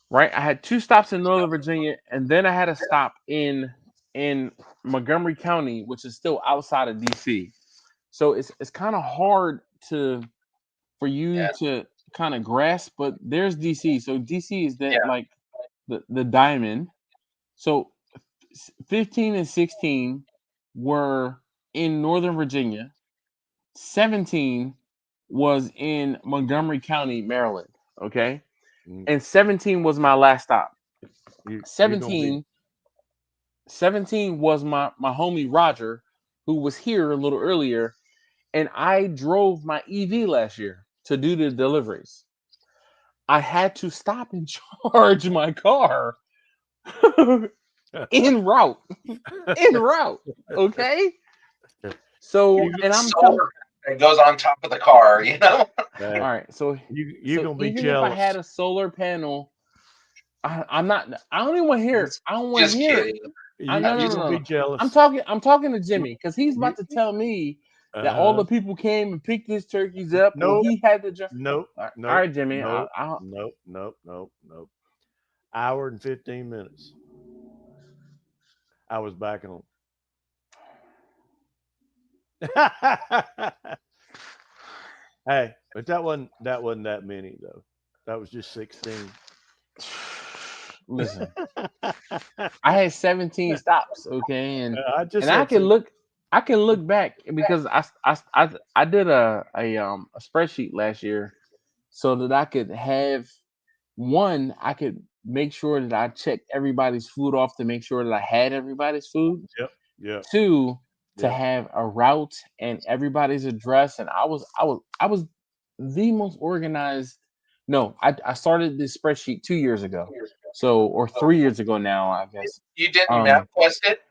Right, I had two stops in Northern Virginia, and then I had a stop in Montgomery County, which is still outside of DC. So it's kind of hard for you Yeah. to kind of grasp, but there's DC. So DC is Yeah. that like the diamond. So 15 and 16 were in Northern Virginia. 17 was in Montgomery County, Maryland. Okay. Mm, And 17 was my last stop. you're gonna be 17 was my homie Roger, who was here a little earlier, and I drove my EV last year to do the deliveries. I had to stop and charge my car en route. En route. Okay. So, You- and I'm telling. Solar that goes on top of the car, you know. All Dad, right. So, you're gonna be even if I jealous. had a solar panel, I'm not. I don't even want to hear it. I don't want to Just hear it. kidding. No, You're no, no, gonna be no. jealous. I'm talking to Jimmy because he's You- about to tell me that all Uh-huh. the people came and picked his turkeys up. Well, Nope. he had to just. Nope. All Nope. right, Jimmy. Nope. I, Nope. Nope. Nope. Nope. Hour and 15 minutes. I was backing on. Hey, but that wasn't that many though. That was just 16. listen, I had 17 stops. Okay, and I just I had can six. look. I can look back because I did a spreadsheet last year so that I could have one. I could make sure that I checked everybody's food off to make sure that I had everybody's food. Yep. Yep. Two, to Yep. have a route and everybody's address, and I was the most organized. No, I started this spreadsheet 2 years ago, so or 3 years ago now, I guess. You didn't Um, MapQuest it?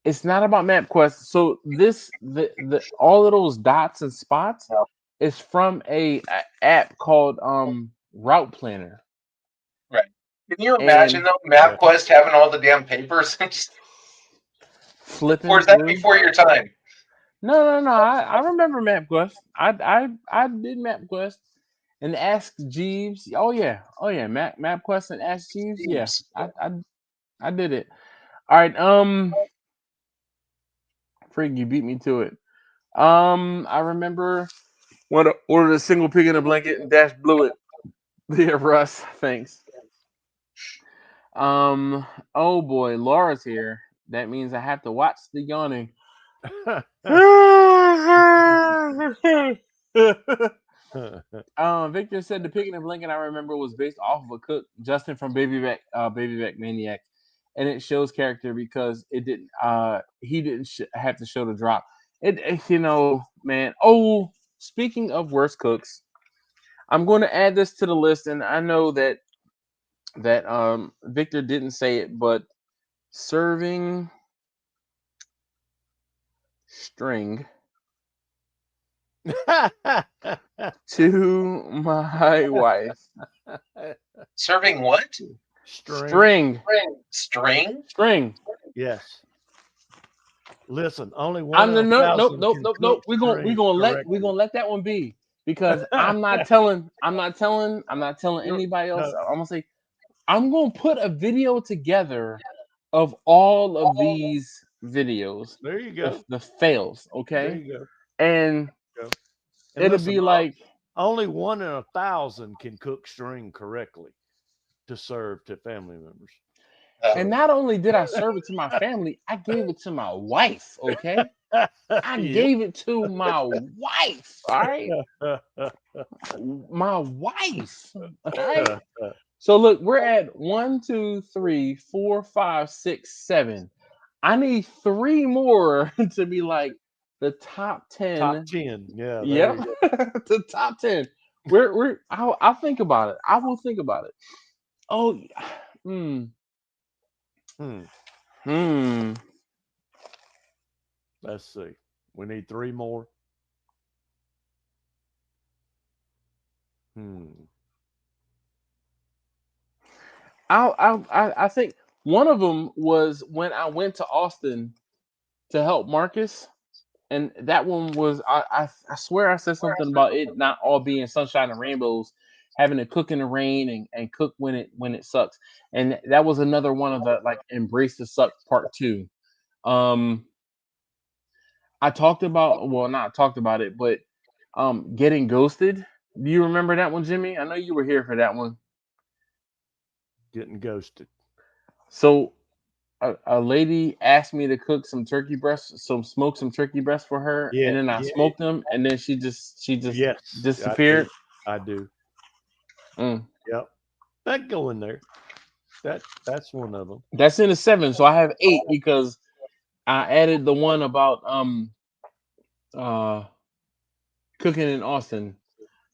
it's not about MapQuest. So the all of those dots and spots is from a app called Route Planner, Right. Can you imagine and though MapQuest having all the damn papers? Or flipping is that through. before your time? No. I remember MapQuest. I did MapQuest and Ask Jeeves. Oh yeah. MapQuest and Ask Jeeves. Yeah, Jeeves. I did it. All right. Freak, you beat me to it. I remember when I ordered a single pig in a blanket and Dash blew it. Yeah, Russ. Thanks. Oh boy, Laura's here. That means I have to watch the yawning. Victor said the pig in the blanket I remember was based off of a cook, Justin from Baby Back Maniac, and it shows character because it didn't. He didn't have to show the drop. Man. Oh, speaking of worst cooks, I'm going to add this to the list, and I know that Victor didn't say it, but serving string to my wife. Serving what? String. String? String. Yes. Listen, only one I'm in the a nope. thousand can cook We're string gonna correctly. let that one be because I'm not telling anybody else. No, I'm gonna say I'm gonna put a video together of all of these videos, there you go. the fails, There okay, you and go. And it'll listen, be like. only one in a thousand can cook string correctly to serve to family members. And not only did I serve it to my family, I gave it to my wife. Okay, I Yep. gave it to my wife. All right, my wife. All right. So look, we're at 1, 2, 3, 4, 5, 6, 7. I need 3 more to be like the top 10. Top 10. Yeah, there Yep, you go. the top 10. I'll think about it. I will think about it. Oh, hmm, Hmm. hmm. Let's see. We need 3 more. Hmm. I think one of them was when I went to Austin to help Marcus, and that one was I swear I said something about it not all being sunshine and rainbows, having to cook in the rain and cook when it sucks, and that was another one of the like embrace the suck part 2. Um, I talked about well not talked about it, but getting ghosted. Do you remember that one, Jimmy? I know you were here for that one. getting ghosted. So a lady asked me to cook some turkey breasts, smoke some turkey breasts for her, Yeah, and then I yeah, smoked them, and then she just yes, I do. disappeared. I do. Mm. Yep, that go in there. That's one of them. That's in a 7, so I have 8 because I added the one about uh cooking in Austin.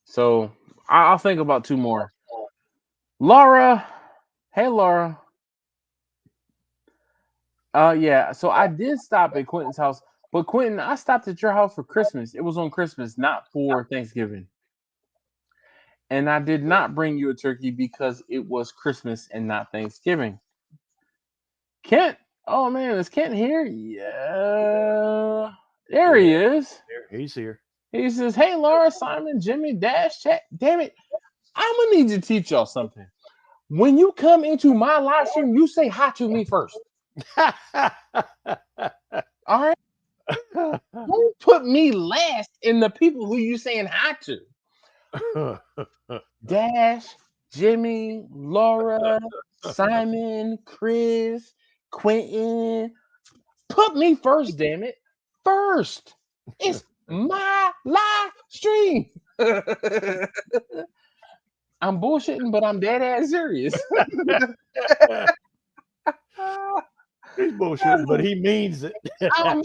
So I'll think about 2 more. Laura, hey Laura. Yeah, so I did stop at Quentin's house, but Quentin, I stopped at your house for Christmas. It was on Christmas, not for Thanksgiving. And I did not bring you a turkey because it was Christmas and not Thanksgiving. Kent, oh man, is Kent here? Yeah, there he is. There, he's here. He says, "Hey, Laura, Simon, Jimmy, Dash, chat. Damn it, I'm gonna need to teach y'all something. When you come into my live stream, you say hi to me first. All right? Don't put me last in the people who you saying hi to. Dash, Jimmy, Laura, Simon, Chris, Quentin. Put me first, damn it. First. It's my live stream. I'm bullshitting, but I'm dead ass serious. He's bullshitting, but he means it. I'm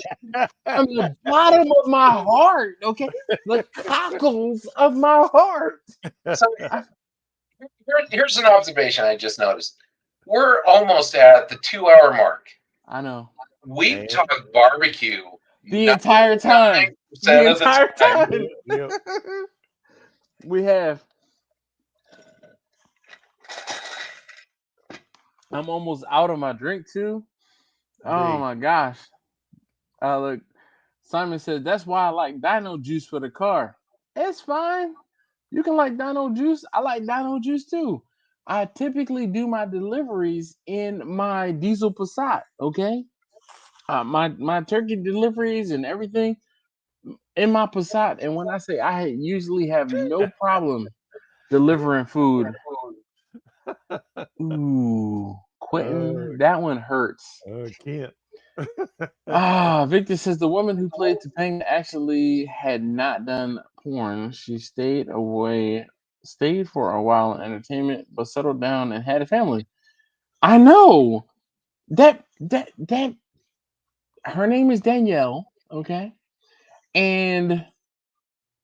from the bottom of my heart, okay? The cockles of my heart. So here's an observation I just noticed. We're almost at the 2-hour mark. I know. We've Man. talked barbecue The entire time. 99% The of the entire time. time. Yep. We have. I'm almost out of my drink too. Oh Dang. my gosh. Look, Simon said that's why I like Dino Juice for the car. It's fine. You can like Dino Juice. I like Dino Juice too. I typically do my deliveries in my diesel Passat. Okay, my turkey deliveries and everything in my Passat. And when I say I usually have no problem delivering food. Ooh, Quentin, that one hurts. Can't. Victor says the woman who played Topanga actually had not done porn. She stayed for a while in entertainment, but settled down and had a family. I know that her name is Danielle, okay, and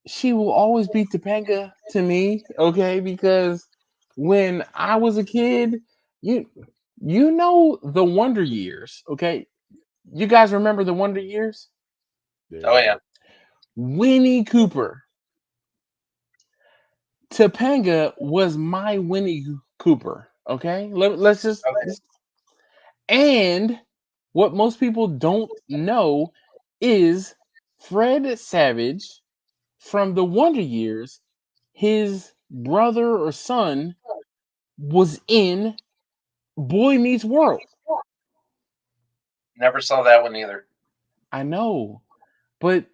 she will always be Topanga to me, okay, because when I was a kid, you you know the Wonder Years, okay. You guys remember the Wonder Years? Oh yeah. Winnie Cooper. Topanga was my Winnie Cooper. Okay, let's just. Okay. And what most people don't know is Fred Savage from the Wonder Years. His brother or son was in Boy Meets World. Never saw that one either. I know, but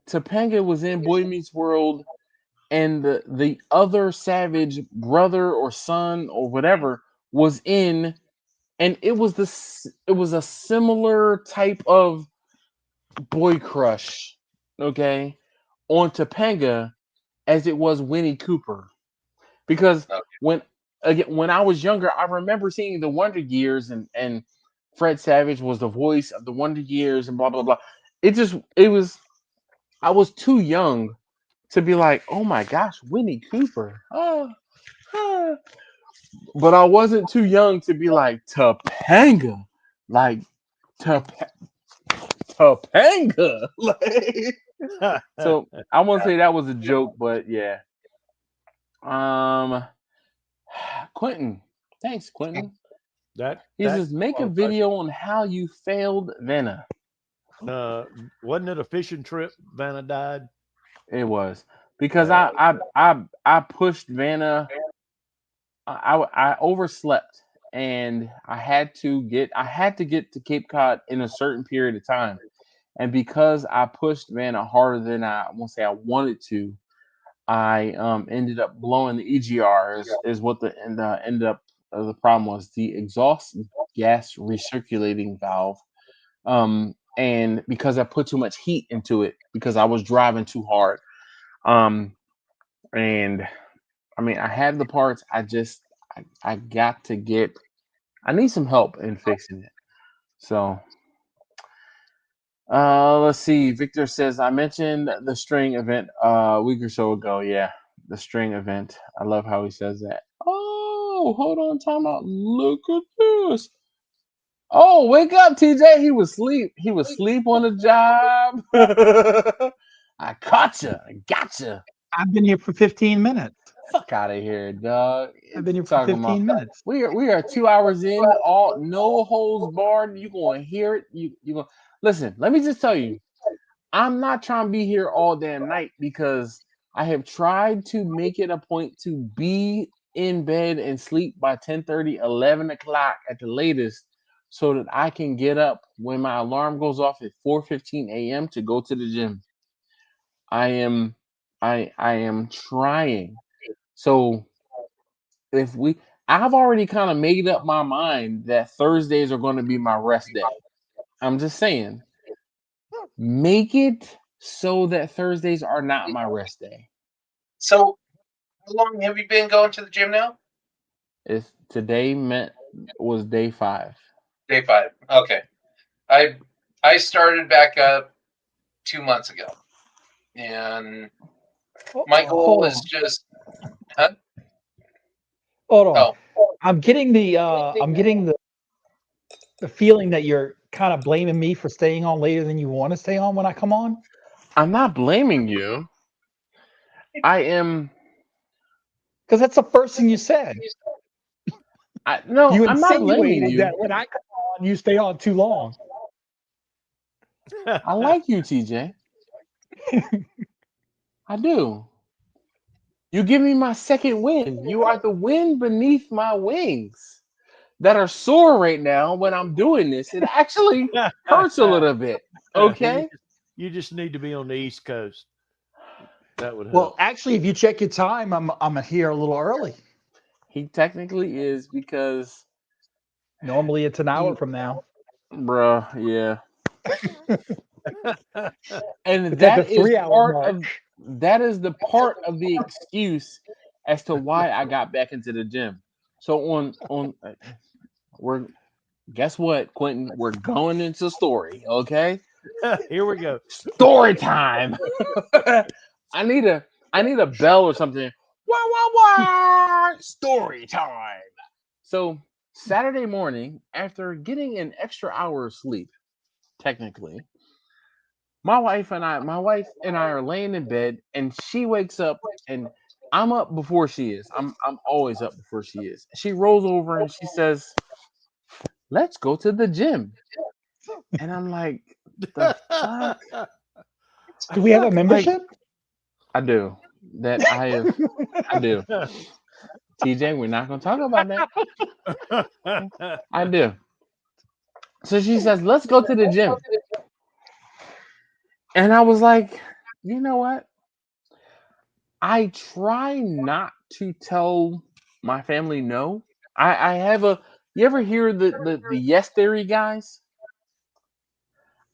Topanga was in Boy Meets World, and the other Savage brother or son or whatever was in, and it was a similar type of boy crush, okay, on Topanga as it was Winnie Cooper, because Okay. when I was younger, I remember seeing the Wonder Years, and Fred Savage was the voice of the Wonder Years and blah blah blah. It was I was too young to be like, oh my gosh, Winnie Cooper. Ah. But I wasn't too young to be like Topanga, like Top- Topanga. Like, so I won't say that was a joke, but yeah. Um, Quentin, thanks, Quentin. He says make a video on how you failed Vanna. Wasn't it a fishing trip? Vanna died. It was because Uh, I pushed Vanna. I overslept and I had to get to Cape Cod in a certain period of time, and because I pushed Vanna harder than I won't say I wanted to, I ended up blowing the EGR is what ended up the problem was the exhaust gas recirculating valve. And because I put too much heat into it because I was driving too hard. Um, and I mean, I have the parts. I got to get. I need some help in fixing it. So, let's see. Victor says I mentioned the string event a week or so ago. Yeah, the string event. I love how he says that. Oh, hold on, time out. Look at this. Oh, wake up, TJ. He was asleep. He was asleep on the job. I caught you. I gotcha. I've been here for 15 minutes. Fuck out of here, dog. I've been here for Talking 15 about minutes. we are 2 hours in, all no holds barred. You gonna hear it. You gonna listen. Let me just tell you, I'm not trying to be here all damn night because I have tried to make it a point to be in bed and sleep by 10:30, 11 o'clock at the latest, so that I can get up when my alarm goes off at 4:15 a.m. to go to the gym. I am I am trying. So if we I've already kind of made up my mind that Thursdays are going to be my rest day. I'm just saying, make it so that Thursdays are not my rest day. So, how long have you been going to the gym now? If today meant was day 5. Day 5. Okay. I started back up 2 months ago, and my goal Hold is on. just. Huh? Hold on. Oh, I'm getting the feeling that you're kind of blaming me for staying on later than you want to stay on when I come on. I'm not blaming you. I am. Because that's the first thing you said. No, You I'm not blaming insinuated you. that when I come on, you stay on too long. I like you, TJ. I do. You give me my second wind. You are the wind beneath my wings that are sore right now when I'm doing this. It actually hurts a little bit. Okay. You just need to be on the East Coast. That would help. Well, actually, if you check your time, I'm here a little early. He technically is because Normally, it's an hour from now. bruh, yeah. And It's at the that is 3-hour part mark. of that is the part of the excuse as to why I got back into the gym. So on we're guess what, Quentin? We're going into story, okay? Here we go. Story time. I need a bell or something. Wah wah wah! Story time. So Saturday morning, after getting an extra hour of sleep, technically, my wife and I are laying in bed, and she wakes up, and I'm up before she is. I'm always up before she is. She rolls over and she says, "Let's go to the gym." And I'm like, "The fuck?" Do we have a Like, membership? I do. That I have. I do. TJ, we're not gonna talk about that. I do. So she says, "Let's go to the gym." And I was like, you know what? I try not to tell my family no. I have a. You ever hear the yes theory, guys?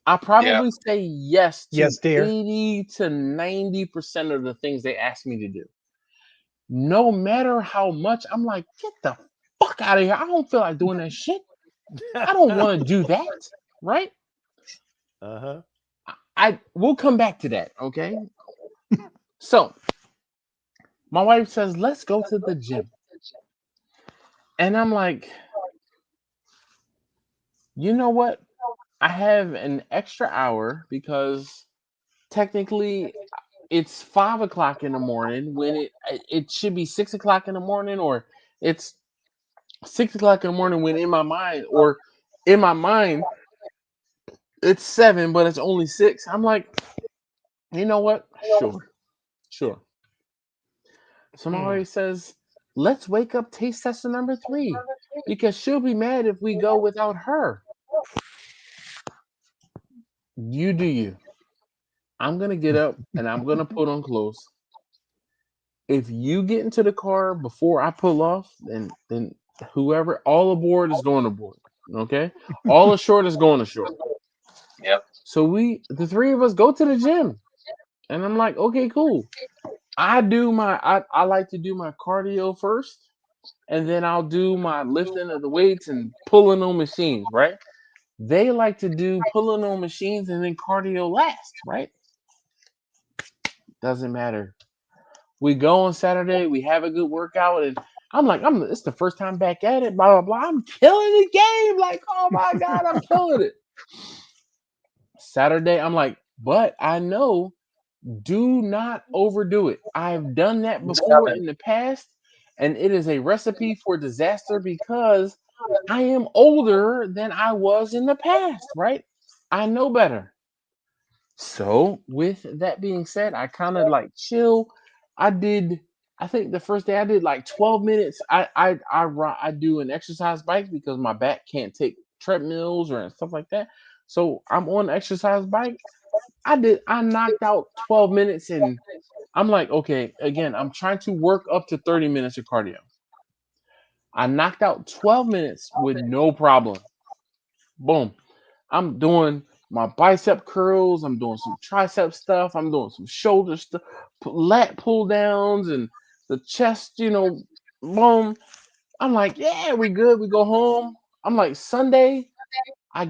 I yeah. probably say yes to Yes, dear. 80 to 90% of the things they ask me to do. No matter how much, I'm like, get the fuck out of here. I don't feel like doing that shit. I don't want to do that. Right? Uh-huh. I we'll come back to that, okay? So my wife says, let's go to the gym. And I'm like, you know what? I have an extra hour because technically it's 5 o'clock in the morning when it should be 6 o'clock in the morning, or it's 6 o'clock in the morning when in my mind it's 7, but it's only 6. I'm like, you know what? Sure. So my wife says, let's wake up taste tester number 3 because she'll be mad if we go without her. You do you. I'm gonna get up and I'm gonna put on clothes. If you get into the car before I pull off, then whoever all aboard is going aboard. Okay, all ashore is going ashore. Yep. So the three of us, go to the gym, and I'm like, okay, cool. I like to do my cardio first, and then I'll do my lifting of the weights and pulling on machines, right? They like to do pulling on machines and then cardio last, right? Doesn't matter. We go on Saturday, we have a good workout, and I'm like, it's the first time back at it, blah blah blah. I'm killing the game, like, oh my god, I'm killing it. Saturday, I'm like, but I know, do not overdo it. I've done that It's before coming. in the past, and it is a recipe for disaster because I am older than I was in the past, right? I know better. So, with that being said, I kind of like chill. I think the first day I did like 12 minutes. I do an exercise bike because my back can't take treadmills or stuff like that. So I'm on the exercise bike. I knocked out 12 minutes, and I'm like, okay, again, I'm trying to work up to 30 minutes of cardio. I knocked out 12 minutes with no problem. Boom. I'm doing my bicep curls. I'm doing some tricep stuff. I'm doing some shoulder stuff, lat pull downs, and the chest, boom. I'm like, yeah, we good. We go home. I'm like, Sunday, my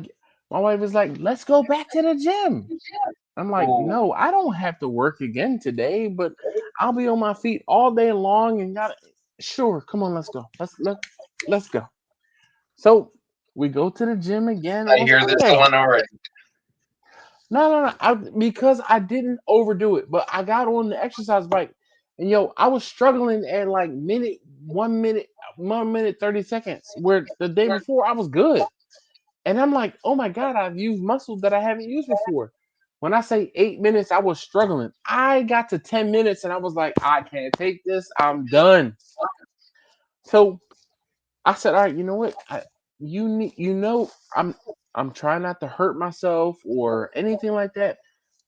wife was like, let's go back to the gym. I'm like, Ooh. no, I don't have to work again today, but I'll be on my feet all day long and got sure, come on, let's go. Let's go. So we go to the gym again I on hear this Sunday. one already. No. Because I didn't overdo it, but I got on the exercise bike, and I was struggling at like 1 minute 30 seconds, where the day before I was good. And I'm like, oh my God, I've used muscles that I haven't used before. When I say 8 minutes, I was struggling. I got to 10 minutes and I was like, I can't take this. I'm done. So I said, all right, you know what? I'm trying not to hurt myself or anything like that.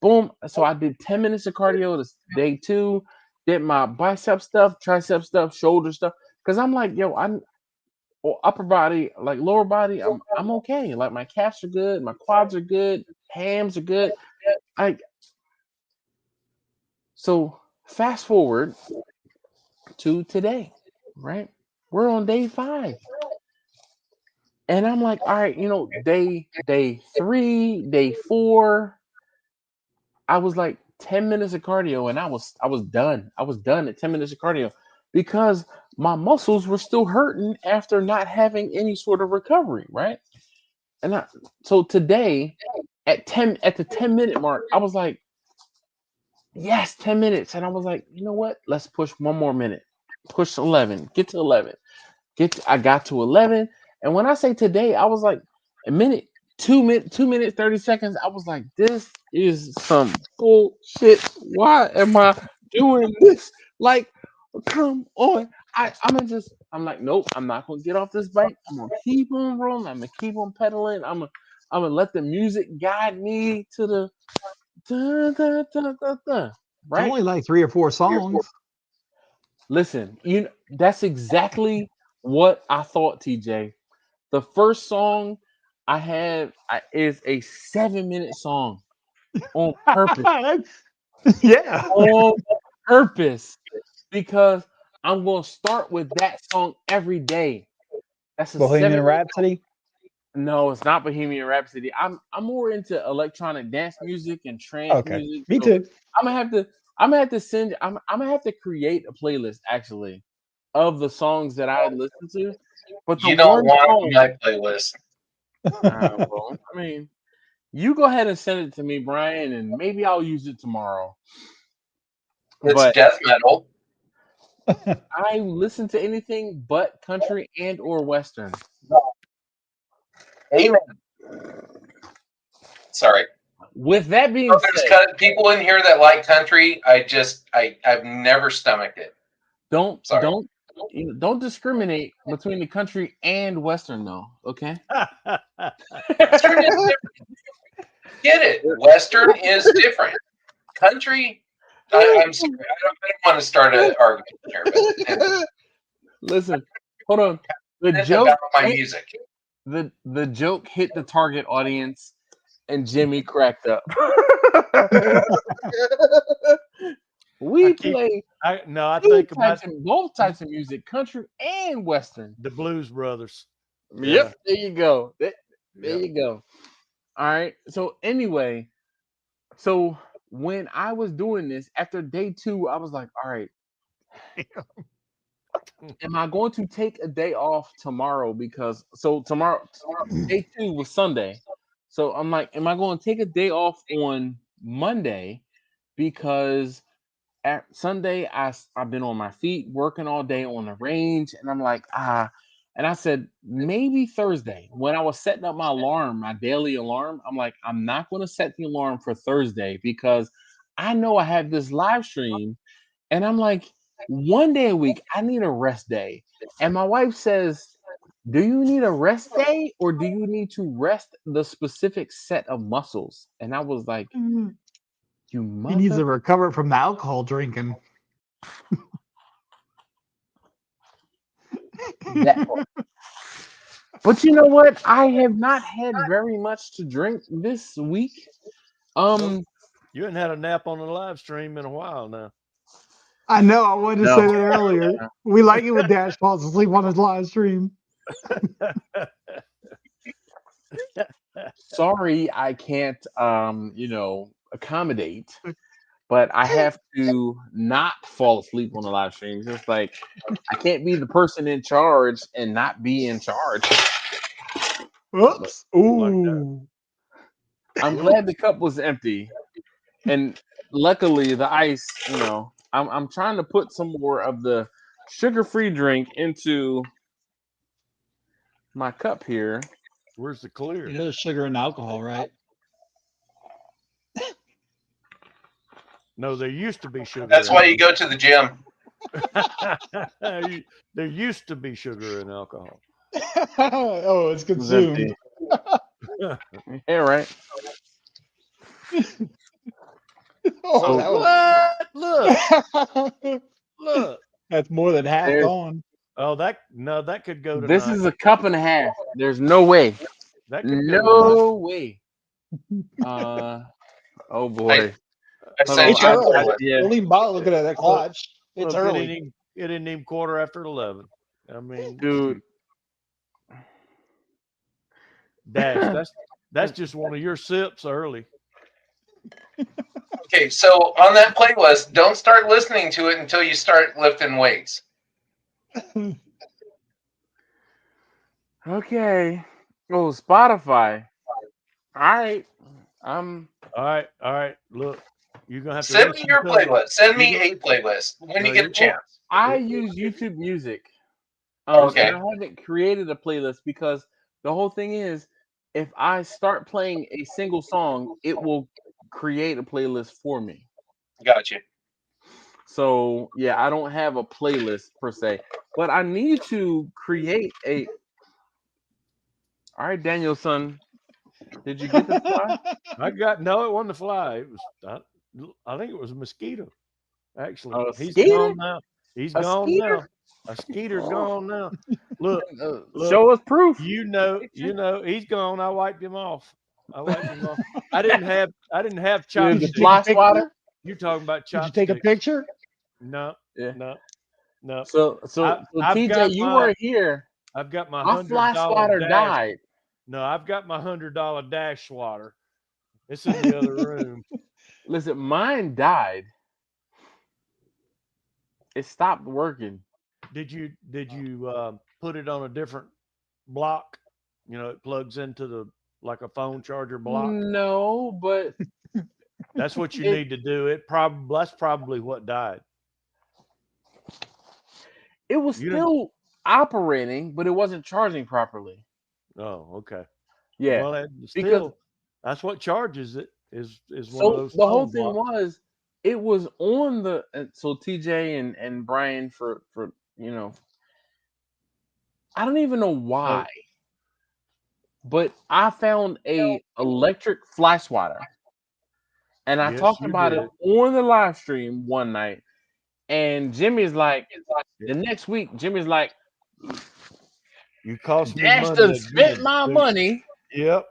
Boom. So I did 10 minutes of cardio this day 2, did my bicep stuff, tricep stuff, shoulder stuff. Cause I'm like, I'm upper body, like lower body, I'm okay. Like my calves are good, my quads are good, hams are good. I So fast forward to today, right? We're on day 5. And I'm like, all right, day 3, day 4, I was like 10 minutes of cardio and I was done. I was done at 10 minutes of cardio because my muscles were still hurting after not having any sort of recovery, right? So today at the 10-minute mark, I was like, yes, 10 minutes. And I was like, you know what? Let's push one more minute. Push 11. Get to 11. I got to 11. And when I say today, I was like, a minute, 2 minutes, 30 seconds. I was like, this is some bullshit. Why am I doing this? Like, come on. I'm like, nope, I'm not gonna get off this bike. I'm gonna keep on rolling. I'm gonna keep on pedaling. I'm gonna let the music guide me to the da, da, da, da, da, It's right? only like 3 or 4 songs. Listen, that's exactly what I thought, TJ. The first song I have is a 7-minute song on purpose. Yeah. On purpose. Because I'm going to start with that song every day. That's a Bohemian 7-minute. Rhapsody. No, it's not Bohemian Rhapsody. I'm more into electronic dance music and trance Okay. music. Me So too. I'm gonna have to send. I'm gonna have to create a playlist actually of the songs that I listen to. But the You don't one want song, my playlist. well, I mean, you go ahead and send it to me, Brian, and maybe I'll use it tomorrow. It's But death metal. I listen to anything but country and or western. Amen. Sorry. With that being So there's said, people in here that like country. I've never stomached it. don't Sorry. don't don't discriminate between the country and western, though. Okay. Western is different. Get it? Western is different. Country. I'm sorry. I don't want to start an argument here, but Listen, hold on. the It's joke about my hit, music. the joke hit the target audience, and Jimmy cracked up. We play I think about both types of music, country and western. the Blues Brothers. Yep, there you go. There Yep. you go. All right. So anyway, so when I was doing this after day 2, I was like, all right, am I going to take a day off tomorrow? Because tomorrow, day 2 was Sunday. So I'm like, am I going to take a day off on Monday? Because at Sunday, I've been on my feet working all day on the range, and I'm like, and I said maybe Thursday when I was setting up my alarm, my daily alarm. I'm like, I'm not going to set the alarm for Thursday because I know I have this live stream, and I'm like, one day a week, I need a rest day. And my wife says, do you need a rest day or do you need to rest the specific set of muscles? And I was like, you He mother. needs to recover from the alcohol drinking. That part. But you know what? I have not had very much to drink this week. You hadn't had a nap on the live stream in a while now. I know. I wanted to No. say that earlier. We like it when Dash falls asleep on his live stream. Sorry, I can't accommodate, but I have to not fall asleep on the live stream. It's just like I can't be the person in charge and not be in charge. Oops. Ooh. I'm glad the cup was empty, and luckily the ice. I'm trying to put some more of the sugar-free drink into my cup here. Where's the clear? There's sugar and alcohol, right? No, there used to be sugar. That's why you go to the gym. There used to be sugar and alcohol. Oh, it's consumed. Yeah, right. Oh, that What? Look. That's more than half gone. Oh, that could go tonight. This is a cup and a half. There's no way. That could No way. Oh boy. I sent It's you a early. playlist. Yeah. Don't even bother looking at that clutch. It's Look, early. It didn't even 11:15. I mean, Dude. Dash, that's just one of your sips early. Okay, so on that playlist, don't start listening to it until you start lifting weights. Okay. Oh, Spotify. All right. All right. Look, you're gonna have to Send me your listen to it. playlist. Send me a playlist when you get a chance. I use YouTube Music. Okay. And I haven't created a playlist because the whole thing is, if I start playing a single song, it will create a playlist for me. Gotcha. So yeah, I don't have a playlist per se, but I need to create a. All right, Danielson, did you get the fly? No, it wasn't a fly. It was I think it was a mosquito. Actually, A he's skeeter? gone now. He's A gone skeeter? now. A skeeter's gone now. Look, Show us proof. you know, he's gone. I wiped him off. I didn't have chopsticks. The fly swatter? You talking about Did you chopsticks? take a picture? No. Yeah. No. So I've TJ, got you my- weren't here. I've got my My fly swatter $100 died. No, I've got my $100 dash swatter. It's in the other room. Listen, mine died. It stopped working. Did you put it on a different block? You know, it plugs into like a phone charger block. No, but That's what you need to do. That's probably what died. it was still operating, but it wasn't charging properly. Oh, okay. Yeah, Well, because that's what charges it. Is one of so those. the whole phone thing blocks. it was on the so TJ and Brian for I don't even know why, but I found a electric fly swatter, and I Yes, talked you about did. it on the live stream one night, and Jimmy's like, the next week, Jimmy's like, You cost me Dash money done again. spent my dude. money. Yep.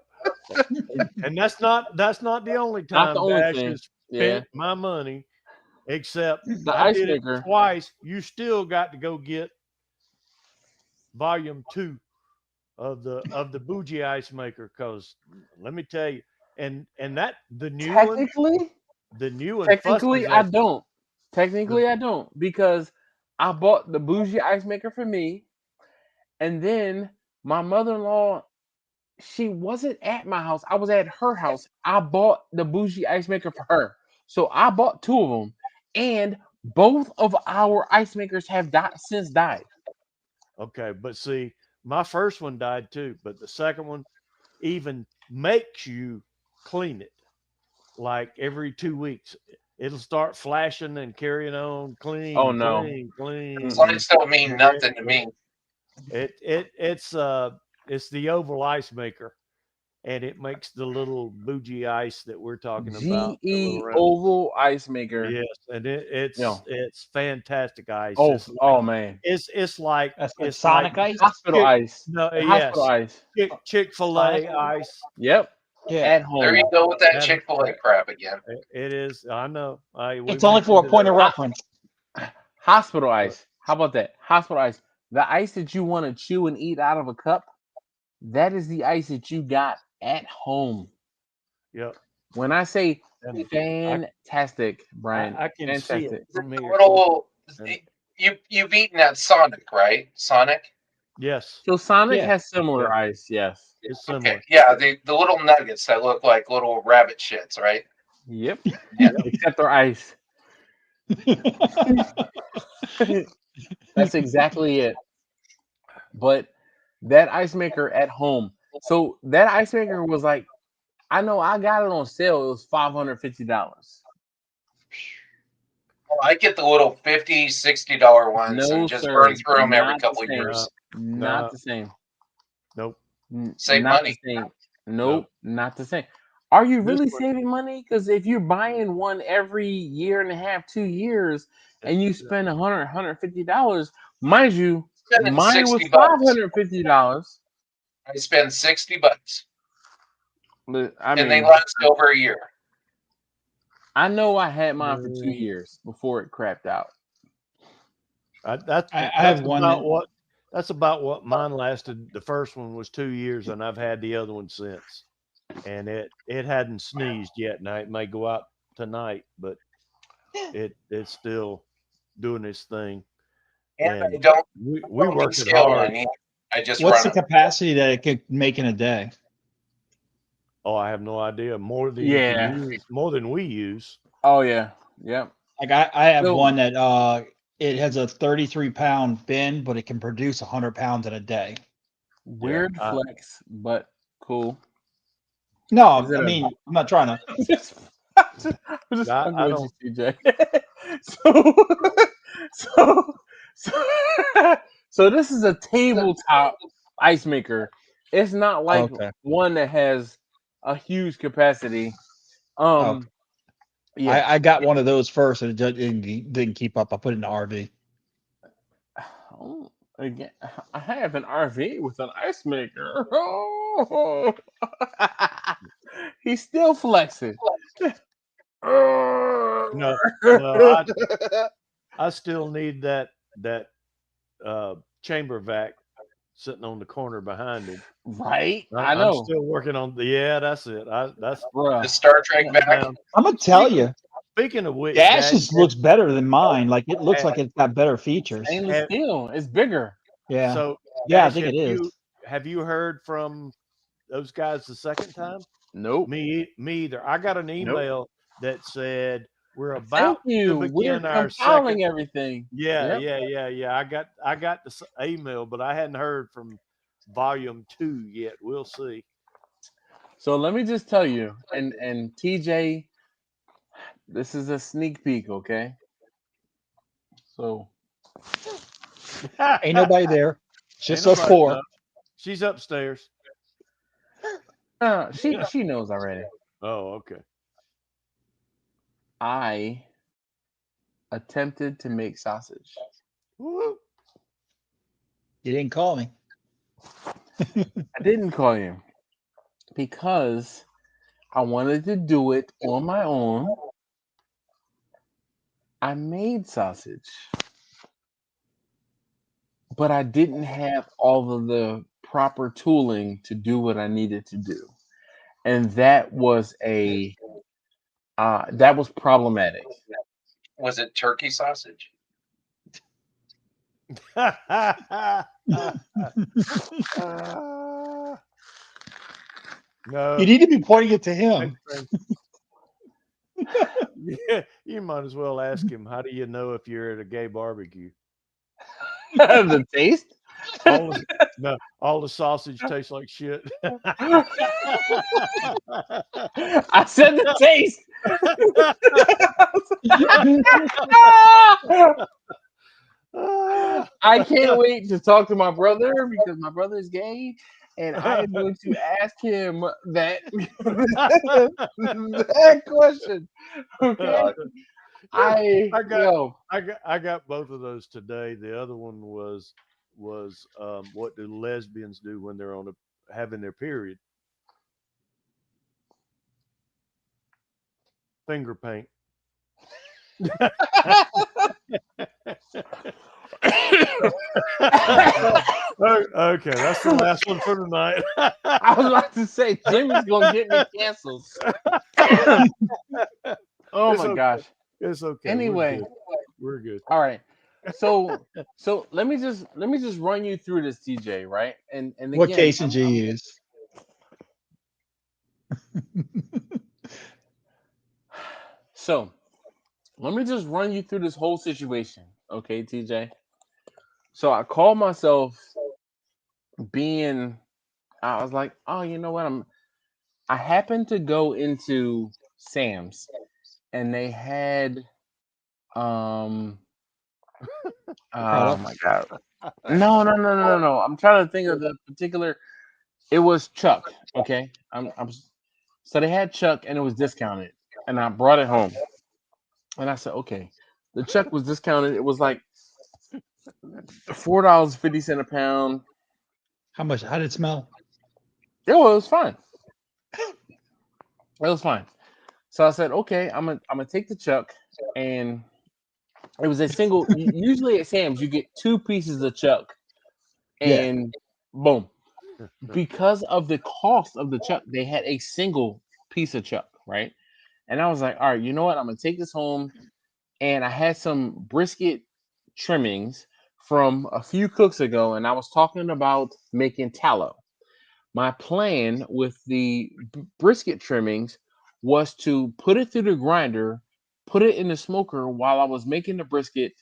And that's not the only Not time the only Dash thing. has Yeah. spent my money, except The I ice did it maker. twice. You still got to go get volume 2 of the bougie ice maker, because let me tell you, and that the new one Technically, fusses I at don't. Technically, I don't, because I bought the bougie ice maker for me, and then my mother-in-law, she wasn't at my house. I was at her house. I bought the bougie ice maker for her, so I bought 2 of them, and both of our ice makers have since died. Okay, but see, my first one died too, but the second one even makes you clean it like every 2 weeks. It'll start flashing and carrying on, Oh clean, no. clean, clean. Slides don't mean nothing to me. It's the oval ice maker, and it makes the little bougie ice that we're talking about. The little GE round. Oval Ice Maker. Yes, and it's Yeah. it's fantastic ice. Oh, It's like, oh man. it's like That's like it's Sonic like Ice. Hospital Chick- ice. no, Hospital yes, ice. Chick-fil-A Sonic? ice. Yep. Yeah. At home. There you go with that That- Chick-fil-A crap again. It is. I know. We It's only for a mentioned it point of earlier. reference. Hospital ice. How about that? Hospital ice. The ice that you want to chew and eat out of a cup, that is the ice that you got at home. Yep. When I say And fantastic, Brian, I can see fantastic. it from here. Little, And- you've eaten that Sonic, right? Sonic. Yes, So Sonic Yeah. has similar Yeah. ice, yes. it's similar. Okay, yeah, the little nuggets that look like little rabbit shits, right? Yep. Yeah. Except they're ice. That's exactly it. But that ice maker at home. So that ice maker was like, I know I got it on sale. It was $550. Oh, I get the little $50, $60 ones No, and just sir. burn through them every Not couple the same. years. Not No. the same. Nope. Save Not money. the same. Nope, not the same. Are you This really one- saving money? Because if you're buying one every year and a half, 2 years, and you spend $150, mind you, Spending mine was $60 bucks. $550. I spend $60, But I and they mean, last over a year. I know I had mine for 2 years before it crapped out. That's I have one about that- what that's about what mine lasted. The first one was 2 years, and I've had the other one since. And it hadn't sneezed yet. Now it may go out tonight, but it's still doing its thing. And I And don't we don't worked it scale hard. mine either. I just What's the run it. capacity that it could make in a day? Oh, I have no idea. More than Yeah. you can use, more than we use. Oh yeah, yep. Like I have So- one that it has a 33-pound bin, but it can produce 100 pounds in a day. Weird I- flex, but cool. No, Is it I a- mean I'm not trying to. I'm just I fucking with don't- you, CJ. So this is a tabletop ice maker. It's not like Okay. one that has a huge capacity. Okay. Yeah. I got one of those first and it didn't keep up. I put it in the RV. Oh, again, I have an RV with an ice maker. Oh. He's still flexing. No, I still need that chamber vac sitting on the corner behind him. Right? I I'm know. still working on that's it. That's Bruh. The Star Trek back. I'm gonna tell you, Speaking of which, Dash Dad, just looks better than mine. Like it looks like it's got better features. Stainless steel. It's bigger. Yeah. So Yeah, I Dash, think it is. Have you heard from those guys the second time? Nope. Me either. I got an email that said we're Thank about you. to We're begin our compiling second. everything. Yeah, Yep. yeah. I got the email, but I hadn't heard from volume 2 yet. We'll see. So let me just tell you, and TJ, this is a sneak peek, okay? So Ain't nobody there. It's just Ain't us nobody four. know. She's upstairs. she knows already. Oh, okay. I attempted to make sausage. Woo. You didn't call me. I didn't call you because I wanted to do it on my own. I made sausage, but I didn't have all of the proper tooling to do what I needed to do, and that was problematic. Was it turkey sausage? No, You need to be pointing it to him. yeah, you might as well ask him. How do you know if you're at a gay barbecue? The taste. All the sausage tastes like shit. I said the taste. I can't wait to talk to my brother because my brother is gay, and I am going to ask him that that question. Okay, I got yo, I got both of those today. The other one was what do lesbians do when they're having their period? Finger paint. Okay, that's the last one for tonight. I was about to say Jimmy's gonna get me canceled. Oh It's my okay. gosh. It's okay. Anyway, we're good. all right. So let me just run you through this, TJ, right? And What again, casing do you use? so let me just run you through this whole situation, okay, TJ? So I called myself I was like, oh, you know what? I happened to go into Sam's and they had um oh my Products? god. No. I'm trying to think of the particular. It was Chuck, okay? So they had Chuck and it was discounted and I brought it home. And I said, okay. The Chuck was discounted. It was like $4.50 a pound. How much? How did it smell? It was fine. It was fine. So I said, okay, I'm gonna take the Chuck, and it was a single. Usually at Sam's, you get two pieces of Chuck, Yeah. and boom. Because of the cost of the Chuck, they had a single piece of Chuck, right? And I was like, all right, you know what? I'm gonna take this home, and I had some brisket trimmings from a few cooks ago, and I was talking about making tallow. My plan with the brisket trimmings was to put it through the grinder, put it in the smoker while I was making the brisket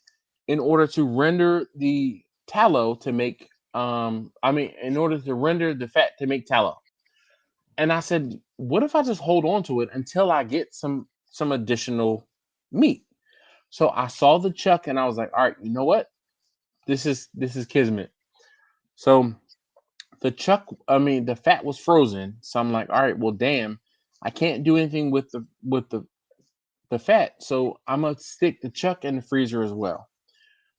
in order to render the tallow to make in order to render the fat to make tallow. And I said, what if I just hold on to it until I get some additional meat? So I saw the chuck and I was like, all right, you know what? This is kismet. So the fat was frozen. So I'm like, all right, well, damn, I can't do anything with the fat. So I'm gonna stick the chuck in the freezer as well.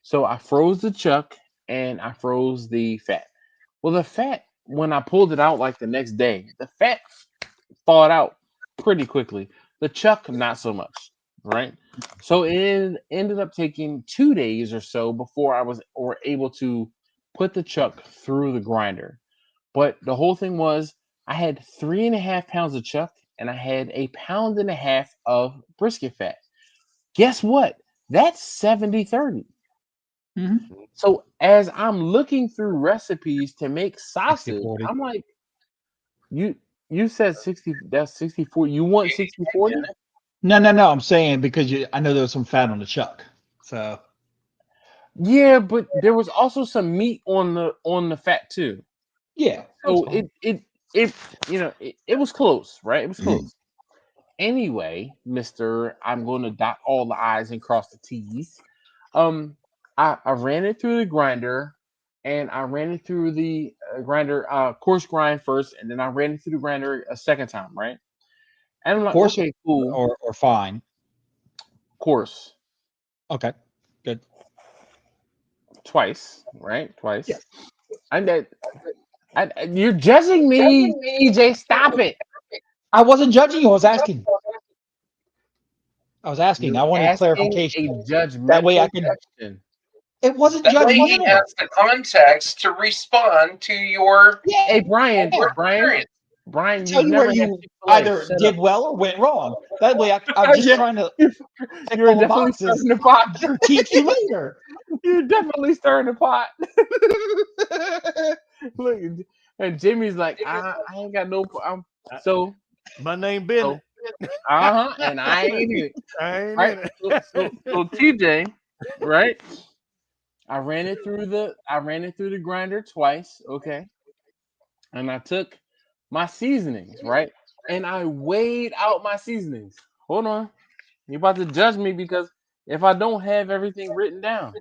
So I froze the chuck and I froze the fat. Well, the fat, when I pulled it out like the next day, the fat thawed out pretty quickly. The chuck, not so much, right? So it ended up taking 2 days or so before I was or able to put the chuck through the grinder. But the whole thing was I had 3.5 pounds of chuck and I had a pound and a half of brisket fat. Guess what? That's 70/30. Mhm. So as I'm looking through recipes to make sausage, 60/40. I'm like, you you said 60, that's 64. You want 60/40? No. I'm saying because I know there was some fat on the chuck. So Yeah, but there was also some meat on the fat too. yeah, that's So fine. it was close, right? It was close. Anyway, Mister, I'm going to dot all the I's and cross the T's. I ran it through the grinder, and I ran it through the grinder coarse grind first, and then I ran it through the grinder a second time, right? And I'm like, Coarse okay, cool, or fine. coarse Okay, good. twice, right? Twice, Yes. and that You're judging me, TJ. Stop it. I wasn't judging you. I was asking. I was asking. You're I wanted asking clarification. a That way I judgmental could. question. It wasn't That way he judgmental. has the context to respond to your Hey, Brian, Yeah. experience. Brian, Tell you've you where never had you Chick-fil-A. either Shut did up. well or went wrong. That way I'm just Yeah, trying to tick you're all the definitely boxes. stirring the pot. Critique you later. You're definitely stirring the pot. Look, and Jimmy's like, I ain't got no. So, My name Bennett. and I ain't in it. I ain't Right. in it. So TJ, right? I ran it through the grinder twice, okay, and I took my seasonings, right, and I weighed out my seasonings. Hold on, you about to judge me because if I don't have everything written down,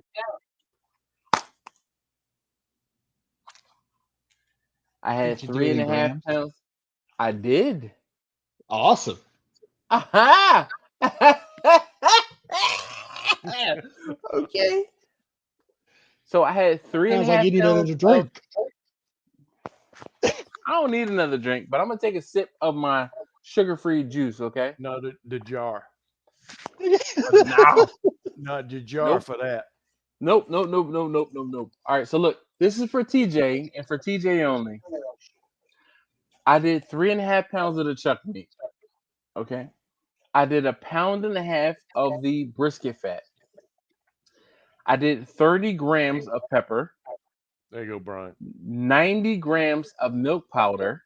I had Did you do it three and in a half grams? pounds. I did. Awesome. Aha! Okay. So I had three and a Sounds like half you need pounds another of. drink. I don't need another drink, but I'm gonna take a sip of my sugar-free juice. Okay. No, the jar. Now. Not the jar Nope. for that. Nope. Nope. Nope. Nope. Nope. Nope. Nope. All right. So look, this is for TJ and for TJ only. I did 3.5 pounds of the chuck meat. Okay. I did 1.5 pounds of the brisket fat. I did 30 grams of pepper, There you go, Brian. 90 grams of milk powder,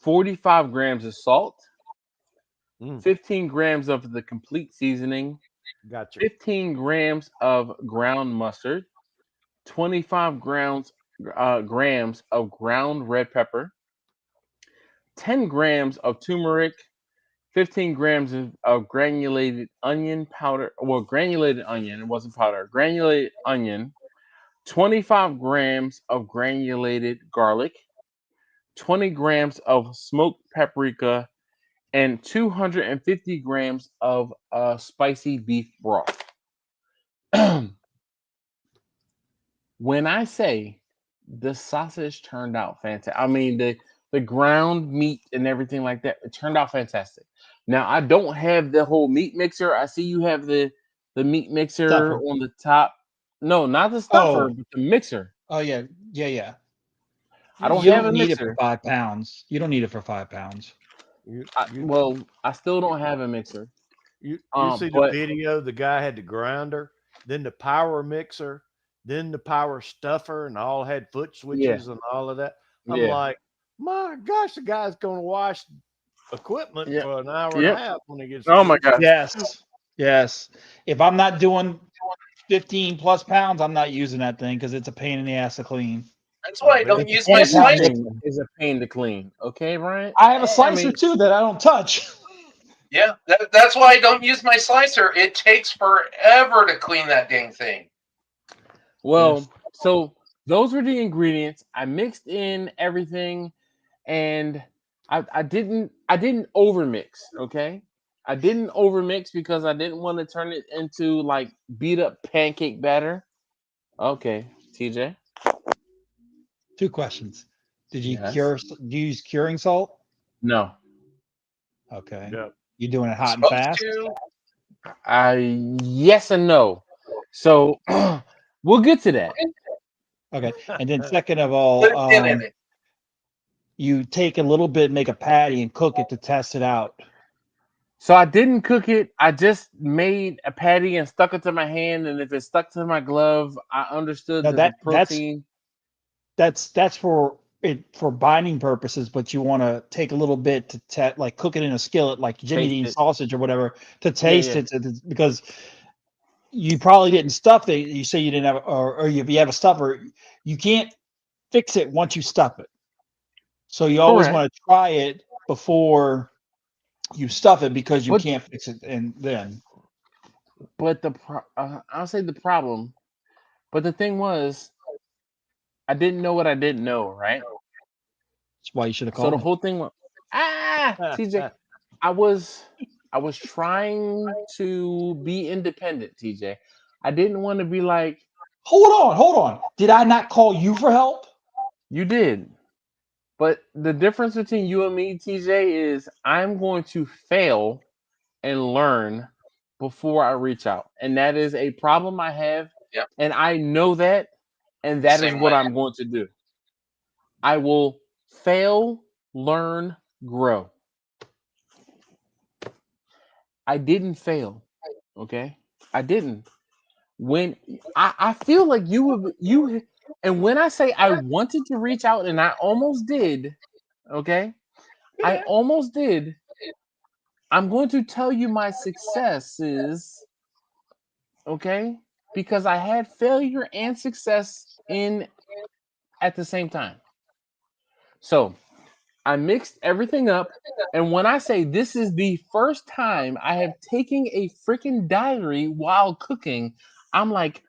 45 grams of salt, 15 grams of the complete seasoning, Gotcha. 15 grams of ground mustard, 25 grams of ground red pepper, 10 grams of turmeric, 15 grams of granulated onion powder. Well, granulated onion, it wasn't powder, granulated onion, 25 grams of granulated garlic, 20 grams of smoked paprika, and 250 grams of spicy beef broth. When I say the sausage turned out fantastic, I mean the ground meat and everything like that, it turned out fantastic. Now I don't have the whole meat mixer. I see you have the meat mixer Stuffer. on the top. No, not the stuffer, Oh, but the mixer. oh yeah, yeah. I don't You have don't a need it for mixer. 5 pounds. You don't need it for 5 pounds. You Well, I still don't have a mixer. you see the But video? The guy had the grinder, then the power mixer, then the power stuffer, and all had foot yeah, switches and all of that. I'm yeah, like, my gosh, the guy's going to wash equipment yeah, for an hour and a yep. half when he gets Oh my finished. gosh. Yes, yes. If I'm not doing 15 plus pounds, I'm not using that thing because it's a pain in the ass to clean. That's why I bet. don't It's a use my 20-pound slicer. Everything is a pain to clean. Okay, Brian? I have a I slicer mean, too that I don't touch. Yeah, that's why I don't use my slicer. It takes forever to clean that dang thing. well, Yes. so those were the ingredients. I mixed in everything and I didn't overmix, okay? I didn't overmix because I didn't want to turn it into like beat up pancake batter. Okay, TJ. 2 questions. Did you Yes. use curing salt? No. Okay. Yeah. You doing it hot and Supposed fast? to. Yes and no. So we'll get to that. Okay. And then second of Put a all, pin in it. you take a little bit, make a patty, and cook it to test it out. So I didn't cook it. I just made a patty and stuck it to my hand. And if it stuck to my glove, I understood Now that the that's protein. that's for it for binding purposes, but you want to take a little bit to like cook it in a skillet, like Jimmy Taste Dean it. sausage or whatever, to Yeah, taste yeah. it because you probably didn't stuff it. You say you didn't have, or if you have a stuffer, you can't fix it once you stuff it. So you always Correct. want to try it before you stuff it because you But can't fix it and then. I'll say the problem. But the thing was, I didn't know what I didn't know, right? That's why you should have So called the me. whole thing was TJ. I was I was trying to be independent, TJ. I didn't want to be like, Hold on. Did I not call you for help? You did. But the difference between you and me, TJ, is I'm going to fail and learn before I reach out. And that is a problem I have. Yep. And I know that. And that is Same what way. I'm going to do. I will fail, learn, grow. I didn't fail. Okay. I didn't. When I feel like and when I say I wanted to reach out and I almost did, okay, I almost did. I'm going to tell you my successes, okay, because I had failure and success in at the same time. So I mixed everything up, and when I say this is the first time I have taken a freaking diary while cooking, I'm like,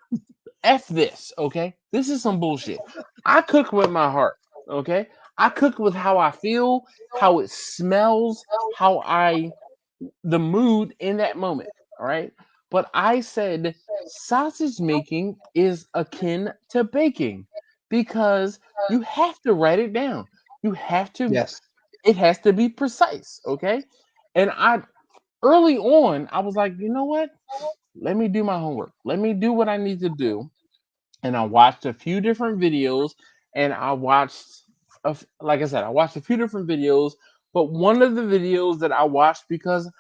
F this, okay? This is some bullshit. I cook with my heart, okay? I cook with how I feel, how it smells, the mood in that moment, all right? But I said sausage making is akin to baking because you have to write it down. You have to, Yes. it has to be precise, okay? And early on, I was like, you know what? Let me do my homework. Let me do what I need to do, and I watched a few different videos, and like I said, I watched a few different videos, but one of the videos that I watched because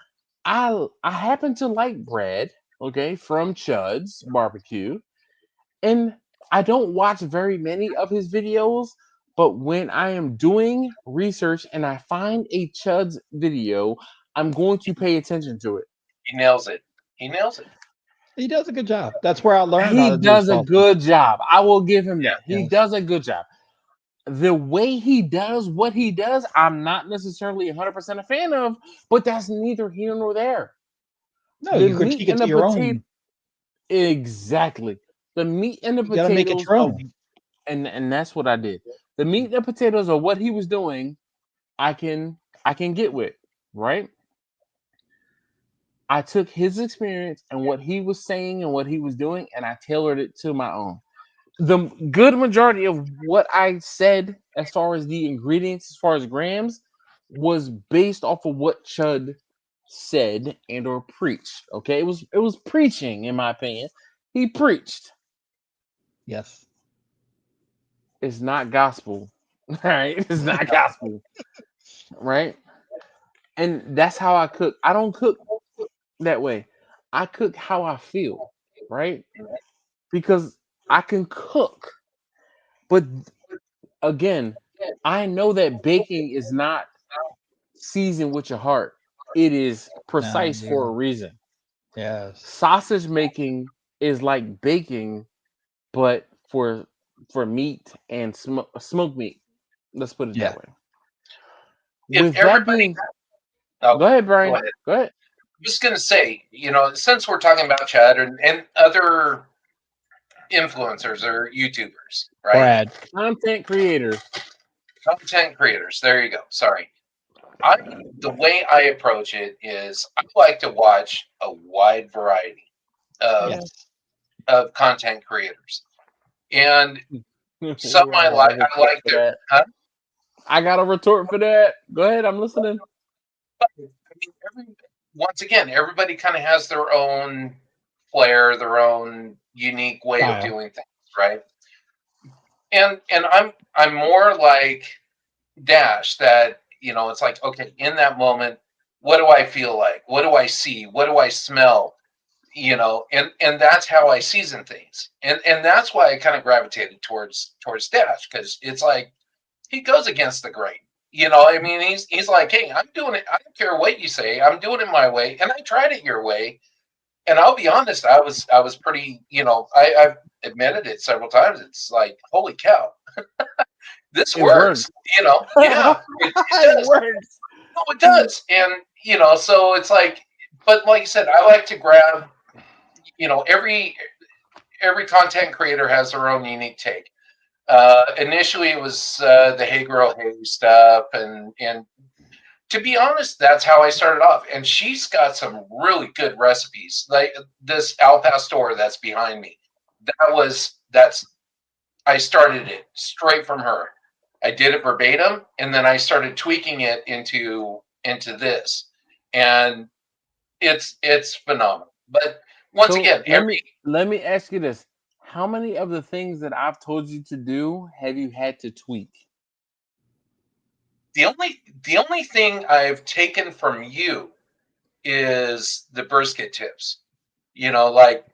I happen to like Brad, okay, from Chud's Barbecue, and I don't watch very many of his videos, but when I am doing research and I find a Chud's video, I'm going to pay attention to it. He nails it. He nails it. He does a good job. That's where I learned how He to do does a sausage. good job. I will give him Yeah. that. He Yes. does a good job. The way he does what he does, I'm not necessarily 100% a fan of, but that's neither here nor there. No, The you meat critique it and to the your potato, own. exactly. The meat and the You got to make it potatoes your of, own. and that's what I did. The meat and the potatoes of what he was doing, I can get with, right? I took his experience and what he was saying and what he was doing, and I tailored it to my own. The good majority of what I said, as far as the ingredients, as far as grams, was based off of what Chud said and or preached. Okay, it was preaching, in my opinion. He preached. Yes. It's not gospel, right? It's not gospel, right? And that's how I cook. I don't cook that way. I cook how I feel, right? Because I can cook, but again, I know that baking is not seasoned with your heart. It is No, precise for a yeah. reason. Yes. Sausage making is like baking, but for meat and smoked meat. Let's put it Yeah. that way. If With that everybody, being, oh, go ahead, go Brian. ahead. Go ahead. I'm just gonna say, since we're talking about Chad and other influencers or YouTubers, right? Brad. Content creators. Content creators. There you go. Sorry. The way I approach it is I like to watch a wide variety of Yes. content creators, and some Ooh, I got a I retort like for their. that. Huh? I got a retort for that. Go ahead. I'm listening. I mean, once again, everybody kind of has their own flair, their own unique way of Style. doing things, right? And I'm more like Dash that it's like, okay, in that moment, what do I feel like? What do I see? What do I smell? And that's how I season things, and that's why I kind of gravitated towards Dash, because it's like he goes against the grain. I mean, he's like, hey, I'm doing it. I don't care what you say. I'm doing it my way, and I tried it your way. And I'll be honest, I was pretty. I've admitted it several times. It's like, holy cow, this It worked. works. Yeah, it It does. works. No, it does. And so it's like, but like you said, I like to grab. Every content creator has their own unique take. Initially, it was the Hey Girl Hey stuff, and to be honest, that's how I started off. And she's got some really good recipes, like this Al Pastor that's behind me. That's I started it straight from her. I did it verbatim, and then I started tweaking it into this, and it's phenomenal. But once So again, let me ask you this: how many of the things that I've told you to do have you had to tweak? the only thing I've taken from you is the brisket tips. Like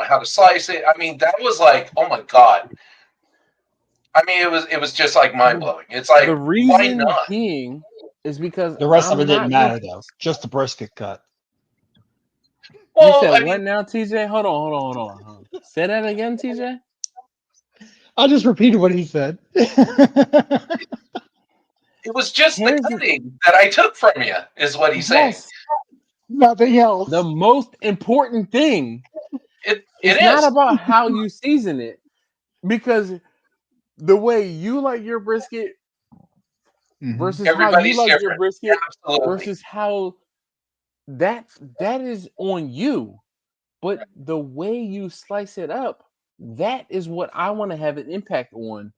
how to slice it. I mean, that was like, oh my god. I mean, it was just like mind blowing. It's The like, why reason not? being is because The rest of I'm it didn't not matter though. Just the brisket cut. You Well, said I what mean, now, TJ? Hold on. Say that again, TJ. I just repeated what he said. it was just the Here's the cutting that I took from you, is what he's saying. yes. Nothing else. The most important thing It it's not is. about how you season it, because the way you like your brisket versus how you Everybody's like your different. brisket Absolutely. versus how that is on you. But the way you slice it up, that is what I want to have an impact on,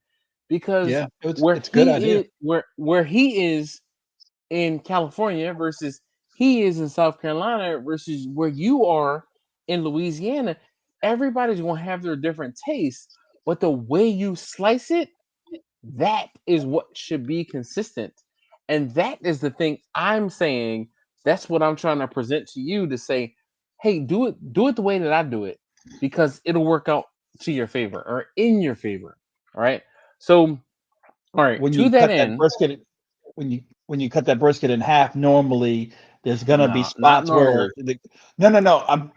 because Yeah, where it's a good he idea. is where he is in California versus he is in South Carolina versus where you are in Louisiana, everybody's going to have their different tastes, but the way you slice it, that is what should be consistent. And that is the thing I'm saying. That's what I'm trying to present to you to say, hey, do it the way that I do it, because it'll work out to your favor or in your favor. All right. So, all right, When to you that cut that end, brisket, when you cut that brisket in half, normally there's gonna be no, not spots where normally. no. I'm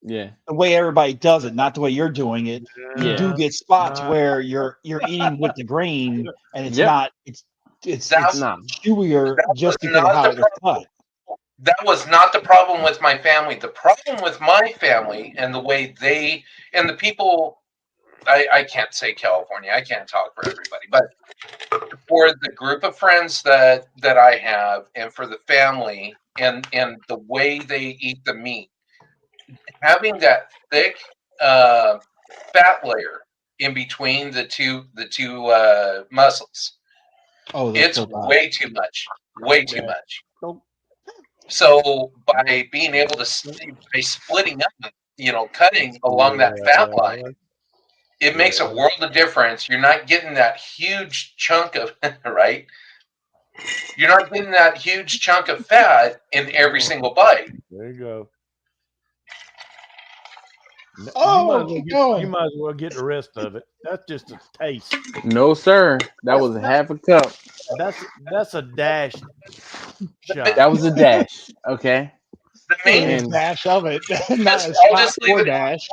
Yeah. the way everybody does it, not the way you're doing it. You Yeah. do get spots Nah, where you're eating with the grain, and it's Yep. not. That It's Nah. chewier that was just because of not how the it was problem. cut. That was not the problem with my family. The problem with my family and the way they and the people. I can't say California. I can't talk for everybody, but for the group of friends that I have, and for the family, and the way they eat the meat, having that thick fat layer in between the two muscles, Oh, that's it's so bad. way too much. Way too yeah. much. Nope. So by being able to by splitting up, cutting along that fat line, it makes a Yeah. world of difference. You're not getting that huge chunk of right. You're not getting that huge chunk of fat in every single bite. There you go. Oh, keep You going. might as well get the rest of it. That's just a taste. No, sir. That That's was a half a cup. that's a dash shot. That was a dash. Okay. The A main, little And dash of it, not a I'll spot just leave or it. dash.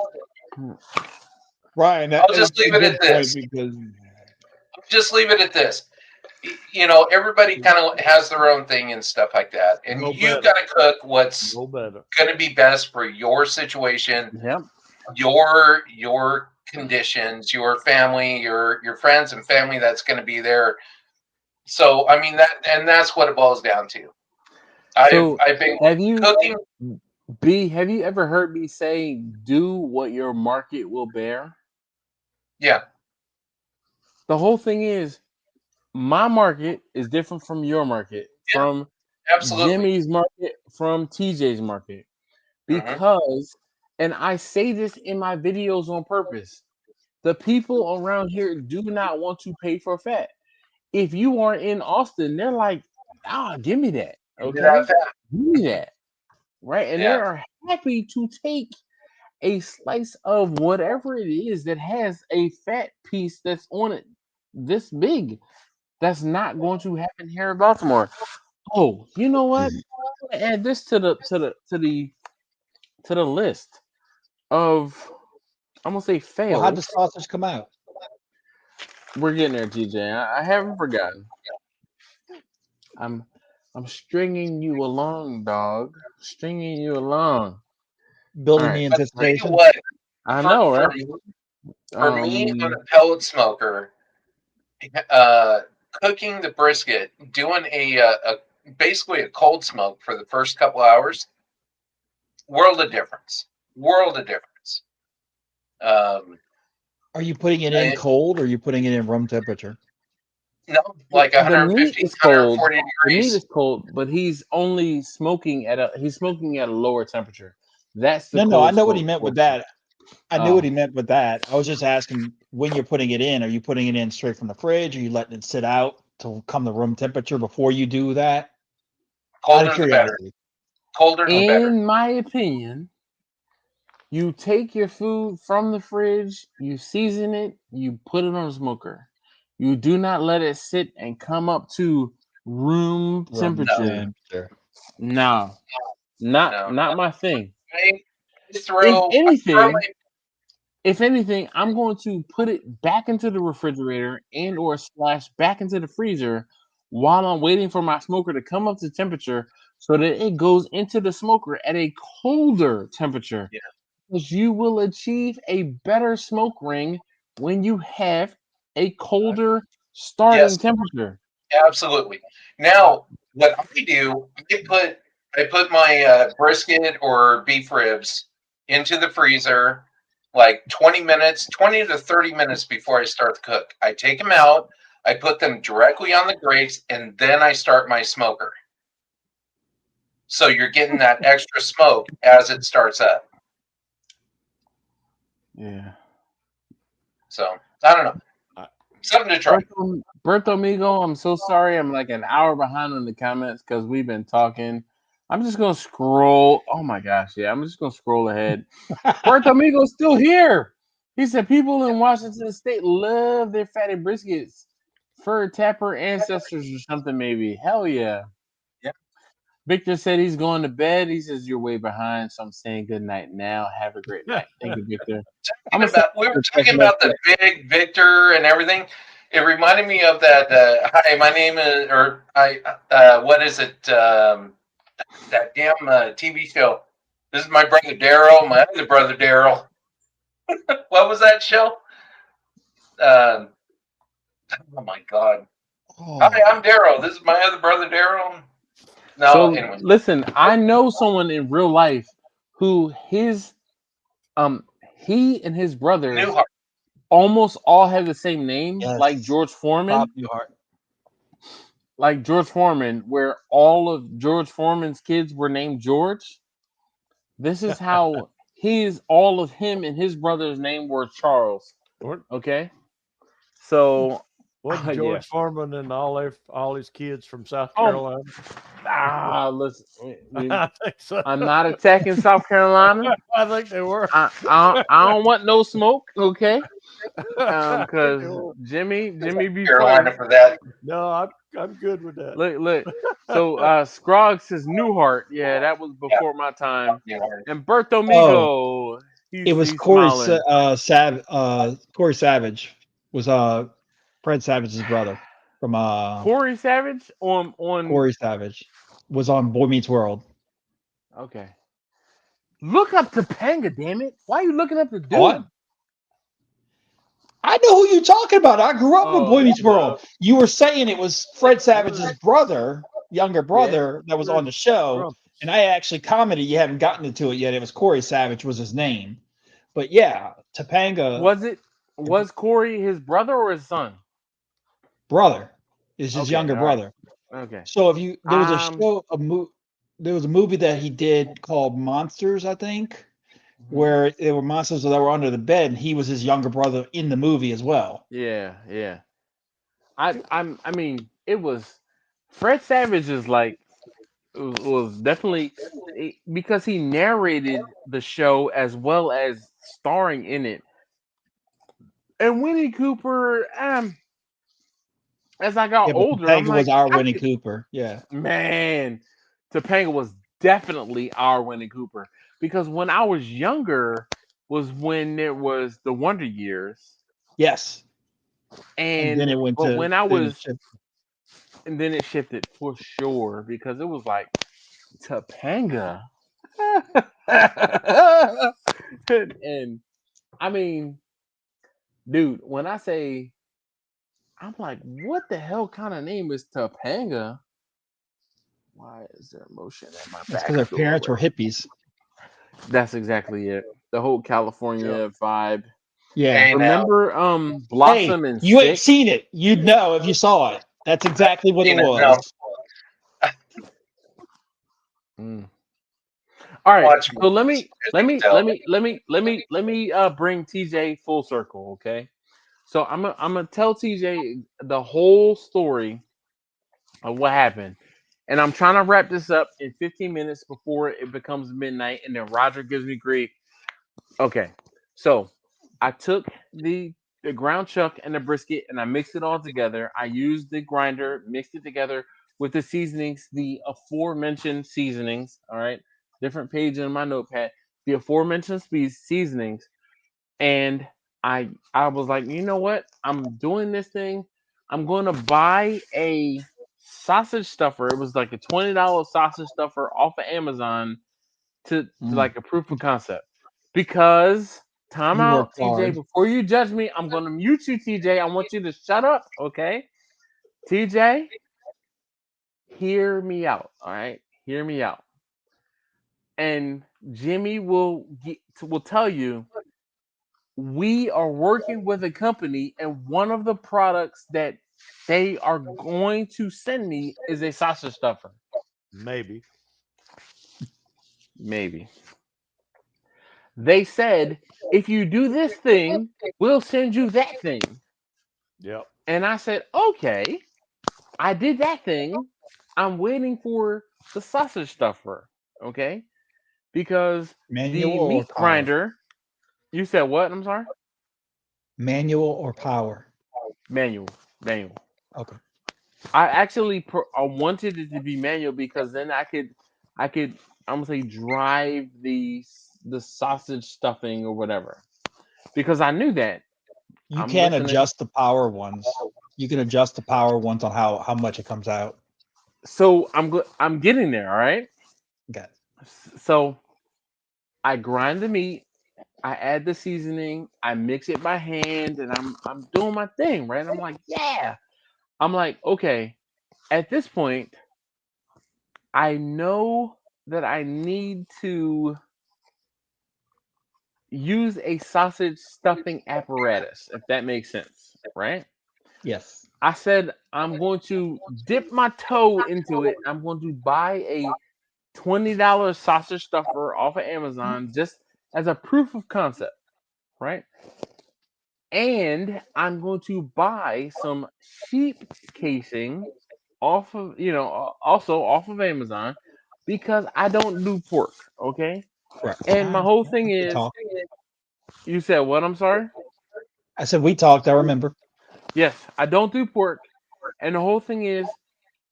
Brian, I'll that's just a leave it good at point this. because Just leave it at this. Everybody kind of has their own thing and stuff like that, and No you better. got to cook what's No better. going to be best for your situation, yep. your conditions, your family, your friends and family that's going to be there. So I mean that's what it boils down to. So I've been have you cooking. have you ever heard me say do what your market will bear? Yeah, The whole thing is my market is different from your market, yeah, from absolutely. Jimmy's market, from TJ's market. Hmm. Because, and I say this in my videos on purpose, the people around here do not want to pay for fat. If you are in Austin, they're like, give me that. Give me that Okay. fat. Give me that. Right. And they Yeah, are happy to take a slice of whatever it is that has a fat piece that's on it this big. That's not going to happen here in Baltimore. Oh, you know what? I'm gonna add this to the list of, I'm gonna say, well, how'd the fails. sausage come out? We're getting there, TJ. I haven't forgotten. I'm I'm stringing you along, dog. Stringing you along. All Building right. the but tell you anticipation. what, I for know, for right? me, for me on Um, a pellet smoker, uh, cooking the brisket, doing a basically a cold smoke for the first couple hours, world of difference. World of difference. Um, Are you putting it in I, cold or are you putting it in room temperature? No, like The meat 150, is cold. 140 The meat degrees. is cold, but he's only smoking at a lower temperature. That's the No, I cold know what he smoke meant with portion. that. I knew what he meant with that. I was just asking when you're putting it in. Are you putting it in straight from the fridge? Are you letting it sit out to come to room temperature before you do that? Out of Colder the better. curiosity. Colder the better. In my opinion, you take your food from the fridge, you season it, you put it on a smoker. You do not let it sit and come up to room temperature. No, No. not my thing. I If throw anything, my if anything, I'm going to put it back into the refrigerator and or slash back into the freezer while I'm waiting for my smoker to come up to temperature so that it goes into the smoker at a colder temperature. Yeah. Because you will achieve a better smoke ring when you have a colder starting yes, temperature. absolutely. Now, what I do, I put my brisket or beef ribs into the freezer like 20 minutes, 20 to 30 minutes before I start to cook. I take them out, I put them directly on the grates, and then I start my smoker. So you're getting that extra smoke as it starts up. Yeah. So I don't know. Something to try. Berto Amigo, I'm so sorry. I'm like an hour behind on the comments because we've been talking. I'm just gonna scroll. Oh my gosh, yeah, I'm just gonna scroll ahead. Berto Amigo's still here. He said people in Washington State love their fatty briskets. Fur tapper ancestors or something, maybe. Hell yeah. Yeah. Victor said he's going to bed. He says you're way behind, so I'm saying good night now. Have a great night. Thank you, Victor. We were talking about the big Victor and everything. It reminded me of that. Hi, my name is, or I. What is it? That damn TV show. This is my brother Daryl. My other brother Daryl. What was that show? Oh my God. Hi, I'm Daryl. This is my other brother Daryl. No, So anyway. listen, I know someone in real life who he and his brothers Newhart. almost all have the same name, like Yes. George Foreman. Bob Newhart. Like George Foreman, where all of George Foreman's kids were named George. This is how all of him and his brother's name were Charles. Okay, so Wasn't yeah. George Foreman and all his kids from South Oh, Carolina? listen, I think so. I'm not attacking South Carolina. I think they were. I don't want no smoke, okay? I think they Because were. Jimmy be Carolina funny. for that. No, I'm good with that. Look. So Scroggs says Newhart. Yeah, that was before my time. Newhart. And Bertomigo, It was he's smiling. Corey Savage was Fred Savage's brother from Corey Savage on Corey Savage was on Boy Meets World. Okay. Look up Topanga, damn it. Why are you looking up the dude? What? I know who you're talking about. I grew up with Boy Meets World. You were saying it was Fred Savage's brother, younger brother, that was on the show. And I actually commented you haven't gotten into it yet. It was Corey Savage was his name. But yeah, Topanga. Was Corey his brother or his son? Brother is his Okay, younger all brother. right. Okay. So if you there was a show, there was a movie that he did called Monsters, I think, where there were monsters that were under the bed, and he was his younger brother in the movie as well. Yeah. I mean, it was Fred Savage is like was definitely because he narrated the show as well as starring in it. And Winnie Cooper, as I got Yeah, but older, I'm Topanga like, was our Winnie Cooper. Yeah. man, Topanga was definitely our Winnie Cooper because when I was younger was when there was the Wonder Years, Yes. And then it went but to when I then it was shifted. and then it shifted for sure because it was like Topanga, and I mean, dude, when I say I'm like, what the hell kind of name is Topanga? Why is there motion at my That's back because their door? parents were hippies. That's exactly it. The whole California vibe. Yeah. Hey, now, Remember Blossom Hey, and you ain't Stick? seen it. You'd know if you saw it. That's exactly what it you know, was. Mm. All right. watch So movies, as you can tell. bring TJ full circle, okay? So I'm gonna tell TJ the whole story of what happened. And I'm trying to wrap this up in 15 minutes before it becomes midnight and then Roger gives me grief. Okay. So I took the ground chuck and the brisket and I mixed it all together. I used the grinder, mixed it together with the seasonings, the aforementioned seasonings. All right, different page in my notepad. The aforementioned seasonings, and I was like, you know what? I'm doing this thing. I'm going to buy a sausage stuffer. It was like a $20 sausage stuffer off of Amazon to Mm. like a proof of concept. Because time You out, worked TJ. hard. Before you judge me, I'm gonna mute you, TJ. I want you to shut up, okay? TJ, hear me out. All right, hear me out. And Jimmy will tell you we are working with a company, and one of the products that they are going to send me is a sausage stuffer. Maybe. Maybe. They said, if you do this thing, we'll send you that thing. Yep. And I said, okay, I did that thing. I'm waiting for the sausage stuffer. Okay. Because Manual the or meat power? grinder, you said what? I'm sorry? Manual or power? Manual. Manual. Okay. I actually I wanted it to be manual because then I could, I'm gonna say, drive the sausage stuffing or whatever. Because I knew that. You I'm can listening. adjust the power ones. You can adjust the power ones on how much it comes out. So I'm getting there, all right? Okay. So I grind the meat, I add the seasoning, I mix it by hand, and I'm doing my thing, right? I'm like, yeah. I'm like, okay, at this point, I know that I need to use a sausage stuffing apparatus, if that makes sense, right? Yes. I said I'm going to dip my toe into it. I'm going to buy a $20 sausage stuffer off of Amazon just as a proof of concept, right? And I'm going to buy some sheep casing off of, also off of Amazon because I don't do pork, okay? Correct. And my whole thing We is, talked. you said what? I'm sorry? I said we talked. I remember. Yes, I don't do pork. And the whole thing is,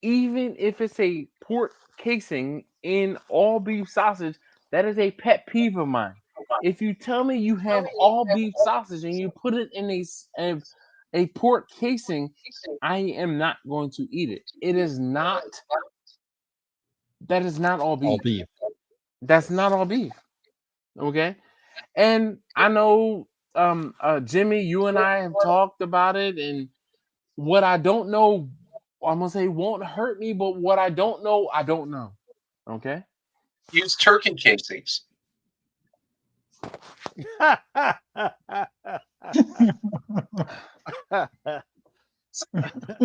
even if it's a pork casing in all beef sausage, that is a pet peeve of mine. If you tell me you have all beef sausage and you put it in a pork casing, I am not going to eat it. It is not. That is not all All beef. beef. That's not all beef. Okay. And I know, Jimmy, you and I have talked about it, and what I don't know, I'm gonna say won't hurt me, but what I don't know, I don't know. Okay. Use turkey casings.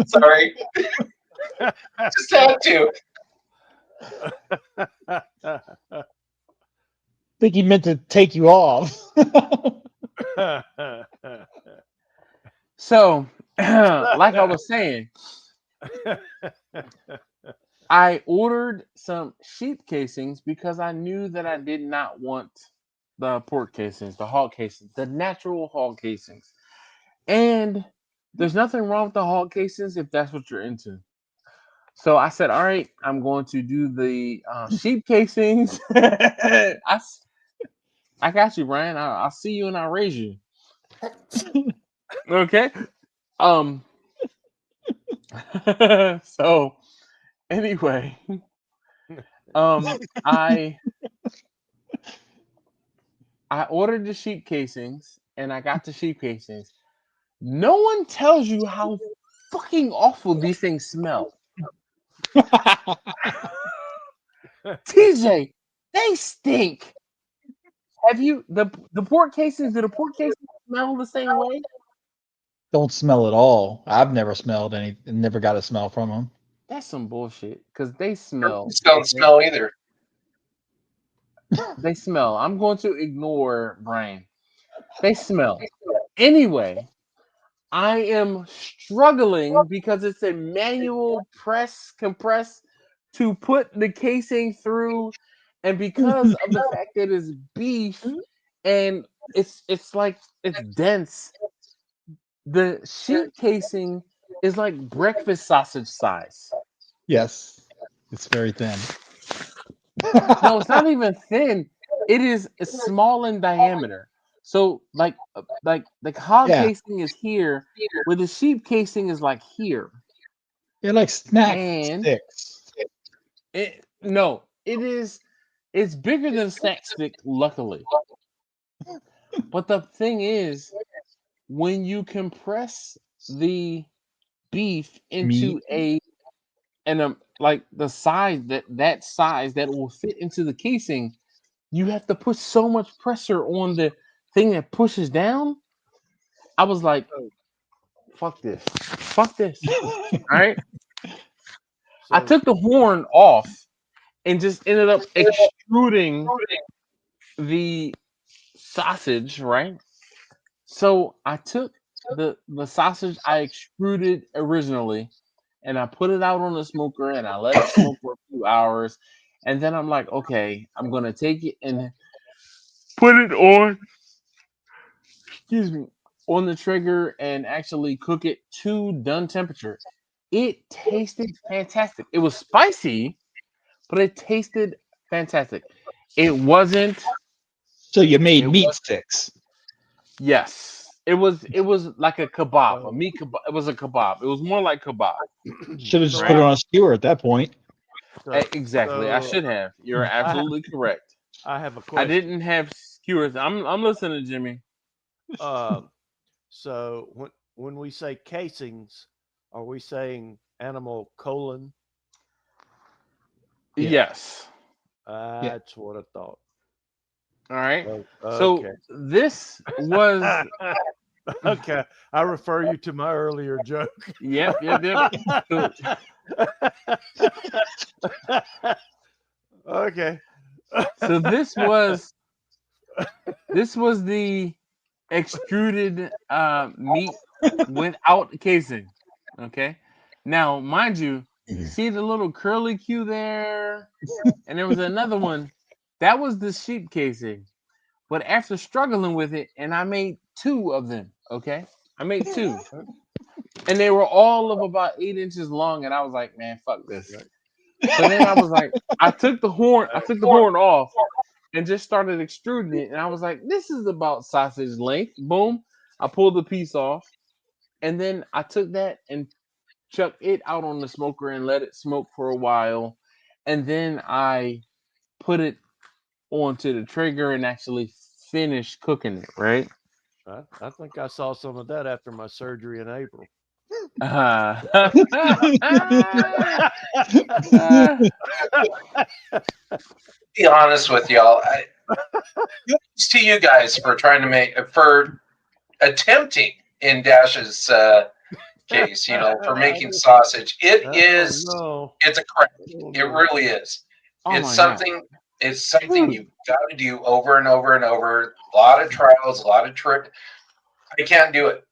Sorry, just had to. Think he meant to take you off. So, like I was saying, I ordered some sheep casings because I knew that I did not want the pork casings, the hog casings, the natural hog casings. And there's nothing wrong with the hog casings if that's what you're into. So I said, all right, I'm going to do the sheep casings. I got you, Brian. I'll see you and I'll raise you. Okay. Um. So anyway, um, I I ordered the sheep casings and I got the sheep casings. No one tells you how fucking awful these things smell. TJ, they stink. Have you the pork casings? Do the pork casings smell the same way? Don't smell at all. I've never smelled any. Never got a smell from them. That's some bullshit. Because they smell. Turkeys don't smell either. They smell. I'm going to ignore Brian. They smell. Anyway, I am struggling because it's a manual compress to put the casing through, and because of the fact that it's beef and it's like it's dense. The sheep casing is like breakfast sausage size. Yes, it's very thin. No, it's not even thin. It's small in diameter. So like the hog Yeah. casing is here, where the sheep casing is like here. They're like snack And sticks. it's bigger than snack stick, luckily. But the thing is, when you compress the beef into Meat. like the size that size that will fit into the casing, you have to put so much pressure on the thing that pushes down. I was like, fuck this. All right. I took the horn off and just ended up extruding the sausage, right? So I took the sausage I extruded originally and I put it out on the smoker and I let it smoke for a few hours. And then I'm like, okay, I'm gonna take it and put it on, excuse me, on the trigger and actually cook it to done temperature. It tasted fantastic. It was spicy, but it tasted fantastic. It wasn't. So you made It meat was. sticks. Yes, it was. It was like a kebab, a meat kebab. It was a kebab. It was more like kebab. Should have just Right. put it on a skewer at that point. Exactly. I should have. You're absolutely correct. I have a I question. didn't have skewers. I'm listening, Jimmy. So when we say casings, are we saying animal colon? Yeah. Yes. That's what I thought. All right. Okay. So this was. Okay. I refer you to my earlier joke. Yep. So, Okay. so this was the extruded meat without the casing. Okay. Now, mind you, see the little curly Q there, and there was another one. That was the sheep casing. But after struggling with it, and I made 2 of them. Okay, I made 2, and they were all of about 8 inches long. And I was like, man, fuck this. So then I was like, I took the horn off, and just started extruding it. And I was like, this is about sausage length. Boom. I pulled the piece off. And then I took that and chucked it out on the smoker and let it smoke for a while. And then I put it onto the trigger and actually finished cooking it, right? I think I saw some of that after my surgery in April. Be honest with y'all. Thanks to you guys for trying to for attempting in Dash's case, for making sausage. It's a craft. It really is. It's something you've got to do over and over and over. A lot of trials, a lot of trip. I can't do it.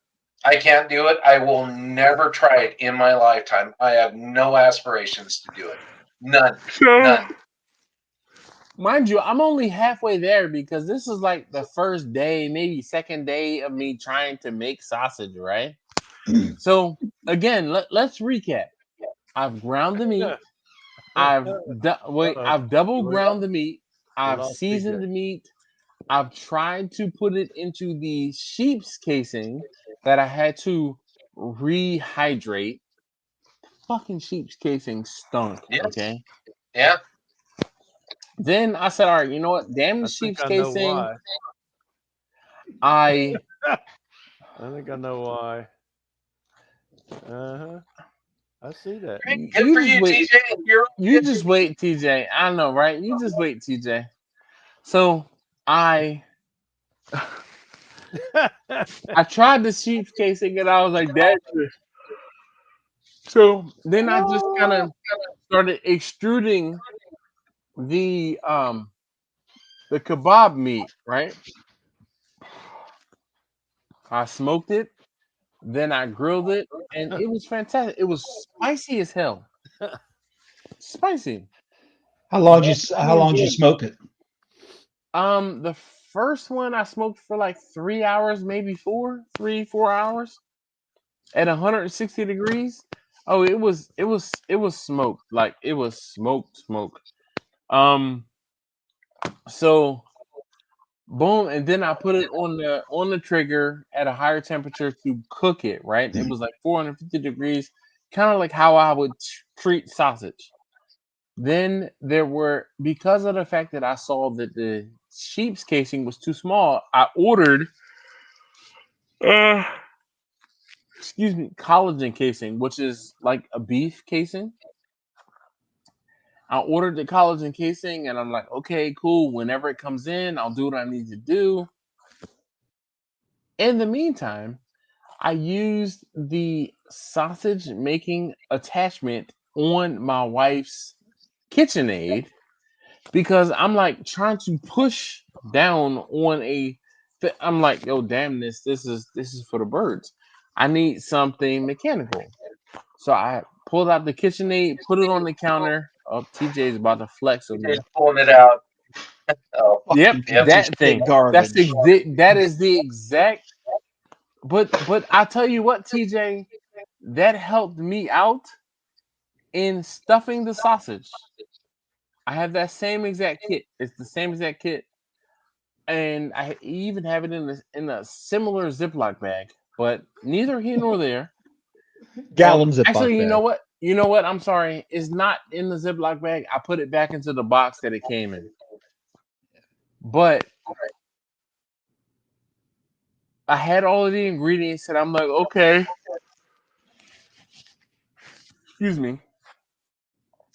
I will never try it in my lifetime. I have no aspirations to do it. None. Mind you, I'm only halfway there because this is like the first day, maybe second day of me trying to make sausage, right? So again, let's recap. I've ground the meat. I've double ground the meat. I've seasoned the meat. I've tried to put it into the sheep's casing that I had to rehydrate. Fucking sheep's casing stunk. Yes. Okay. Yeah. Then I said, all right, you know what? Damn the sheep's casing. I think I know why. I see that. Good for you, TJ. You just wait, TJ. I know, right? You just wait, TJ. So I I tried the sheep casing and I was like, that's it. So then I just kind of started extruding the kebab meat, right? I smoked it, then I grilled it, and it was fantastic. It was spicy as hell. Spicy. How long But did you I how long did you enjoyed smoke it? the first one I smoked for like 3 hours, maybe 4 hours at 160 degrees. Oh, it was smoked. Like it was smoked. Um so boom, and then I put it on the trigger at a higher temperature to cook it, right? It was like 450 degrees, kind of like how I would treat sausage. Then there were, because of the fact that I saw that the sheep's casing was too small, I ordered uh excuse me, collagen casing, which is like a beef casing. I ordered the collagen casing and I'm like, okay, cool. Whenever it comes in, I'll do what I need to do. In the meantime, I used the sausage making attachment on my wife's KitchenAid because I'm like trying to push down on I'm like, yo, damn this is for the birds. I need something mechanical. So I pulled out the KitchenAid, put it on the counter. Oh, TJ's about to flex on Just me. pulling it out. Oh, Yep, Fucking yep. piece of that shit thing. That's garbage. that is the exact. But I tell you what, TJ, that helped me out in stuffing the sausage. I have that same exact kit. It's the same exact kit, and I even have it in a similar Ziploc bag. But neither here nor there. Gallon Ziploc Actually, you know bag. what? You know what? I'm sorry. It's not in the Ziploc bag. I put it back into the box that it came in. But I had all of the ingredients, and I'm like, okay, excuse me.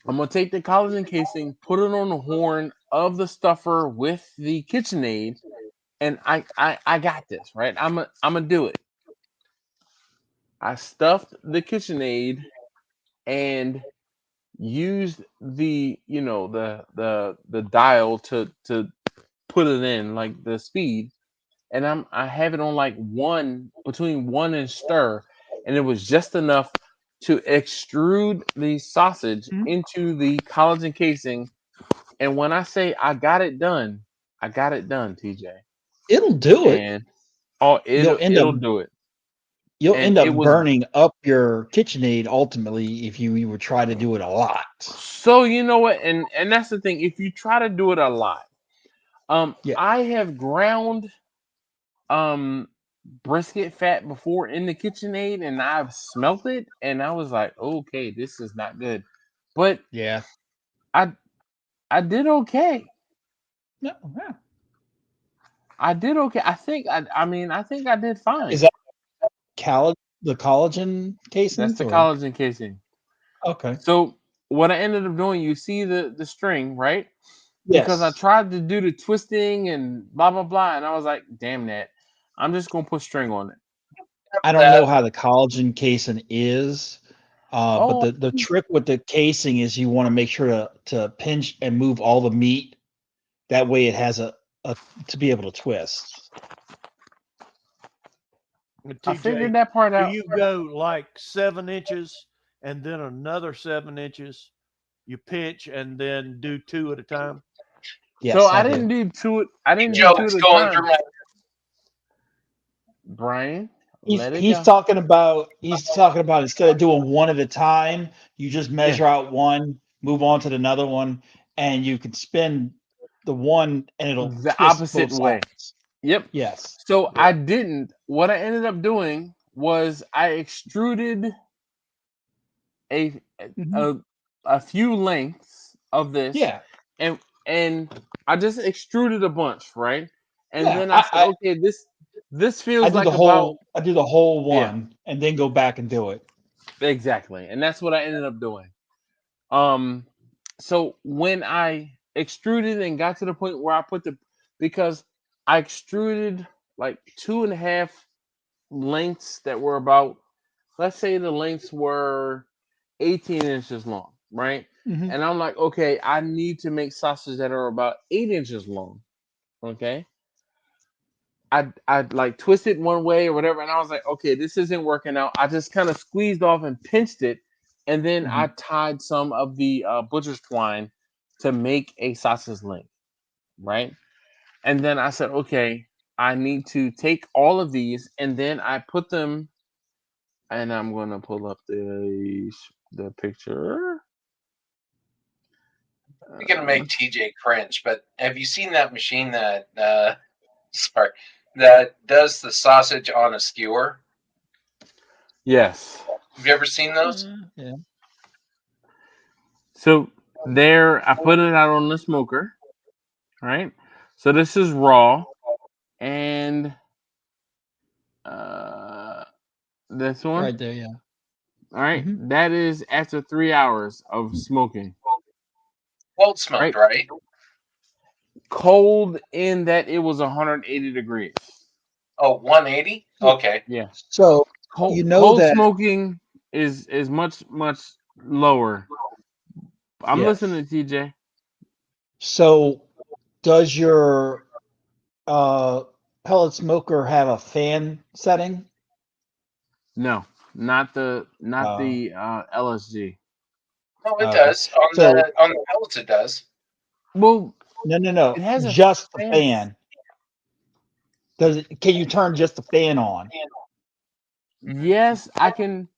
I'm gonna take the collagen casing, put it on the horn of the stuffer with the KitchenAid, and I got this, right? I'm gonna do it. I stuffed the KitchenAid and used the dial to put it in, like the speed, and I have it on like between one and stir, and it was just enough to extrude the sausage Mhm. into the collagen casing. And when I say I got it done, I got it done, TJ. It'll do it. And oh, You'll end up it'll do it. you'll And end it up was burning up your KitchenAid ultimately if you would try to do it a lot. so, you know what, and that's the thing. If you try to do it a lot, Yeah. I have ground um brisket fat before in the KitchenAid, and I've smelt it, and I was like, okay, this is not good. But Yeah. I I did okay. No, yeah. I did okay. I think I did Is fine. that the collagen That's casings the or collagen casing. okay? So what I ended up doing, you see the string, right? Because I Yes. tried to do the twisting and blah blah blah, and I was like, damn that. I'm just gonna put string on it. I don't know That how the collagen casing is, but Oh, the trick with the casing is you want to make sure to pinch and move all the meat. That way, it has a to be able to twist. I TJ, figured that part do out. you go like 7 inches and then another 7 inches? You pinch and then do two at a time? So Yes, I I didn't do. do two. I didn't do two joke's at a going time. through my. Brian, He's let it he's go. talking about he's talking about instead of doing one at a time, you just Yeah, measure out one, move on to the another one, and you can spin the one and it'll the twist opposite both way. sides. Yep. Yes. So Yeah. I didn't. What I ended up doing was I extruded a Mhm. a, a few lengths of this, Yeah. and and I just extruded a bunch, right? And Yeah. then I said, okay, this feels like about I do the whole yeah, one and then go back and do it. exactly, and that's what I ended up doing. Um, so when I extruded and got to the point where I put because I extruded like 2.5 lengths that were about, let's say the lengths were 18 inches long, right? Mhm. And I'm like, okay, I need to make sausages that are about 8 inches long. Okay. I'd like twist it one way or whatever, and I was like, okay, this isn't working out. I just kind of squeezed off and pinched it, and then I Mhm. tied some of the butcher's twine to make a sausage link, right? And then I said, okay, I need to take all of these, and then I put them, and I'm gonna pull up the picture. We're gonna make TJ cringe, but have you seen that machine that sorry, that does the sausage on a skewer? Yes. Have you ever seen those? Yeah. So there, I put it out on the smoker, right? So this is raw, and uh, this one, Right there. Yeah. all right, Mhm. that is after 3 hours of smoking, Cold smoked, right? right? Cold in that it was 180 degrees. Oh, 180? Okay. Yeah, So you know cold that. smoking is much lower. I'm Yes. listening to TJ. So does your uh, pellet smoker have a fan setting? No, not Uh, the LSG. No, it okay. does. On So the pellets it does. Well, no. it has a Just the fan. fan. Does it? Can you turn just the fan on? Yes, I can,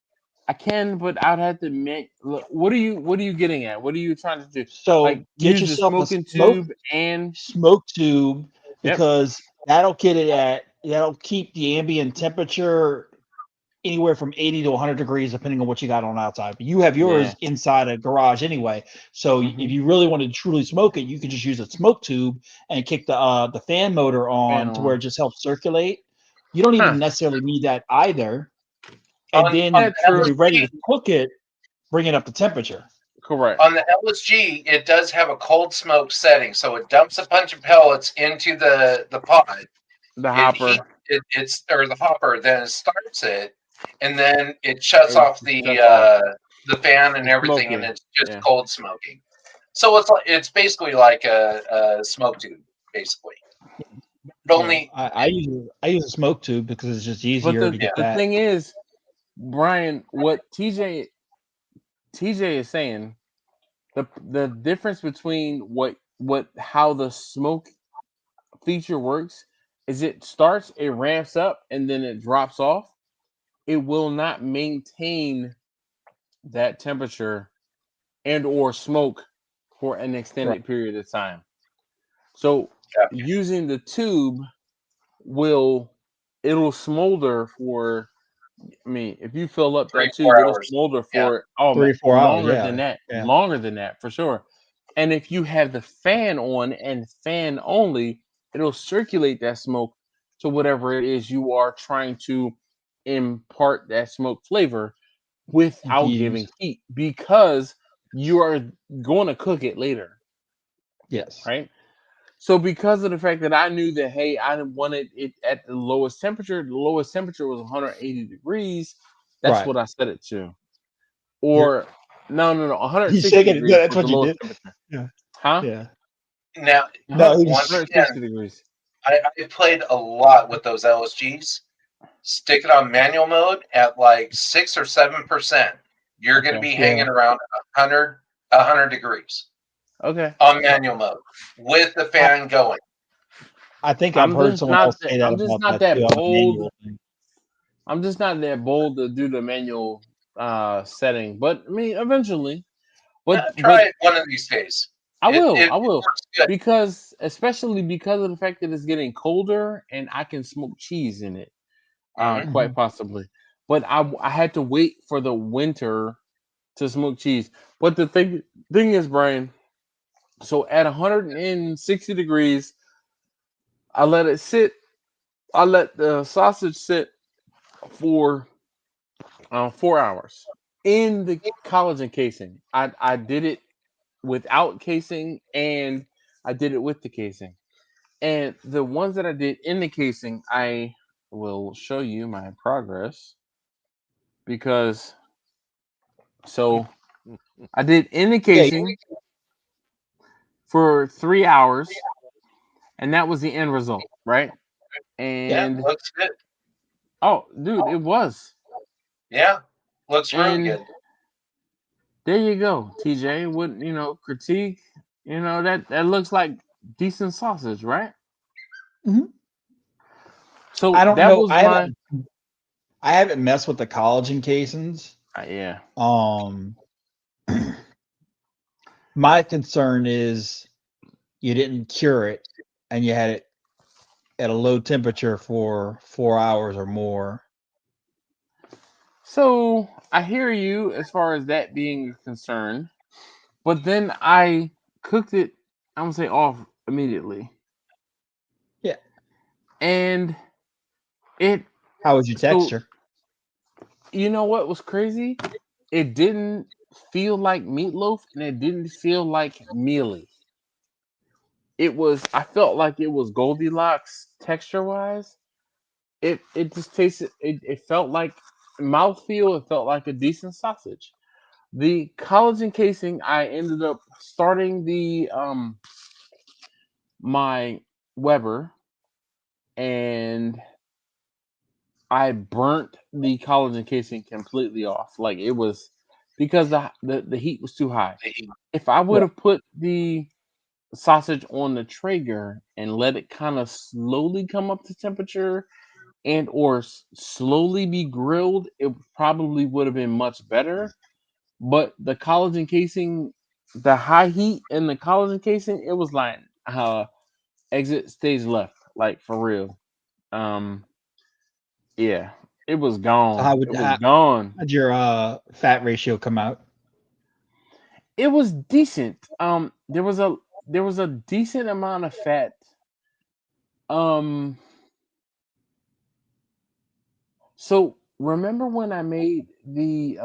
but I'd have to make. Look, what are you getting at? What are you trying to do? So Like get use the yourself a smoking tube and smoke tube yep, because that'll keep the ambient temperature anywhere from 80 to 100 degrees depending on what you got on outside. But you have yeah. yours inside a garage anyway. So if Hmm. you really want to truly smoke it, you can just use a smoke tube and kick the fan motor Fan on to where on. it just helps circulate. You don't Huh? even necessarily need that either. And On Yeah, then the when true. you're ready to LSG, cook it, bring it up to temperature. Correct. on the LSG, it does have a cold smoke setting, so it dumps a bunch of pellets into the pot. The It heats hopper. it's or the hopper, then it starts it, and then it shuts It off shuts off the fan and the everything, and smoking. it's just Yeah. cold smoking. So it's basically like a smoke tube, basically. But Yeah, only I use a smoke tube because it's just But easier to yeah, get the that. thing is, Brian, what TJ is saying, the difference between what how the smoke feature works is it starts, it ramps up, and then it drops off. It will not maintain that temperature and or smoke for an Right. extended period of time. So yeah, using the tube will it'll smolder for, I mean, if you fill up three, that tube, four it'll hours. smolder Yeah. for, oh man, 3 or 4 hours. Yeah. Yeah. longer than that for sure. And if you have the fan on and fan only, it'll circulate that smoke to whatever it is you are trying to impart that smoke flavor without giving Infuse. heat because you are going to cook it later, Yes. right? So because of the fact that I knew that, hey, I wanted it at the lowest temperature. The lowest temperature was 180 degrees. That's Right. what I set it to. You're Or no, he's 160 shaking it. degrees That's was the what you lowest did. temperature. Yeah. Huh? Yeah. Now, No, once he's 160 again, degrees. I played a lot with those LSGs. Stick it on manual mode at like 6 or 7%. You're going to Okay. be yeah. hanging around 100 degrees Okay. on manual mode with the I, fan going. I think I've heard someone else say that I'm just about not that too that on the bold. manual thing. I'm just not that bold to do the manual setting. But I mean eventually. Try But it one of these days. I will. It I will. works good. Because especially because of the fact that it's getting colder and I can smoke cheese in it, Hmm. quite possibly. But I had to wait for the winter to smoke cheese. But the thing is, Brian, so at 160 degrees, I let it sit. I let the sausage sit for 4 hours in the collagen casing. I did it without casing and I did it with the casing. And the ones that I did in the casing, I will show you my progress because so I did in the Yeah, casing for 3 hours, and that was the end result, right? Yeah, And looks good. oh, dude, it was. Yeah, looks real And good. there you go, TJ. Would critique? That looks like decent sausage, right? Mhm. So I don't that know. was my I haven't messed with the collagen casings. yeah. Um, my concern is you didn't cure it and you had it at a low temperature for 4 hours or more. So I hear you as far as that being concerned, but then I cooked it. I'm gonna say off immediately, Yeah. and it. How was your So texture? you know what was crazy? It didn't feel like meatloaf, and it didn't feel like mealy. I felt like it was Goldilocks texture wise. It just tasted. It felt like mouthfeel. It felt like a decent sausage. The collagen casing, I ended up starting the my Weber, and I burnt the collagen casing completely off. Like it was because the heat was too high. If I would Yeah. have put the sausage on the Traeger and let it kind of slowly come up to temperature and or slowly be grilled, it probably would have been much better. But the collagen casing, the high heat in the collagen casing, it was like exit stage left, like for real. Um, yeah, it was So gone. It was how, gone. how'd your fat ratio come out? It was decent. There was a decent amount of fat. Um, so remember when I made the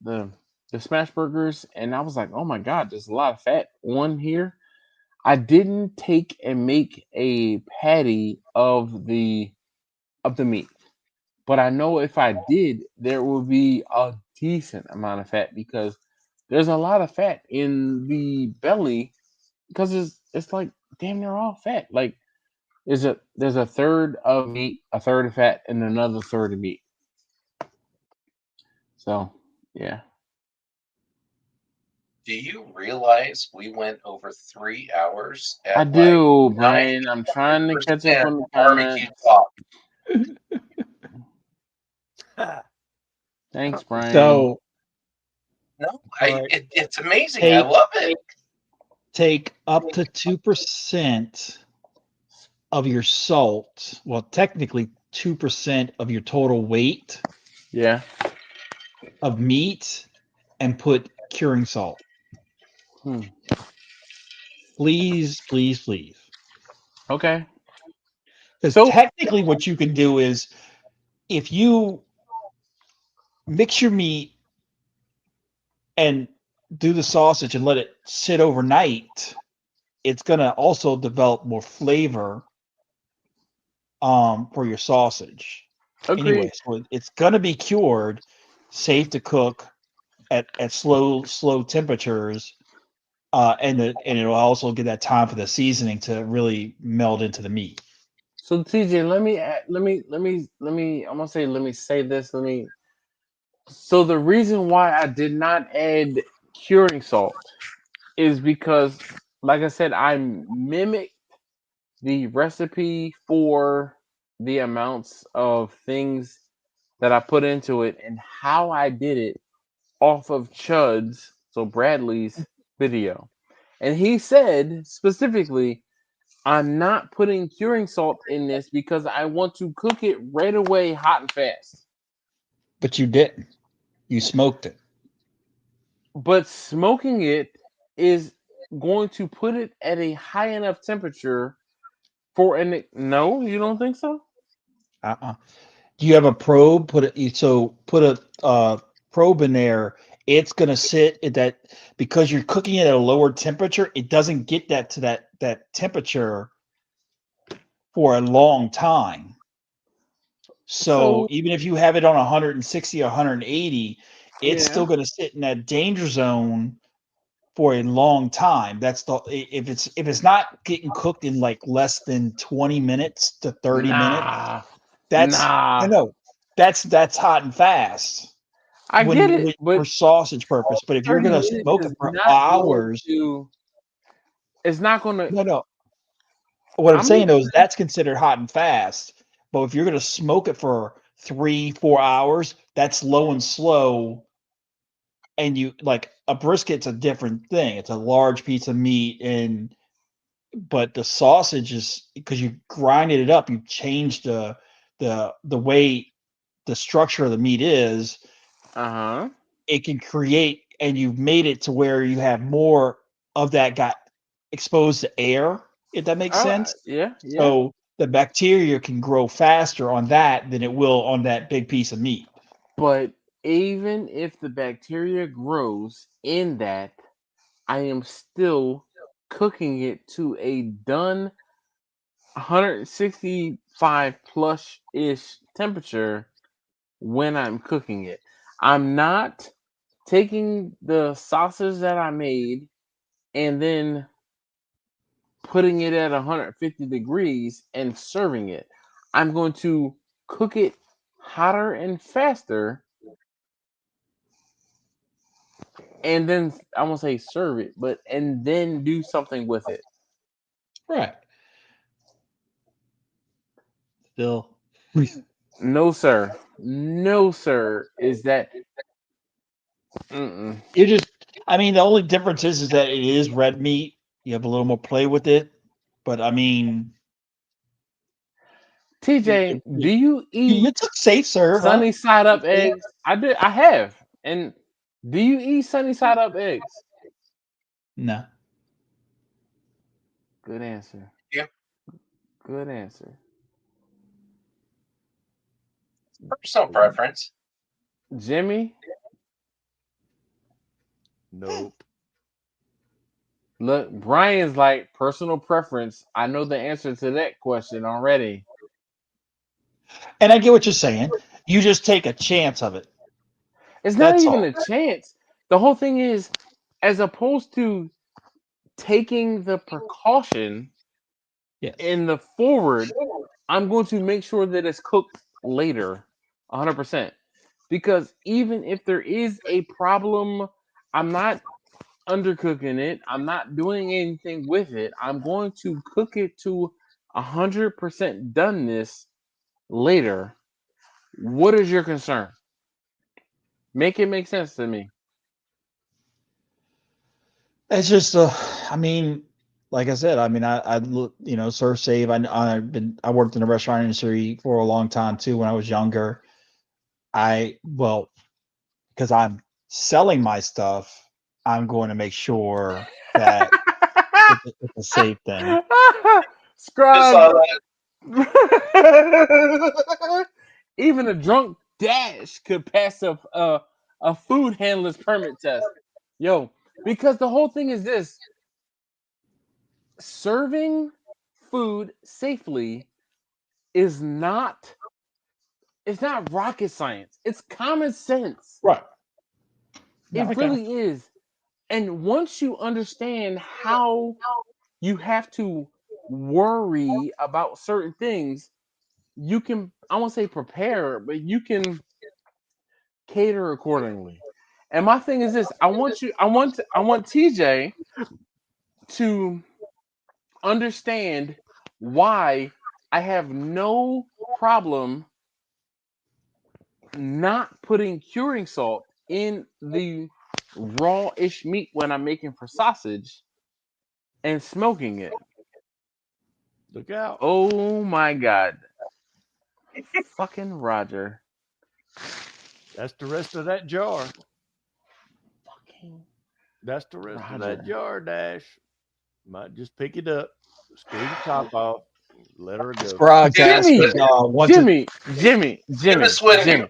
the smash burgers and I was like, oh my god, there's a lot of fat on here. I didn't take and make a patty of the meat. But I know if I did, there would be a decent amount of fat because there's a lot of fat in the belly because it's like damn near all fat. Like there's a third of meat, a third of fat, and another third of meat. So yeah. Do you realize we went over 3 hours I at like do, Brian. I'm trying to catch up 90% on the barbecue comments. talk? Thanks, Brian. So No, All right. it's amazing. I take love it. take up to 2% of your salt. Well, technically 2% of your total weight Yeah. of meat and put curing salt. Hmm. Please, please, please. Okay. Because So technically, what you can do is if you mix your meat and do the sausage and let it sit overnight, it's going to also develop more flavor for your sausage. agreed. Anyway, so it's going to be cured, safe to cook at slow temperatures, and it'll also give that time for the seasoning to really meld into the meat. So TJ, let me. I'm gonna say let me say this. So the reason why I did not add curing salt is because, like I said, I mimicked the recipe for the amounts of things that I put into it and how I did it off of Chud's, so Bradley's video. And he said specifically, I'm not putting curing salt in this because I want to cook it right away, hot and fast. But you didn't. You smoked it. But smoking it is going to put it at a high enough temperature for an. No, you don't think so? Do you have a probe? Put a probe in there, it's going to sit at that because you're cooking it at a lower temperature. It doesn't get that to that temperature for a long time. So even if you have it on 160 or 180, it's still going to sit in that danger zone for a long time. That's the if it's not getting cooked in like less than 20 minutes to 30 minutes, that's I know that's hot and fast. I get it, For sausage purpose. But if you're 30 gonna minutes smoke is it for not going hours, to. It's not going to. no. What I'm saying though is that's considered hot and fast. But if you're gonna smoke it for 3-4 hours, that's low and slow. And you like a brisket's a different thing. It's a large piece of meat, but the sausage is because you grinded it up, you changed the way the structure of the meat is. It can create, and you've made it to where you have more of that got exposed to air, if that makes sense. Yeah. So the bacteria can grow faster on that than it will on that big piece of meat. But even if the bacteria grows in that, I am still cooking it to a done 165 plus ish temperature when I'm cooking it. I'm not taking the sausage that I made and then putting it at 150 degrees and serving it. I'm going to cook it hotter and faster, and then I won't say serve it, but and then do something with it. Right. Still. No, sir. No, sir. Is that? Mm-mm. You just, I mean, the only difference is that it is red meat. You have a little more play with it, but I mean, TJ, do you eat it's a safe serve, sunny huh? side up eggs? I did. I have. And do you eat sunny side up eggs? No. Good answer. Yeah. Good answer. Personal preference. Jimmy? Nope. Look, Brian's like personal preference. I know the answer to that question already. And I get what you're saying. You just take a chance of it. It's not That's even all. a chance. The whole thing is, as opposed to taking the precaution in the forward, I'm going to make sure that it's cooked later, 100%. Because even if there is a problem, I'm not undercooking it. I'm not doing anything with it. I'm going to cook it to 100% doneness later. What is your concern? Make it make sense to me. It's just, I mean, like I said, I mean, I look, serve save. I worked in the restaurant industry for a long time too. When I was younger, because I'm selling my stuff, I'm going to make sure that it's a safe thing. Scribe. Even a drunk dash could pass a food handler's permit test. Yo, because the whole thing is this: serving food safely is not it's not rocket science. It's common sense. Right. It really is. And once you understand how you have to worry about certain things, you can, I won't say prepare, but you can cater accordingly. And my thing is this: I want TJ to understand why I have no problem not putting curing salt in the raw-ish meat when I'm making for sausage and smoking it. Look out. Oh my God. Fucking Roger. That's the rest of that jar. Fucking That's the rest of Roger. that jar, Dash. Might just pick it up, screw the top off, let her go. Scroggs asked Jimmy! us, Jimmy! Give us when Jimmy!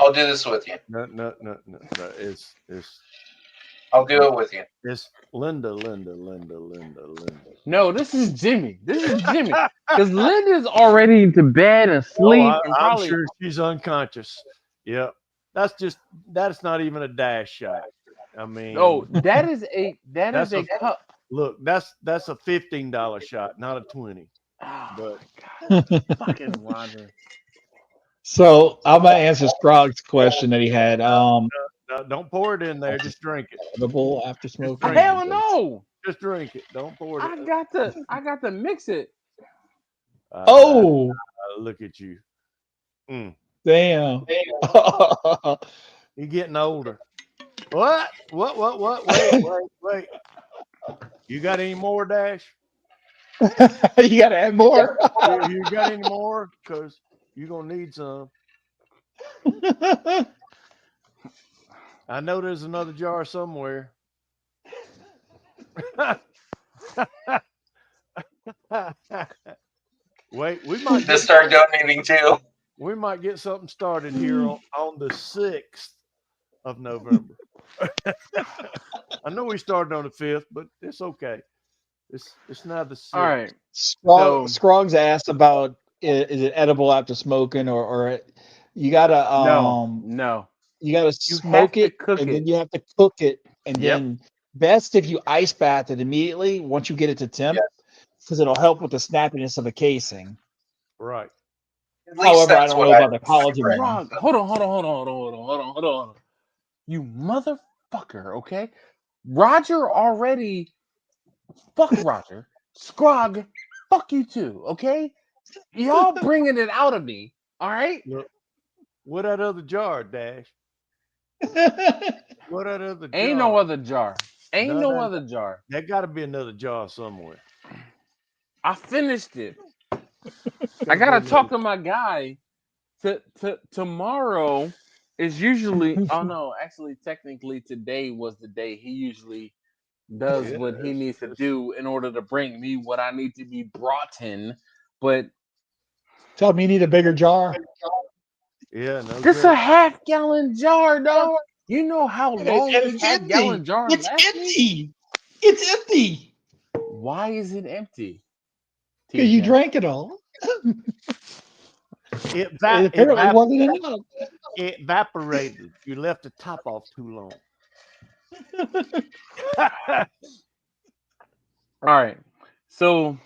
I'll do this with you. No. It's I'll do it with you. it's Linda. No, this is Jimmy. This is Jimmy. Because Linda's already to bed and sleep and I'm probably. sure she's unconscious. Yep. That's not even a dash shot. I mean, Oh, that is a That's a- cup. look, that's a $15 shot, not a 20. Oh But my God. Fucking Roger. So I'm gonna answer Scrog's question that he had. No, don't pour it in there. Just drink it. Edible after smoking. drink it. Hell no. Just drink it. Don't pour it. I got to mix it. Oh, Look at you. damn. You're getting older. What? Wait. You got any more, Dash? You gotta add more. You got any more? Because you're going to need some. I know there's another jar somewhere. Wait, we might Just start donating too. We might get something started here on the 6th of November. I know we started on the 5th, but it's okay. It's not the 6th. All right. Scroggs asked about is it edible after smoking or you gotta No. you gotta You smoke have to it cook and it. then you have to cook it and Yep. then best if you ice bath it immediately once you get it to temp because it'll help with the snappiness of the casing. Right. At least However, I that's don't what know about the collagen one. Frog. Hold on. You motherfucker, okay? Roger already. Fuck Roger. Scrog. Fuck you too, okay? Y'all bringing it out of me, all right? Look, what that other jar, Dash? What that other jar? Ain't no other jar. Ain't no that- other jar. There got to be another jar somewhere. I finished it. I gotta talk to my guy. Tomorrow is usually. Oh no, actually, technically today was the day he usually does what he needs to do in order to bring me what I need to be brought in. But Tell me you need a bigger jar. Yeah, no. this a half-gallon jar, dog. You know how And long it's this half-gallon jar It's lasts me? empty. It's empty. Why is it empty? Because you TJ? drank it all. It apparently wasn't enough. It evaporated. You left the top off too long. All right. So,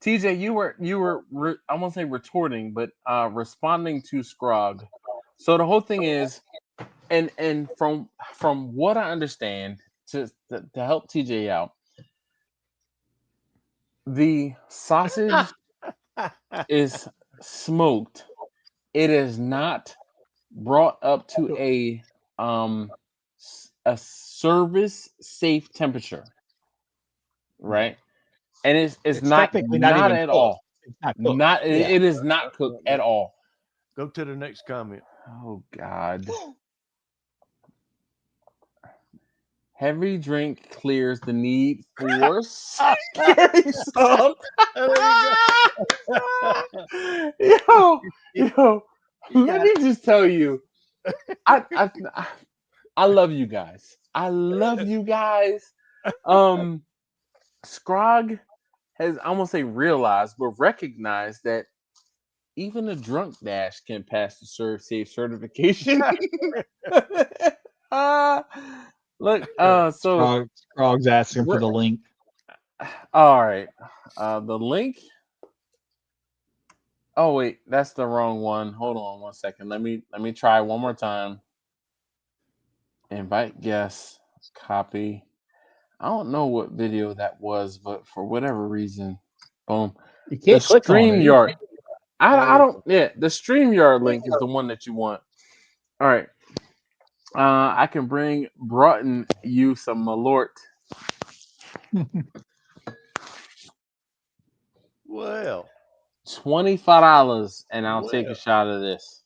TJ, you were I won't say retorting, but responding to Scrog. So the whole thing is, and from what I understand, to help TJ out, the sausage is smoked. It is not brought up to a service safe temperature, right? And it's not technically not even at cooked. all. It's not cooked. Not Yeah. it is not cooked at all. Go to the next comment. Oh God. Heavy drink clears the need for scary salt. Yo, let me just tell you, I love you guys. I love you guys. Scrog has, I won't say realized, but recognized that even a drunk Dash can pass the serve safe certification. Look, so Scrog's asking for the link. all right, the link. Oh wait, that's the wrong one. Hold on 1 second. Let me try one more time. Invite guests. Copy. I don't know what video that was, but for whatever reason, boom. You can't click on it. StreamYard. I don't. Yeah, the StreamYard link is the one that you want. All right. I can broughten you some Malort. Well, $25, and I'll take a shot of this.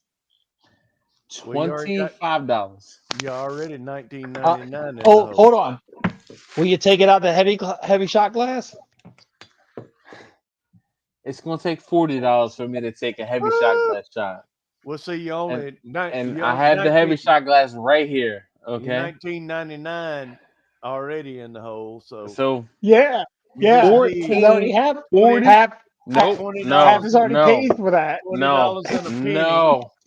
$25. You're already $19.99. Hold on. Will you take it out the heavy shot glass? It's gonna take $40 for me to take a heavy shot glass shot. We'll see you only and I have the heavy shot glass right here. Okay. 1999 already in the hole. So Yeah. you Yeah. just 14, need I already have 40. half. Nope. $20 Half is already No. paid for that. No. $20 and a penny.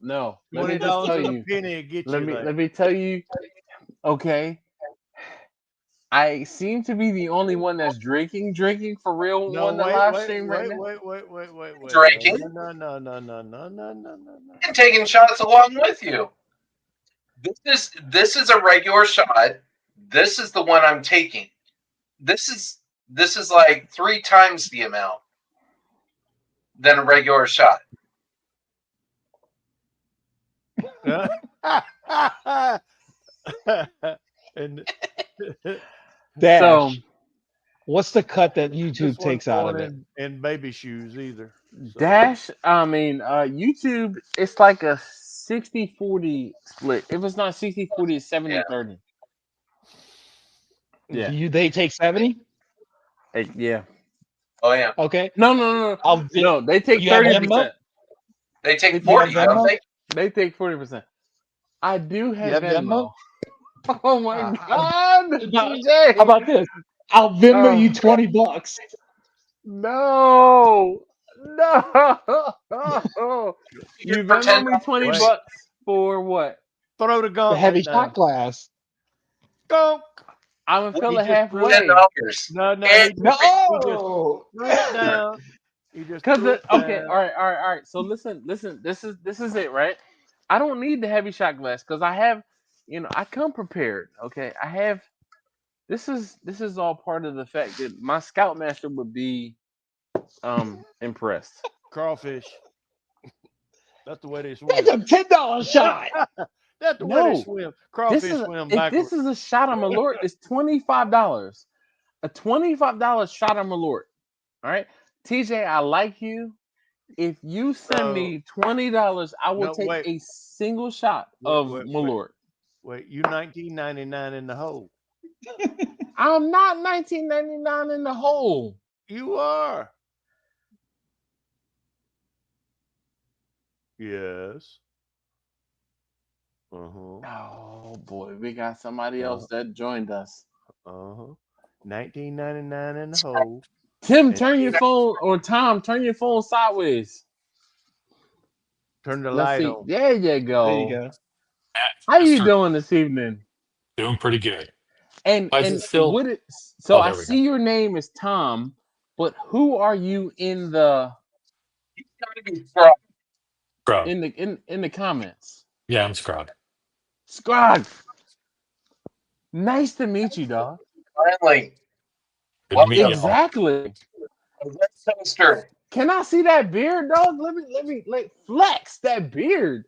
No. Let me just $20 tell and a you. penny will get Let you me there. let me tell you. Okay. I seem to be the only one that's drinking for real No, on the wait, live wait, stream right wait, now. wait. Drinking No. and taking shots along with you. This is a regular shot. This is the one I'm taking. This is like 3 times the amount than a regular shot. And Dash. So What's the cut that YouTube this one takes out of it? in baby shoes either. So. Dash, YouTube, it's like a 60-40 split. If it's not 60-40, it's 70-30. Yeah. They take 70? Yeah. Oh yeah. Okay. No. No, they take You have 30%. They take You have 40, don't Venmo? they? They take 40%. I do have have Venmo. Venmo? Oh my Uh, God, TJ. How about this? I'll Venmo Oh. you $20. No. You For Venmo me $10. $20 for what? Throw the The gauntlet heavy down. shot glass. Go. I'm gonna fill it just halfway. $10. No. And He just No. threw it down. He just Cause threw it okay, down. all right. So listen. This is it, right? I don't need the heavy shot glass because I have, I come prepared. Okay, I have. This is all part of the fact that my scoutmaster would be, impressed. Crawfish. That's the way they swim. That's a $10 shot. That's the way they No, swim. Crawfish swim if backwards. this is a shot of Malort, it's $25. A $25 shot of Malort. All right, TJ, I like you. If you send me $20, I will take a single shot of Malort. Wait, you 1999 in the hole. I'm not 1999 in the hole. You are. Yes. Oh boy, we got somebody else that joined us. 1999 in the hole. Tim, turn your phone, or Tom, turn your phone sideways. Turn the Let's light see. on. There you go. There you go. How you doing this evening? Doing pretty good. And Why is it still? what it, so Oh, I there we see your name is Tom, but who are you in the He's got to be Scrog. Scrog. in the comments? Yeah, I'm Scrog. Scrog. Nice to meet you, dog. Finally. Good to meet y'all. Exactly. A red toaster. Can I see that beard, dog? Let me flex that beard.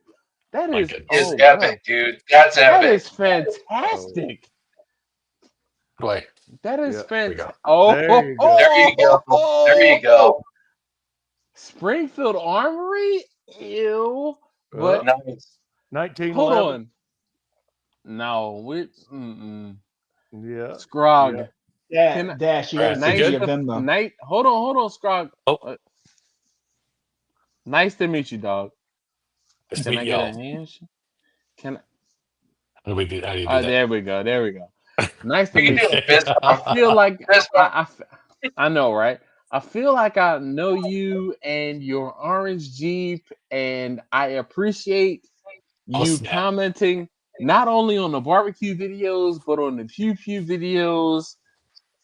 That My is goodness. Is epic, dude. That's That epic. is fantastic. Wait. That is There we fantastic. go. Oh, There you go. There you go. There you go. Springfield Armory? Ew. But Nice. 1911. hold on. No, Yeah. Scrog. Yeah, Dash, you gotta Alright, send you me good? a Venmo. Hold on, Scrog. Oh. Nice to meet you, dog. Nice to Can meet I get a y'all. handshake? Can I? How do you do that? There we go. Nice to We can meet do you. a fist I bump. feel like Fist bump. I know, right? I feel like I know you and your orange Jeep, and I appreciate Oh, you snap. commenting not only on the barbecue videos, but on the pew pew videos.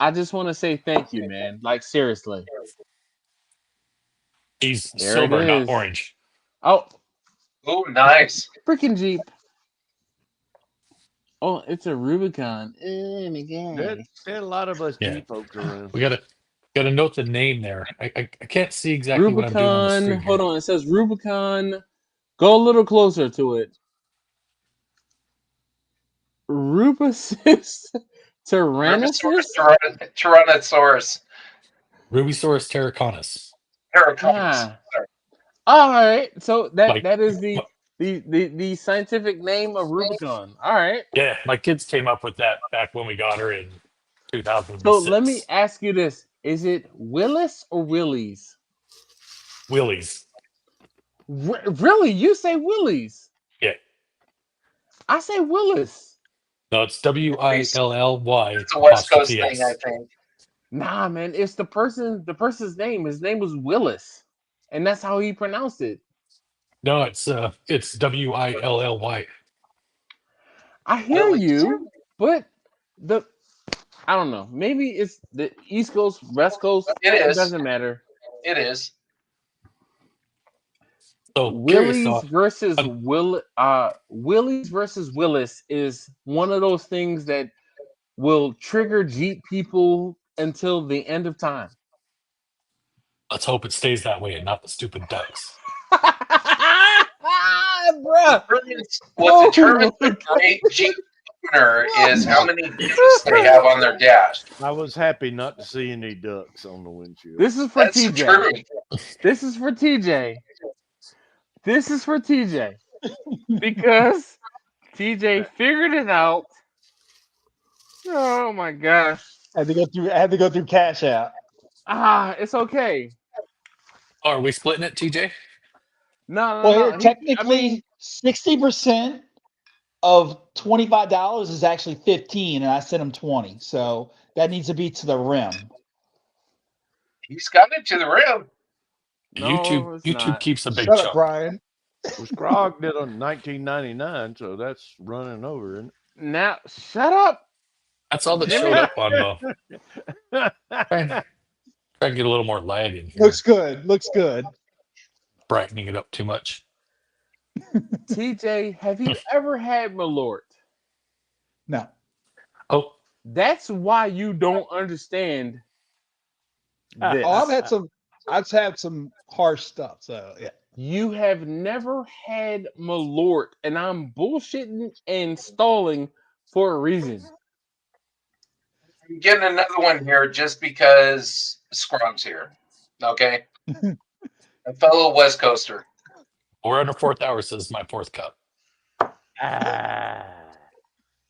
I just want to say thank you, man. Like, seriously. He's There silver, it not is. orange. Oh, Ooh, nice. freaking Jeep. Oh, it's a Rubicon. Oh my There God. are a lot of us Yeah. Jeep folks around. We gotta note the name there. I can't see exactly what I'm doing on the Rubicon. screen Hold here. on. It says Rubicon. Go a little closer to it. Rubicis Tyrannosus? Tyrannosaurus. Rubisaurus terraconus. Terraconus. All right. So Like, that is the scientific name of Rubicon. All right. yeah, my kids came up with that back when we got her in So 2006. let me ask you this: is it Willis or Willie's? Willie's. Really? You say Willie's? Yeah. I say Willis. No, it's WILLY It's a West Coast apostrophe thing, I S. think. Nah, man, it's the person's name. His name was Willis, and that's how he pronounced it. No, it's WILLY. I hear Willie. you, but the I don't know. Maybe it's the East Coast, West Coast. It It is. doesn't matter. It is. So curious Willie's thought. versus Willie's versus Willis is one of those things that will trigger Jeep people until the end of time. Let's hope it stays that way and not the stupid ducks. Bruh. What determines the great Jeep owner is how many ducks they have on their dash. I was happy not to see any ducks on the windshield. This is for That's TJ. true. This is for TJ. This is for TJ. Because TJ figured it out. Oh my gosh. I had to go through Cash App. It's okay. Oh, are we splitting it, TJ? No. Well, here, I mean, technically, 60% of $25 is actually 15, and I sent him 20. So that needs to be to the rim. He's got it to the rim. No, YouTube it's YouTube not. keeps a big Shut up, chunk. Brian. Well, Scrog did on 1999, so that's running over, isn't Now, shut up. That's all that Jimmy. showed up on the. it? Try to get a little more lag in here. Looks good. Looks good. Brightening it up too much. TJ, have you ever had Malort? No. Oh, That's why you don't understand this. Oh, I've had some harsh stuff. So yeah. You have never had Malort, and I'm bullshitting and stalling for a reason. I'm getting another one here just because Scrum's here. Okay? A fellow West Coaster. we're on the fourth hour, so this is my fourth cup.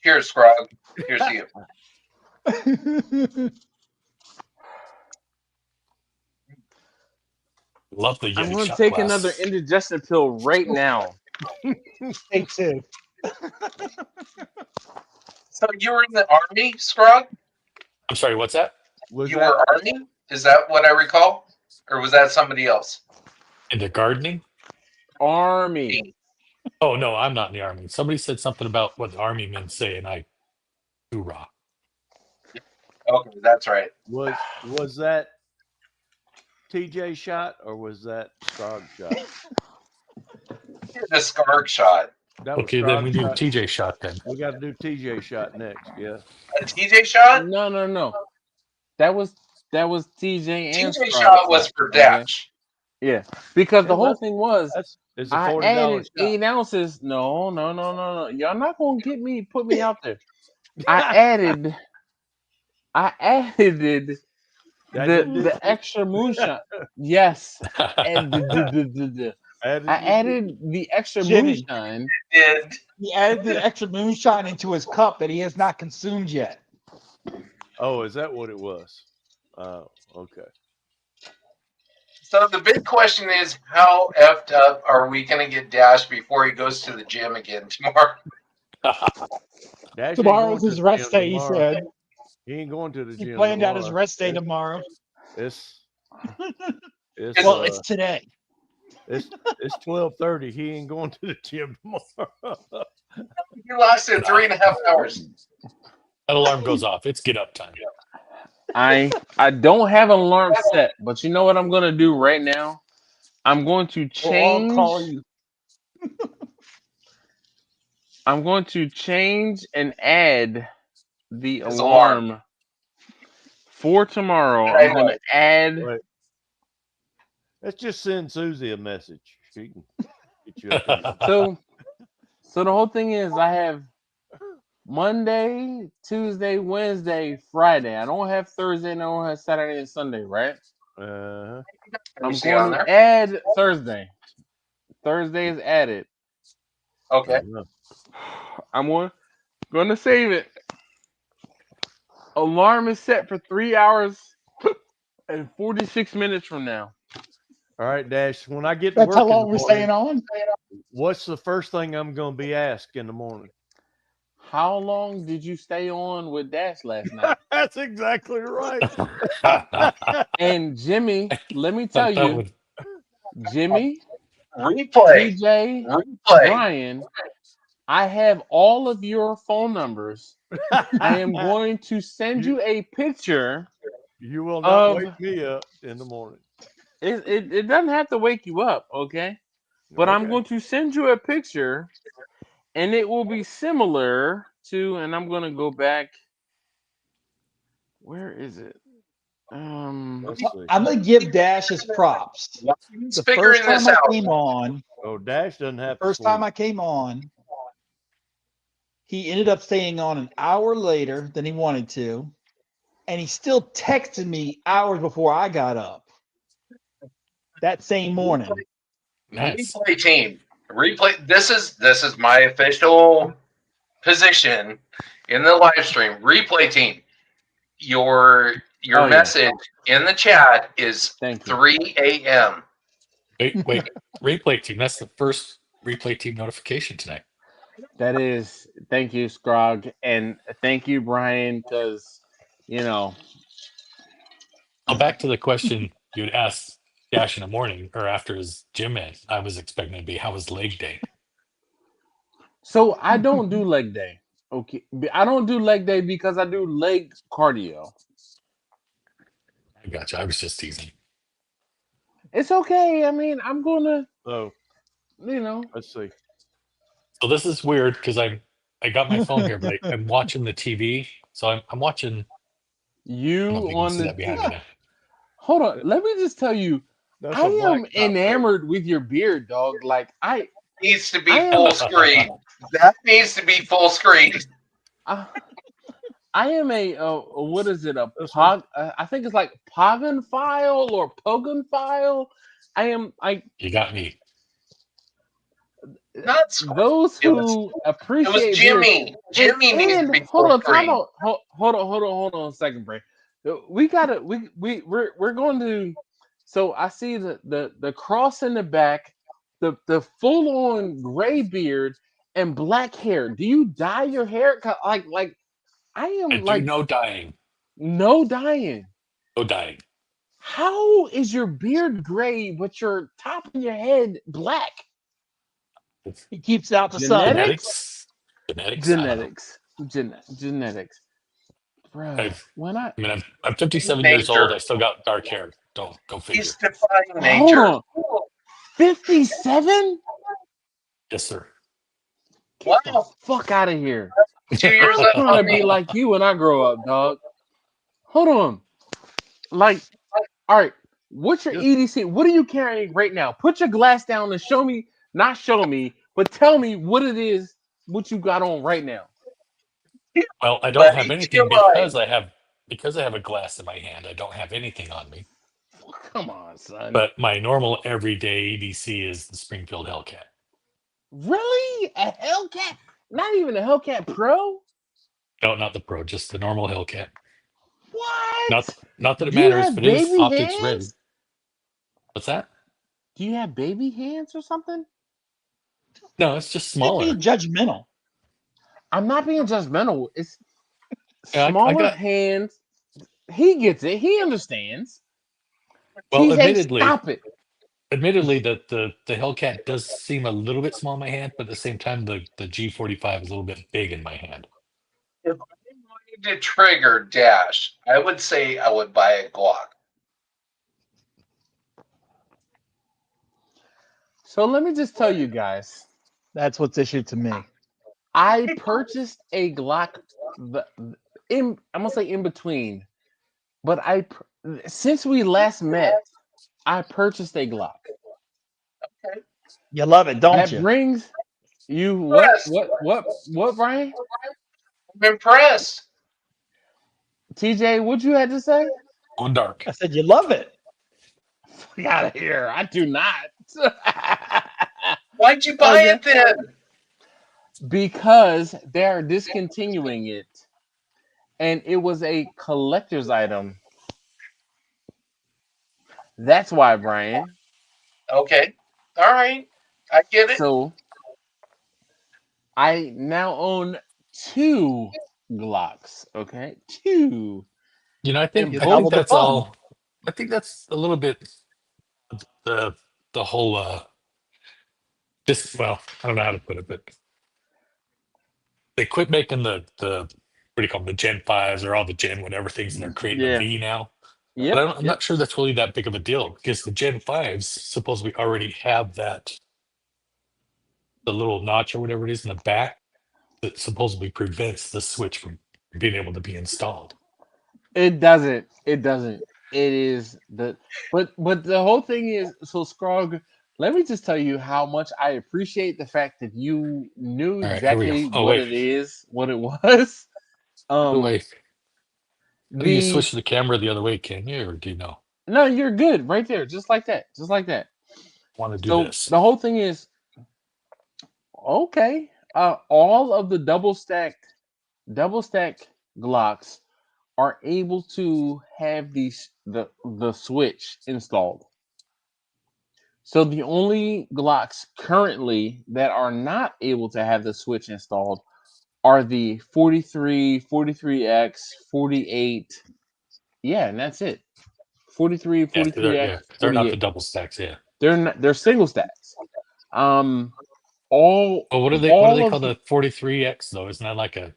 Here's Scrog. Here's you. Love the I'm Yeti going to shot take glass. another indigestion pill right now. Me too. So you were in the Army, Scrog? I'm sorry, what's that? Was You that were Army? Is that what I recall? Or was that somebody else? Into gardening? Army. Oh no, I'm not in the army. Somebody said something about what the army men say, and I hoorah. Okay, that's right. was that TJ shot or was that Scrog shot? The Scarg shot. That was Okay, then we Scrog do shot. TJ shot then. We got to do TJ shot next. Yeah. A TJ shot? No. That was TJ and TJ Scrog shot was for okay? Dash. Yeah, because the Yeah, whole thing was It's a I $40 added shot. 8 ounces. No. Y'all not gonna put me out there. I added the extra moonshine. Yes, and I added the extra Jimmy. moonshine. Did He added the extra moonshine into his cup that he has not consumed yet. Oh, is that what it was? Okay. so the big question is how effed up are we gonna get Dash before he goes to the gym again tomorrow? Dash ain't Tomorrow's going to his the rest gym day, he tomorrow. said. He ain't going to the He gym. planned out his tomorrow. rest day tomorrow. It's Well, it's today. it's 12:30. He ain't going to the gym tomorrow. You lasted 3.5 hours. That alarm goes off. It's get up time. I don't have an alarm set, but you know what I'm gonna do right now? I'm going to change. I'll call you. I'm going to change and add the His alarm for tomorrow. Right I'm going to add. Right. Let's just send Susie a message. She can get you up there. So the whole thing is I have Monday, Tuesday, Wednesday, Friday. I don't have Thursday, and I don't have Saturday and Sunday, right? Uh-huh. I'm see on going to there? add Thursday. Thursday is added. Okay. I'm going to save it. Alarm is set for 3 hours and 46 minutes from now. All right, Dash. When I get to That's work how in long the we're morning, staying on. what's the first thing I'm going to be asked in the morning? How long did you stay on with Dash last night? That's exactly right. And Jimmy, let me tell That you, would Jimmy, Replay. TJ, Replay. Brian, I have all of your phone numbers. I am going to send you a picture You will not of wake me up in the morning. it doesn't have to wake you up, okay? But I'm Okay. going to send you a picture and it will be similar to, and I'm gonna go back. Where is it? Let's see. I'm gonna give Dash his props. He's The figuring first time this I out. came on, Oh, Dash doesn't have to first sleep. time I came on, he ended up staying on an hour later than he wanted to, and he still texted me hours before I got up. That same morning. nice. Replay team. Replay. This is my official position in the live stream. Replay team. Your Oh, yeah. message in the chat is Thank you. 3 a.m. Wait. Replay team. That's the first replay team notification tonight. That is, thank you, Scrog, and thank you, Brian, because Well, back to the question you'd ask Dash in the morning or after his gym in. I was expecting it to be, how was leg day? So I don't do leg day. Okay, I don't do leg day because I do leg cardio. I gotcha. I was just teasing. It's okay. I mean, I'm gonna, So let's see. So this is weird because I got my phone here, but I'm watching the TV. So I'm watching. I don't know you if you can on see the. that behind me now. Hold on. Let me just tell you, That's I a black am top. enamored with your beard, dog. Like Needs to be I am- full screen. That needs to be full screen. I am a what is it? A This pog? I think it's like Pogonfile or Pogonfile. I You got me. Not Scott. those It was who appreciate beards. Jimmy. Jimmy needs to be Hold full on, time screen. out. Hold on a second, Bray. We're going to. So I see the cross in the back, the full on gray beard and black hair. Do you dye your hair? Like I I am do like no dying. no dyeing. No dying. How is your beard gray but your top of your head black? He keeps out the sun. Genetics. Genetics. I don't know. Genetics. Bruh, I've, when I I mean, I'm 57 years old. Nature. I still got dark hair. Don't go figure. He's defying hold nature. on, 57? Yes, sir. Get the Wow. fuck out of here! 2 years I'm up trying on to me. be like you when I grow up, dog. Hold on, like, all right, what's your EDC? What are you carrying right now? Put your glass down and show me, not show me, but tell me what it is, what you got on right now. Well, I don't Let have me anything because I have a glass in my hand. I don't have anything on me. Come on, son. But my normal everyday EDC is the Springfield Hellcat. Really? A Hellcat? Not even a Hellcat Pro? No, not the Pro, just the normal Hellcat. What? Not that it Do you matters, have but it is baby optics ready. hands? What's that? Do you have baby hands or something? No, it's just Don't be smaller. judgmental. I'm not being judgmental. It's Yeah, I smaller got. hands. He gets it. He understands. Well, TJ, stop it. admittedly, the Hellcat does seem a little bit small in my hand, but at the same time, the G45 is a little bit big in my hand. If I wanted to trigger Dash, I would say I would buy a Glock. So let me just tell you guys. That's what's issued to me. I purchased a Glock. I'm gonna say in between, but since we last met, I purchased a Glock. You love it, don't That you? brings you Yes. what, Brian? I'm impressed. TJ, what you had to say? On dark. I said you love it. Fuck out of here. I do not. Why'd you buy it then? Because they're discontinuing it. And it was a collector's item. That's why, Brian. Okay. All right. I get it. So I now own 2 Glocks. Okay, 2. You know, And Get both double the that's fun. all. I think that's a little bit the the whole this. Well, I don't know how to put it, but they quit making the what do you call them, the Gen 5s or all the Gen whatever things, and they're creating a yeah. V now. But Yep. I'm not sure that's really that big of a deal because the Gen 5s supposedly already have the little notch or whatever it is in the back that supposedly prevents the switch from being able to be installed. It doesn't. It doesn't. It is the but the whole thing is so Scrog. Let me just tell you how much I appreciate the fact that you knew All right, here we go. exactly Oh what wait, it is, what it was. by the Um, way, how do you the switch the camera the other way? Can you, or do you know? no, you're good right there, just like that, just like that. Want to do So this? the whole thing is okay. All of the double stacked Glocks are able to have the switch installed. So the only Glocks currently that are not able to have the switch installed are the 43, 43X, 48. Yeah, and that's it. 43, Yeah, yeah, 43X, 'cause they're not the 48. double stacks. Yeah. They're single stacks. Um all Oh, what do all they of call the 43X though? Isn't that like a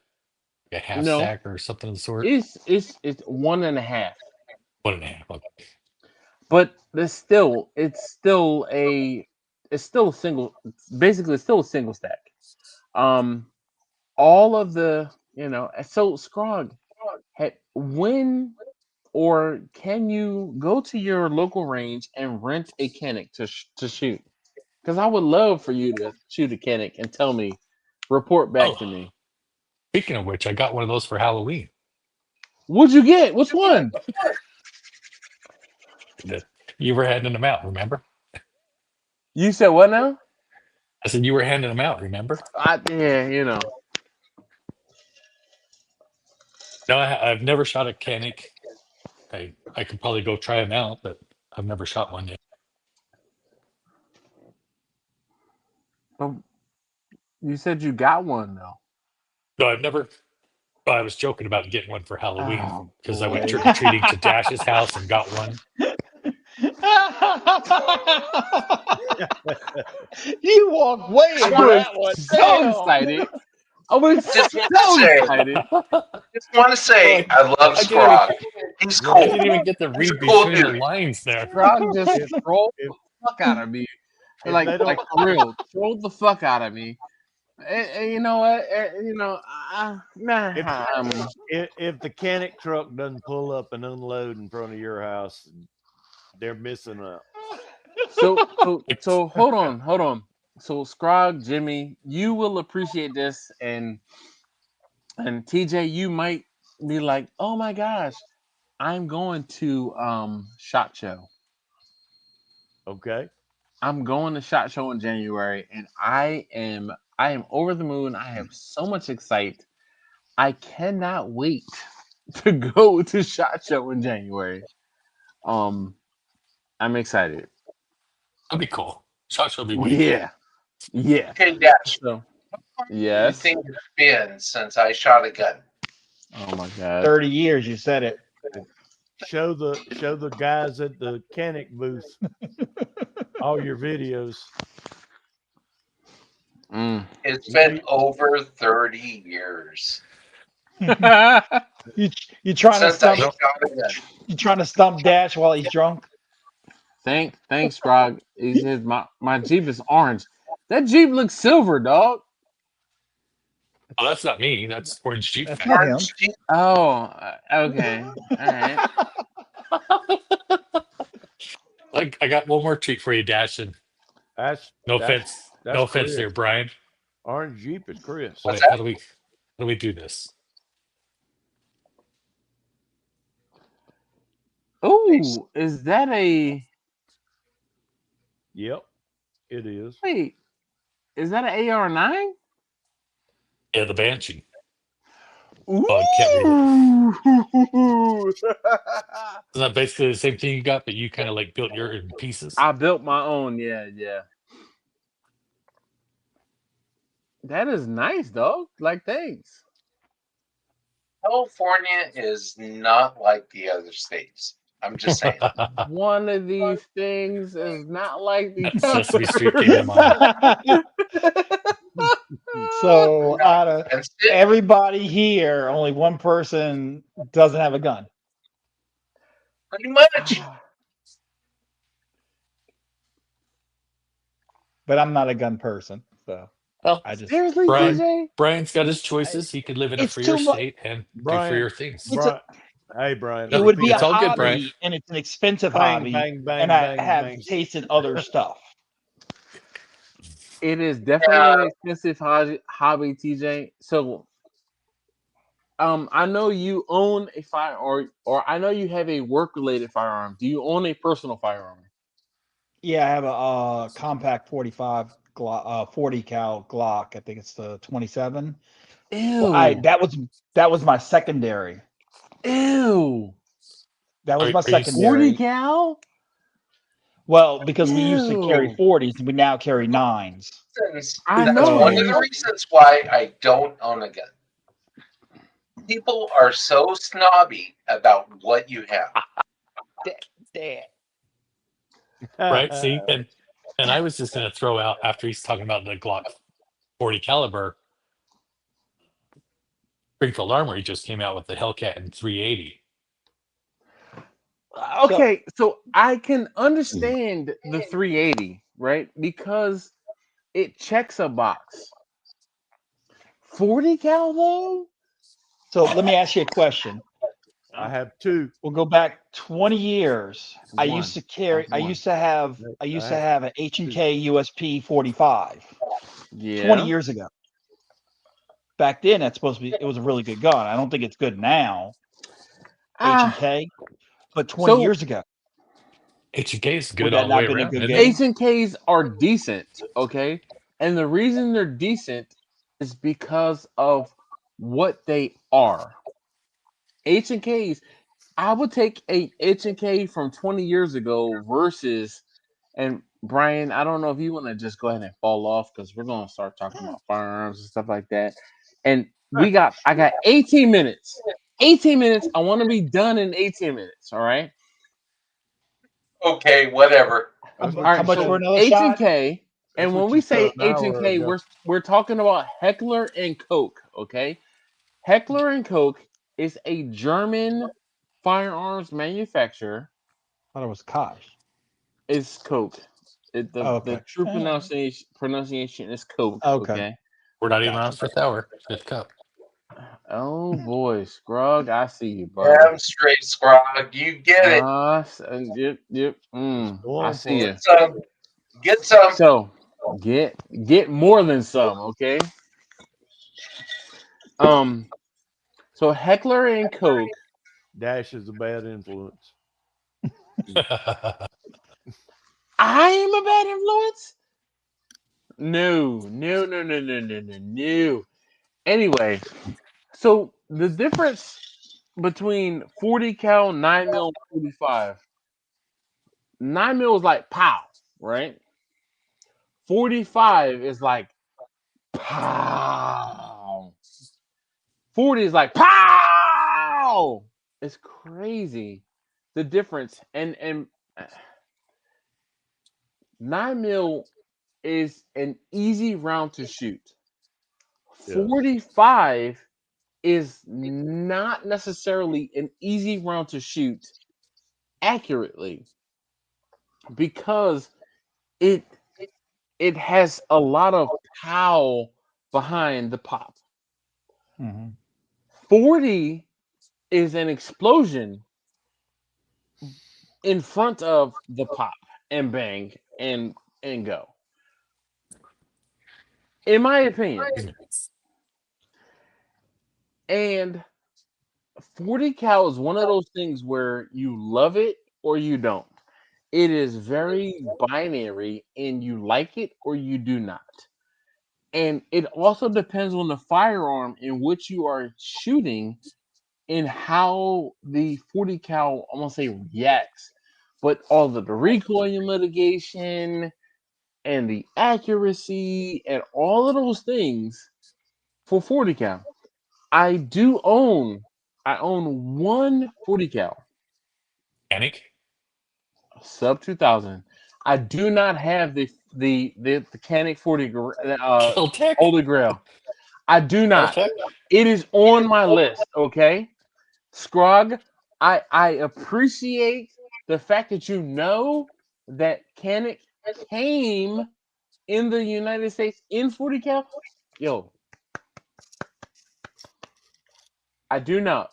half no, stack or something of the sort? it's 1.5. One and a half. Okay. But it's still a single, basically it's still a single stack. Um all of the so Scrog, when or can you go to your local range and rent a Kennick to shoot? Because I would love for you to shoot a Kennick and tell me, report back Oh, to me. speaking of which, I got one of those for Halloween. What'd you get? Which one? That you were handing them out. Remember? You said what now? I said you were handing them out. Remember? Yeah, No, I've never shot a Canic. I could probably go try them out, but I've never shot one yet. But you said you got one though. No, I've never. Well, I was joking about getting one for Halloween Oh because I went boy. trick or treating to Dash's house and got one. You walk way Just into I want was that one. so Damn. excited. I was just want to so say, excited. just want to say, Like I love I didn't even Scrog. He's Look, I cool. didn't even get to He's a read cool between the dude. lines there. Frog just if trolled if the fuck out of me. if they Like don't for real, trolled the fuck out of me. You know what? if Nah, if the Canic truck doesn't pull up and unload in front of your house, they're missing out. so hold on. So Scrog, Jimmy, you will appreciate this, and TJ, you might be like, oh my gosh, I'm going to Shot Show. Okay. I'm going to Shot Show in January, and I am over the moon. I have so much excitement. I cannot wait to go to Shot Show in January. Um, I'm excited. That'd be cool. Shot show would be way cool. Yeah, yeah. Okay, Dash, So you yes. think it's been since I shot a gun? Oh my god. 30 years, you said it. Show the guys at the Canic booth all your videos. Mm. It's been over 30 years You you trying to since I stump No, shot a gun. you trying to stump Dash while he's drunk? Thanks, Grog. He says my Jeep is orange. That Jeep looks silver, dog. oh, that's not me. That's Orange Jeep That's not Factory. him. Orange Jeep. Oh, okay. All right. I got one more treat for you, Dash. And That's no that's offense, that's no offense Chris. there, Brian. Orange Jeep is Chris. What's Wait, that? how do we do this? Ooh, is that a Yep, it is. wait? Is that an AR-9? Yeah, the Banshee. Oh, I can't read it. Ooh. Isn't that basically the same thing you got, but you kind of like built your in pieces? I built my own. Yeah. That is nice, dog. Like, thanks. California is not like the other states. I'm just saying. One of these things is not like the That Sesame Street came to mind. So out of Against it. everybody here, only one person doesn't have a gun. Pretty much. But I'm not a gun person, so Well, I just Seriously, Brian, TJ? Brian's got his choices. He could live in a it's freer too much. state and do Brian, freer things. It's a, Hey, Brian. it would be a It's all good, Brian. hobby, and it's an expensive Bang, hobby, bang, bang, and I bang, have bang. tasted other stuff. It is definitely an expensive hobby, TJ. So, I know you own a firearm, or I know you have a work-related firearm. Do you own a personal firearm? Yeah, I have a compact 45 Glock, 40 cal Glock. I think it's the 27. Ew. Well, that was my secondary. Ew. That was Are- my are you- 40 secondary. cal? Well, because we used to carry Ew. 40s, we now carry 9s. I That's know. one of the reasons why I don't own a gun. People are so snobby about what you have. right? See, and I was just going to throw out after he's talking about the Glock 40 caliber. Springfield Armory just came out with the Hellcat in 380. Okay, so I can understand the 380, right? Because it checks a box. 40 cal though? So let me ask you a question. I have two. We'll go back 20 years. I One. used to carry. I One. used to have an H&K USP 45 Yeah. 20 years ago. Back then, that's supposed to be. It was a really good gun. I don't think it's good now. Ah, H&K, but 20 so years ago, H&K is would good that all the way not been a around. good Isn't game? it? H&Ks are decent, okay? And the reason they're decent is because of what they are. H&Ks, I would take a H&K from 20 years ago versus, and Brian, I don't know if you want to just go ahead and fall off because we're going to start talking about firearms and stuff like that. And I got 18 minutes. 18 minutes. I want to be done in 18 minutes. All right. Okay, whatever. That's All what How right. much you So for said. another H and shot? K, That's and what when you we said say an H hour and K, ago. we're talking about Heckler and Koch. Okay. Heckler and Koch is a German firearms manufacturer. I thought it was Kosh. Is Koch. Oh, The okay. true pronunciation is Koch. Okay. Okay. We're not even on Gotcha. fifth hour, fifth cup. Oh boy, Scrug, I see you, brother. Damn straight, Scrog. You get it. Yep. I Going see for you. it. Get some. So get more than some, okay? So Heckler and Koch. Dash is a bad influence. I am a bad influence? No. Anyway, so the difference between 40 cal, 9 mil, 45. 9 mil is like pow, right? 45 is like pow. 40 is like pow. It's crazy the difference. And 9 mil is an easy round to shoot. Yes. 45 is not necessarily an easy round to shoot accurately because it it has a lot of pow behind the pop. Mhm. 40 is an explosion in front of the pop and bang and go. In my opinion. And 40 cal is one of those things where you love it or you don't. It is very binary and you like it or you do not. And it also depends on the firearm in which you are shooting and how the 40 cal, I won't say reacts, but all of the recoil mitigation and the accuracy and all of those things for 40 cal. I own one 40 cal Panic. sub 2000. I do not have the Canic 40 Caltech. Holy Grail. I do not. Caltech. It is on my list, okay? Scrog, I appreciate the fact that you know that Canic came in the United States in 40 cal. Yo, I do not.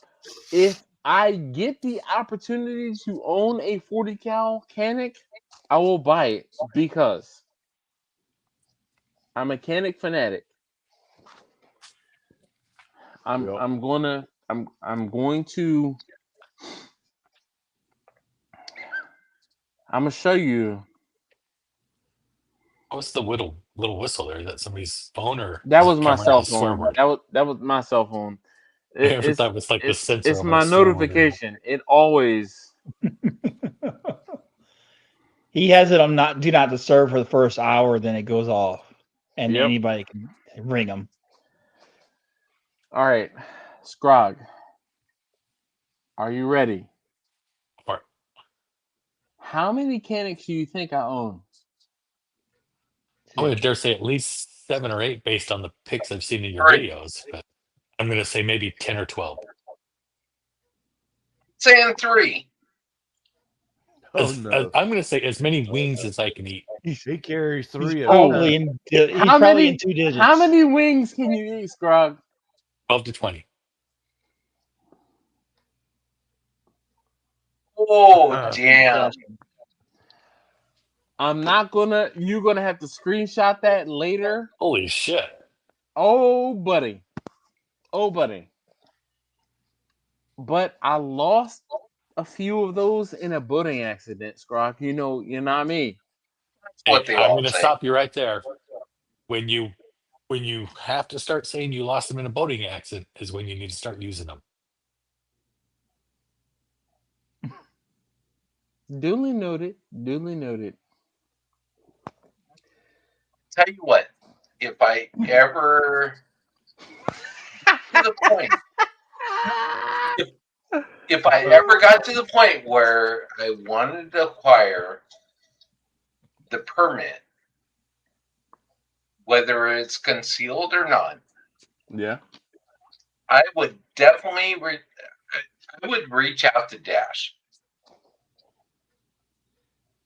If I get the opportunity to own a 40 cal Canic, I will buy it because I'm a Canic fanatic. I'm Yep. I'm gonna I'm going to I'm gonna show you. What's the little whistle there? Is that somebody's phone or That is was it my covering up cell the swear phone. word? That was my cell phone. I never thought it was like the sensor It's on my my swear word. notification. It always He has it on do not disturb for the first hour, then it goes off, and Yep. anybody can ring him. All right, Scrog. Are you ready? Or- How many Canics do you think I own? I would dare say at least 7 or 8 based on the pics I've seen in your Right. videos, but I'm going to say maybe 10 or 12. Saying 3. Oh no. I'm going to say as many wings as I can eat. He carries 3 He's at a probably time. he's probably in 2 digits. How many wings can you eat, Scrog? 12 to 20. Oh, damn. I'm not gonna. You're gonna have to screenshot that later. Holy shit. Oh, buddy. Oh, buddy. But I lost a few of those in a boating accident, Scrog. You know what I mean. What Hey, they I'm all going to say. stop you right there. When you have to start saying you lost them in a boating accident is when you need to start using them. Duly noted. Duly noted. Tell you what, if I ever to the point, if I ever got to the point where I wanted to acquire the permit, whether it's concealed or not, Yeah. I would definitely I would reach out to Dash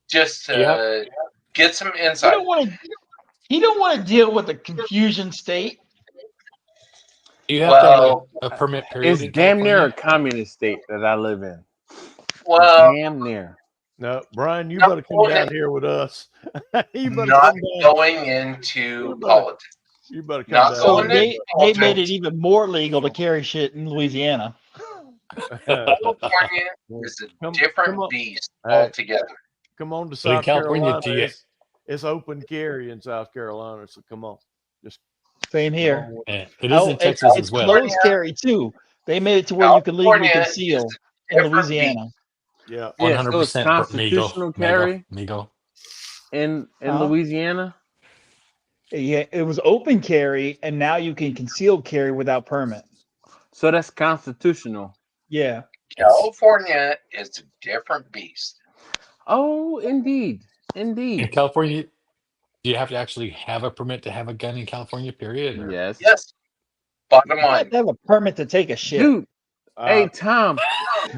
just to get some He insight. don't want to deal with the confusion state. You have to Well, have a permit period It's in damn near a California. communist state that I live in. well, Damn near. No, Brian, you Not better come going down in- here with us. You better not come down. going into You better- politics. You better come Not down. So going they into made it even more legal to carry shit in Louisiana. California is a Come different on. beast Hey. altogether. Come on to But in South California, Carolina. It's open carry in South Carolina, so come on. Just Same come here. on with it is in It's Texas as well. closed carry too. They made it to where you can legally California conceal is in different Louisiana. Yeah. Yeah, so it's 100% constitutional carry Migo. in Huh? Louisiana. Yeah, it was open carry, and now you can conceal carry without permit. So that's constitutional. Yeah. California is a different beast. Oh, indeed. In Indeed. California, do you have to actually have a permit to have a gun in California, period? Or? Yes. Yes. Bottom You have line. to have a permit to take a shit. Dude, hey Tom,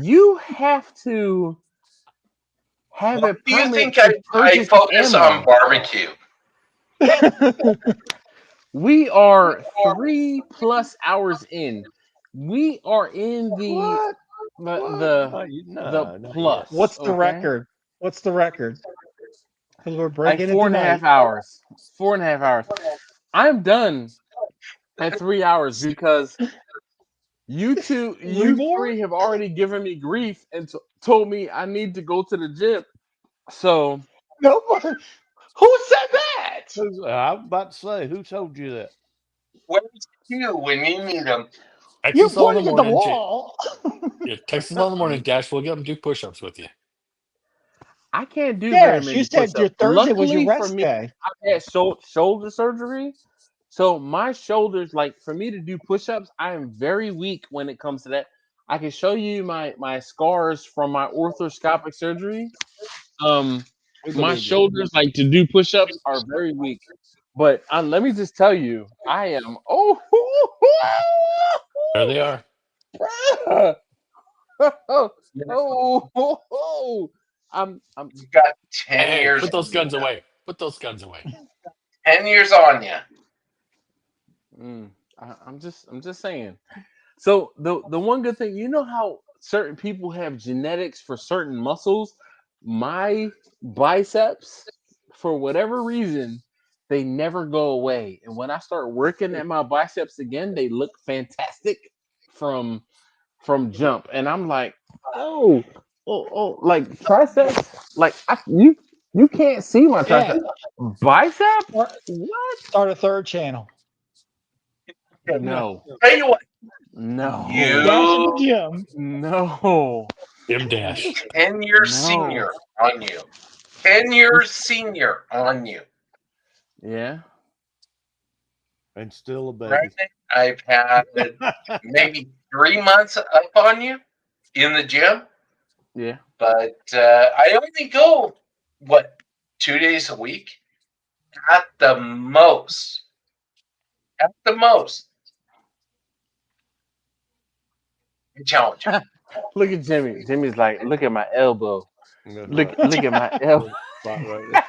you have to have Why a do you permit think to I purchase focus ammo. on barbecue? We are 3+ hours in. We are in the plus. What's the okay? record? What's the record? Because we're Like breaking it 4.5 tonight. hours. 4.5 hours. I'm done at 3 hours because you three have already given me grief and told me I need to go to the gym. So No, who said that? I was about to say, who told you that? Where's Q when you need him? You're Texas all in the pointing at the morning. wall. Yeah, Texas all in the morning, Dash. We'll get them do push-ups with you. I can't do very Yes, you many said your push-ups. Thursday was your Luckily for rest me, day. I had shoulder surgery. So my shoulders, like for me to do push-ups, I am very weak when it comes to that. I can show you my scars from my orthoscopic surgery. We My believe you. shoulders, like to do push-ups, are very weak. But let me just tell you, I am There they are. I'm You've got 10 Hey, years put those on you guns now. away. Put those guns away. 10 years on you. I'm just saying. So the one good thing, you know how certain people have genetics for certain muscles? My biceps, for whatever reason, they never go away. And when I start working at my biceps again, they look fantastic from jump. And I'm like, like triceps, like you can't see my Yeah. tricep. Bicep? Start, What? start a third channel. No. Tell you what, No. Dash at the you gym. No. Jim Dash. 10-year No. senior on you. 10-year senior on you. Yeah. And still a baby. Right? I've had maybe 3 months up on you in the gym, Yeah. but I only go, 2 days a week? At the most. At the most. I challenge you. Look at Jimmy. Jimmy's like, look at my elbow. That's Look right. look at my elbow. Spot right there.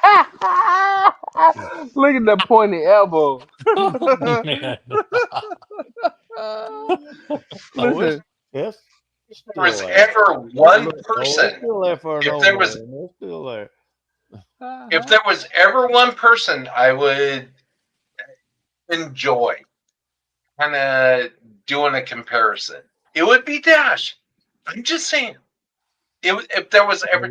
Look at the pointy elbow. Oh, man. Listen, Yes. If there was Still there. ever one Look, it's person, still there for an if old there man. was It's still there. if there was ever one person I would enjoy kind of doing a comparison, it would be Dash. I'm just saying. If there was ever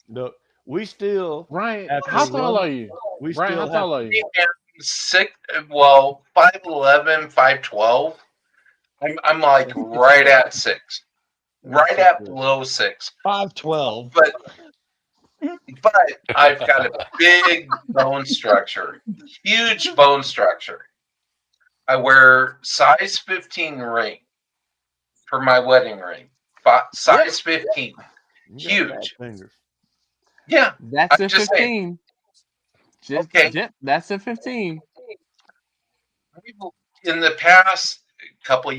Look, we still Ryan, after how tall one, are you? we Ryan, how still have tall are you? 5'11", 5'12". I'm like right at 6, right at below 6. 5'12". But I've got a big bone structure, huge bone structure. I wear size 15 ring for my wedding ring. Size 15, you got fat huge. fingers. Yeah, That's I'm a just saying. 15. Just, Okay. that's a 15. In the past couple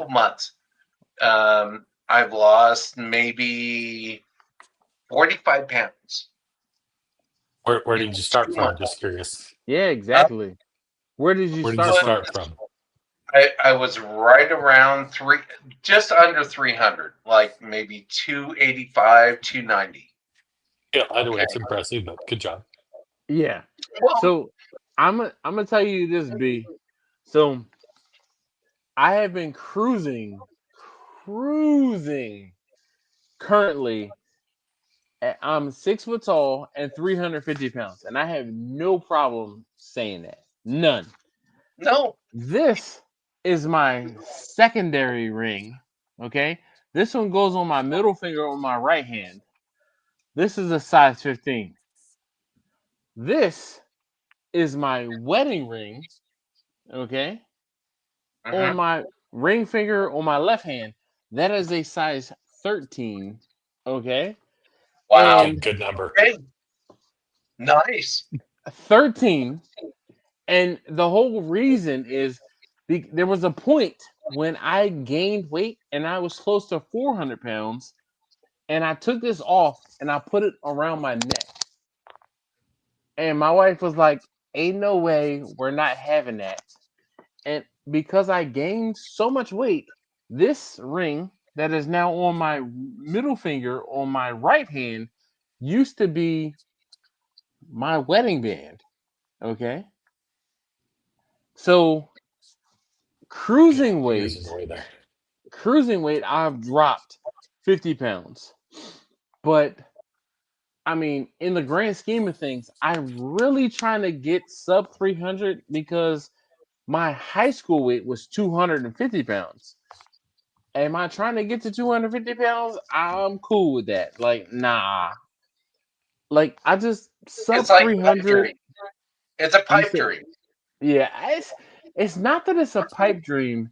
months, I've lost maybe 45 pounds. Where did you start from? I'm just curious. Yeah, exactly. Where did you Where did you start from? start from? I was right around just under 300, like maybe 285, 290. Yeah, either way, Okay. it's impressive, but good job. Yeah. Well, So I'm gonna tell you this, B. So I have been cruising currently. I'm 6 foot tall and 350 pounds, and I have no problem saying that. None. no, This is my secondary ring. Okay. This one goes on my middle finger on my right hand. This is a size 15. This is my wedding ring. Okay. On my ring finger on my left hand, that is a size 13. Okay. wow. Okay, And good number. Okay. Nice. 13. And the whole reason is there was a point when I gained weight and I was close to 400 pounds. And I took this off and I put it around my neck. And my wife was like, ain't no way we're not having that. And because I gained so much weight, this ring that is now on my middle finger on my right hand used to be my wedding band. Okay. So cruising Fingers in weight, the way there. I've dropped 50 pounds. But I mean, in the grand scheme of things, I'm really trying to get sub 300 because my high school weight was 250 pounds. Am I trying to get to 250 pounds? I'm cool with that. Like, nah. Like, I just It's sub like pipe 300. dream. It's a You pipe said, dream. yeah, it's not that it's a pipe dream.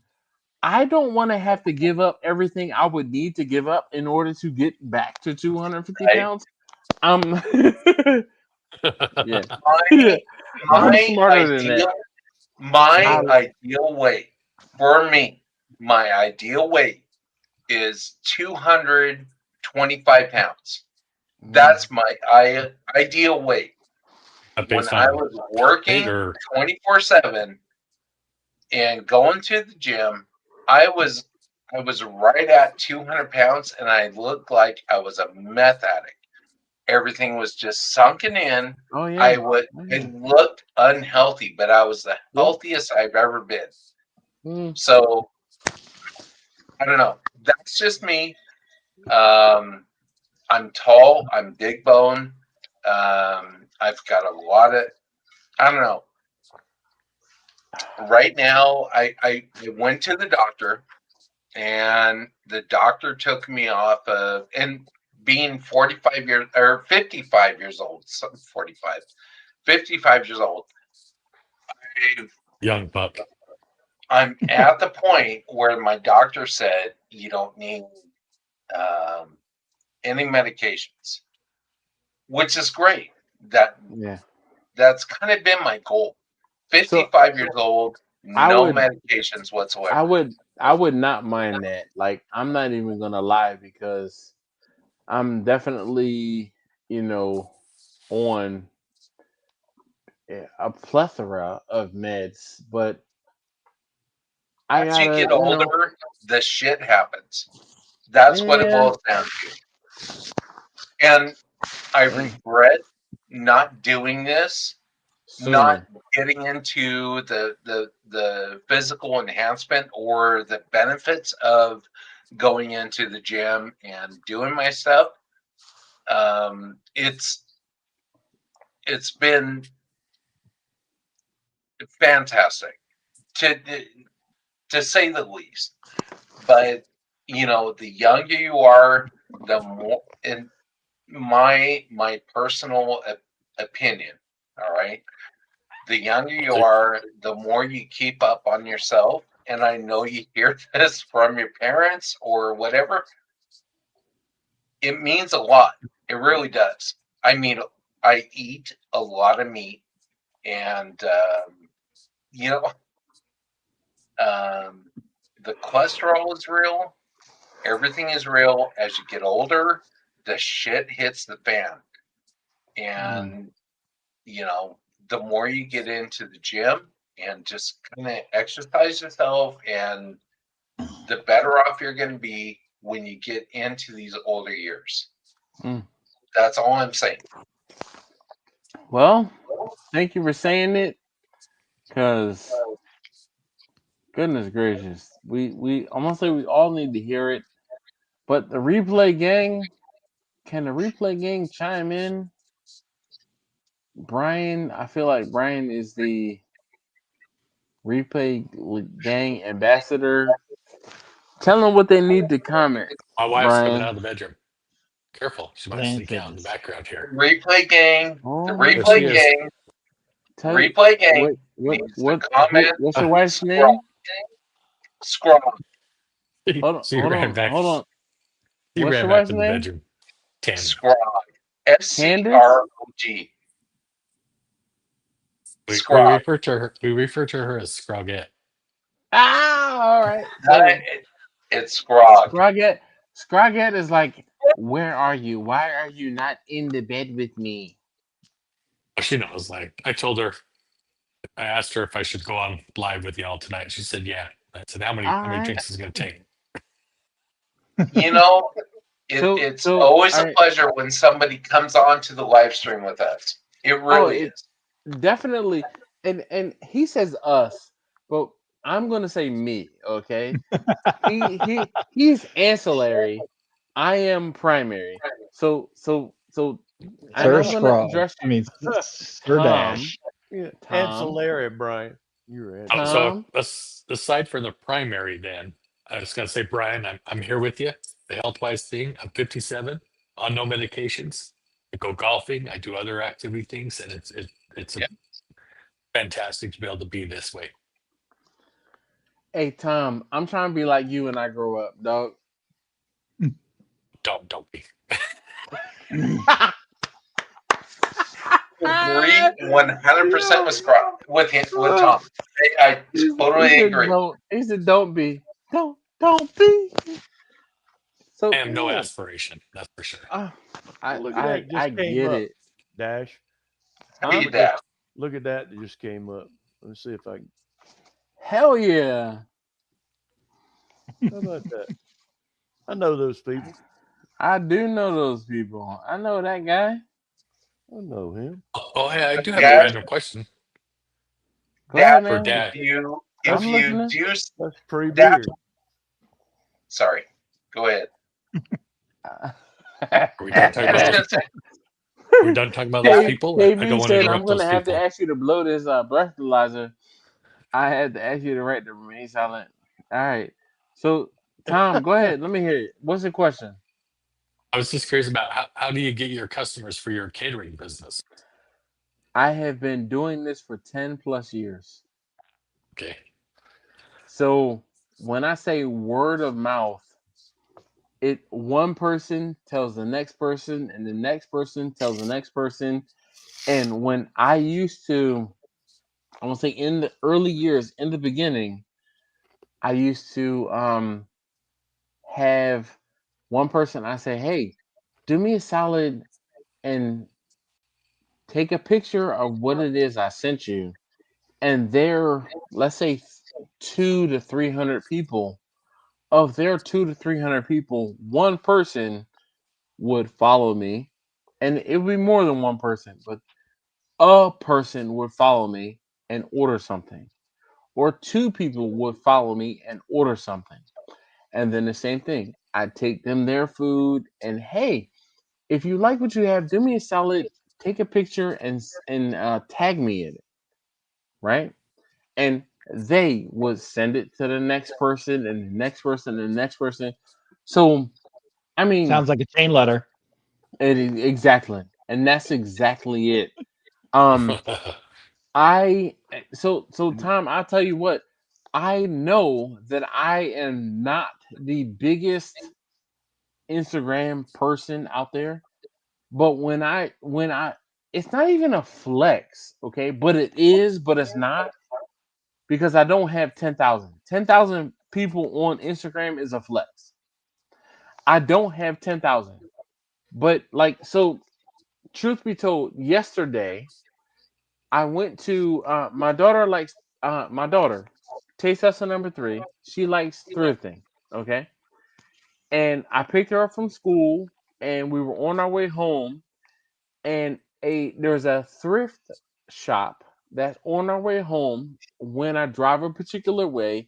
I don't want to have to give up everything I would need to give up in order to get back to 250 Right? pounds. Yeah. My I'm my smarter than that. ideal my I, ideal weight for me, my ideal weight is 225 pounds. That's my ideal weight. When Based I on was weight working or 24/7 and going to the gym, I was right at 200 pounds, and I looked like I was a meth addict. Everything was just sunken in. oh yeah. Oh, yeah. It looked unhealthy, but I was the Yep. healthiest I've ever been. Mm. So I don't know. That's just me. Um, I'm tall. I'm big bone. I've got a lot of. I don't know. Right now, I went to the doctor, and the doctor took me off of, and being 45 years or 55 years old, 45, 55 years old. young buck. I'm at the point where my doctor said you don't need um, any medications, which is great. Yeah. That's kind of been my goal. So 55 years old, I no would medications I whatsoever. would not mind that. Like, I'm not even gonna lie because I'm definitely, you know, on a plethora of meds, but I As you gotta, get older, the shit happens. That's what it yeah, boils down to. And I yeah, regret not doing this, not sooner. getting into the physical enhancement or the benefits of going into the gym and doing my stuff. It's been fantastic to to say the least. But the younger you are, the more, in my personal opinion, all right, the younger you are, the more you keep up on yourself. And I know you hear this from your parents or whatever. It means a lot. It really does. I mean, I eat a lot of meat, and you know, um, the cholesterol is real. Everything is real. As you get older, the shit hits the fan. Mm. And, the more you get into the gym and just kind of exercise yourself, and the better off you're going to be when you get into these older years. Mm. That's all I'm saying. Well, thank you for saying it, because goodness gracious, we almost say we all need to hear it. But the replay gang, can the replay gang chime in? Brian, I feel like Brian is the replay gang ambassador. Tell them what they need to comment, My wife's coming Brian. out of the bedroom. Careful, she might Thank sneak out in the goodness. background here. Replay gang, the Oh, There she replay is. gang, tell replay gang needs to comment. what's your Uh, wife's Scroll, name? scroll. she ran back. Hold on. She What's ran your back wife's to the name? bedroom. Tammy. Scrog. Candace? SCROG. We Scrog. refer to her. We refer to her as Scroggette. Ah, all right. So It's Scrog. Scroggett is like, where are you? Why are you not in the bed with me? She knows. Like I told her, I asked her if I should go on live with y'all tonight. She said, "Yeah." I said, "How many All right. drinks is it going to take?" You know, So it's so always all a right. pleasure when somebody comes on to the live stream with us. It Oh, really it is. definitely, and he says us, but I'm gonna say me, okay? He's ancillary. I am primary. So And Sir I'm gonna Scrog. address I you, mean, Sir Tom. Dash. Yeah. Tom. Ancillary, Brian. You're in. So Tom. aside from the primary, then I was gonna say, Brian, I'm here with you. The health wise thing. I'm 57 on no medications. I go golfing. I do other activity things, and it's Yeah. fantastic to be able to be this way. Hey, Tom. I'm trying to be like you when I grow up, dog. Don't be. Agree 100% with him, with Tom. I totally He said, agree. don't. He said, don't be. Don't be. So I have no Yeah. aspiration. That's for sure. Look at that. It I just came get up. it. Dash. Hey, Huh? Dad. Look at that. That just came up. Let's see if I can. Hell yeah. How about that? I know those people. I do know those people. I know that guy. I know him. Oh, hey, I do have a Dad, random question Go ahead Dad, for now. Dad. if I'm you listening. do, That's pre Dad, beard. sorry, go ahead. Are we done talking I was about gonna those? say, Are we done talking about those people? I KB don't want to said, I'm interrupt going those to have to people. ask you to blow this breathalyzer. I had to ask you to write to remain silent. All right. So, Tom, go ahead. Let me hear it. What's the question? I was just curious about how do you get your customers for your catering business? I have been doing this for 10 plus years. Okay. So, when I say word of mouth, one person tells the next person, and the next person tells the next person. And when I used to, I want to say in the early years, in the beginning, I used to have one person. I say, "Hey, do me a solid and take a picture of what it is I sent you." And there, let's say, 200 to 300 people. Of their 200 to 300 people, one person would follow me, and it would be more than one person, but a person would follow me and order something, or two people would follow me and order something. And then the same thing, I'd take them their food, and hey, if you like what you have, do me a solid, take a picture and tag me in it, right? And they would send it to the next person and the next person and the next person. So I mean, Sounds like a chain letter. exactly, and that's exactly it. Um, so Tom, I'll tell you what, I know that I am not the biggest Instagram person out there, but when I it's not even a flex, okay? But it is, but it's not because I don't have 10,000. 10,000 people on Instagram is a flex. I don't have 10,000. But like so truth be told, yesterday I went to my daughter, taste tester number 3. She likes thrifting, okay? And I picked her up from school, and we were on our way home, and there's a thrift shop that's on our way home when I drive a particular way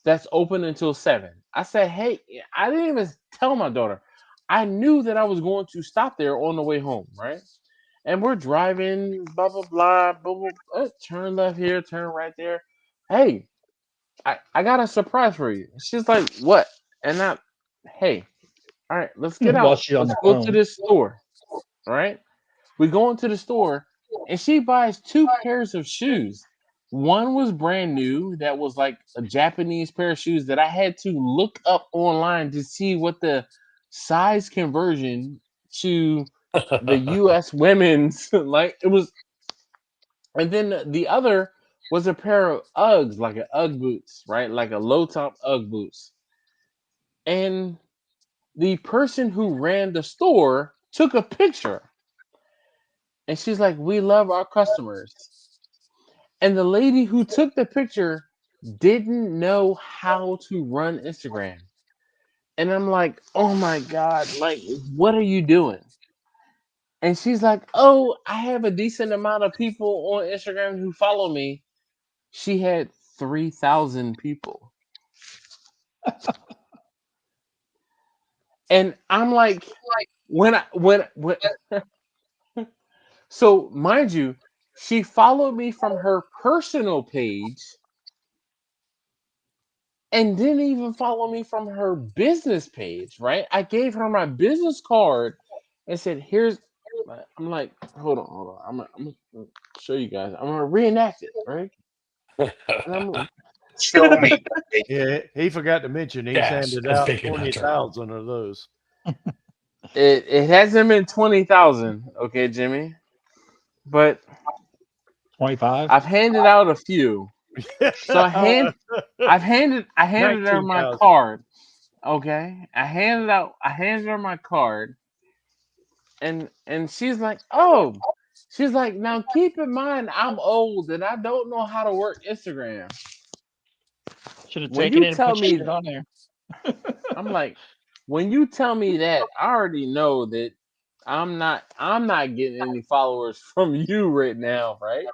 that's open until 7. I said, "Hey," I didn't even tell my daughter. I knew that I was going to stop there on the way home, right? And we're driving, blah blah blah, blah blah. Turn left here, turn right there. Hey, I got a surprise for you. She's like, "What?" And hey, all right, let's get While out. she's on Let's the go to phone. this store. All right, we go into the store, and she buys 2 pairs of shoes. One was brand new, that was like a Japanese pair of shoes that I had to look up online to see what the size conversion to the U.S. women's like it was. And then the other was a pair of Uggs, like a Ugg boots, right? Like a low top Ugg boots. And the person who ran the store took a picture, and she's like, "We love our customers." And the lady who took the picture didn't know how to run Instagram. And I'm like, "Oh my God, like, what are you doing?" And she's like, "Oh, I have a decent amount of people on Instagram who follow me." She had 3,000 people. And I'm like, when So mind you, she followed me from her personal page and didn't even follow me from her business page, right? I gave her my business card and said, "Here's." I'm like, hold on. I'm gonna show you guys. I'm gonna reenact it, right? And I'm Show me. Yeah, he forgot to mention he's Dash handed as out bacon hunter. 20,000 of those. it hasn't been 20,000, okay, Jimmy, but 25. I've handed out a few. So I handed her my 19,000. card. Okay, I handed her my card, and she's like, oh, she's like, now keep in mind I'm old and I don't know how to work Instagram. Should have When taken you it and tell put me, shit on there. I'm like, when you tell me that, I already know that I'm not getting any followers from you right now, right?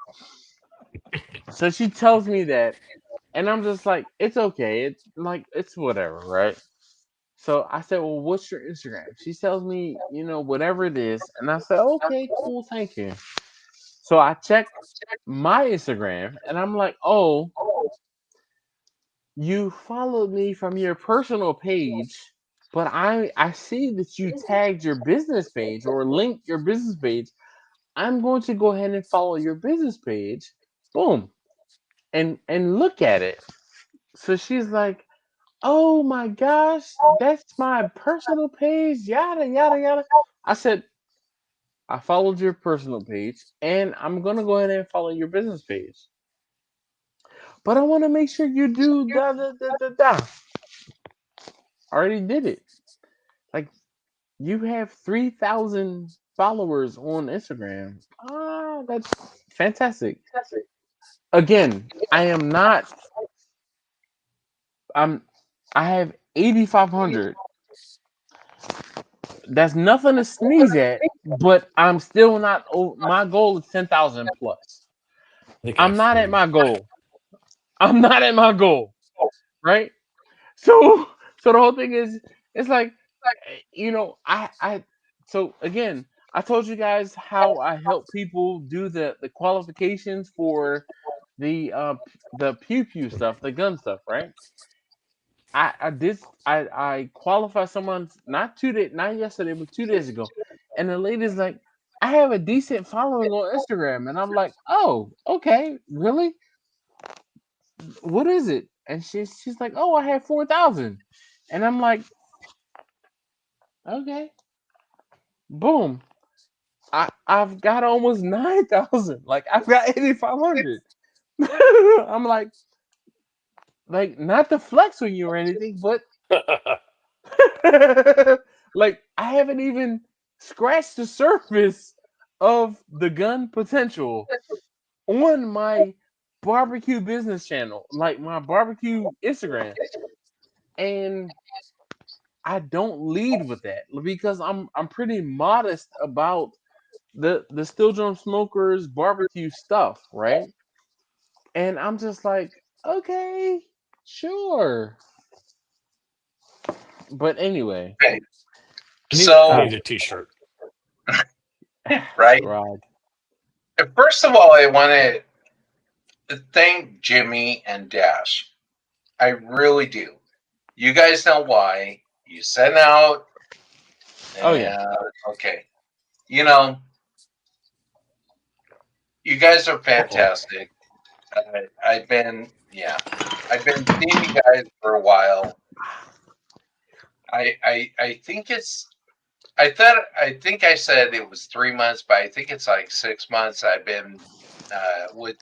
So she tells me that, and I'm just like, it's okay. It's like it's whatever, right? So I said, well, what's your Instagram? She tells me, whatever it is, and I said, okay, cool, thank you. So I check my Instagram, and I'm like, oh, you followed me from your personal page, but I see that you tagged your business page or linked your business page. I'm going to go ahead and follow your business page. Boom. And look at it. So she's like, "Oh my gosh, that's my personal page, yada yada yada." I said, "I followed your personal page and I'm going to go ahead and follow your business page. But I want to make sure you do da da da da da." I already did it. Like, you have 3,000 followers on Instagram. Ah, that's fantastic. Again, I'm I have 8,500. That's nothing to sneeze at, but I'm still not my goal is 10,000 plus. I think I I'm have not at 3. my goal. I'm not at my goal, right? So so the whole thing is, it's like, I so again, I told you guys how I help people do the qualifications for the pew pew stuff, the gun stuff, right? I qualified someone not yesterday, but 2 days ago, and the lady's like, I have a decent following on Instagram, and I'm like, oh, okay, really? What is it? And she's like, oh, I have 4,000, and I'm like, okay, boom, I've got almost 9,000, like I've got 8,500. I'm like not to flex on you or anything, but like I haven't even scratched the surface of the gun potential on my barbecue business channel, like my barbecue Instagram. And I don't lead with that because I'm pretty modest about the Still Drum Smokers barbecue stuff, right? And I'm just like, okay, sure. But anyway, Okay. I So, need a T-shirt. right. Rod. First of all, I want to thank Jimmy and Dash. I really do. You guys know why. You sent out. Oh yeah. Okay. You know, you guys are Uh-oh. fantastic. I've been seeing you guys for a while. I think I think I said it was 3 months, but I think it's like 6 months. I've been with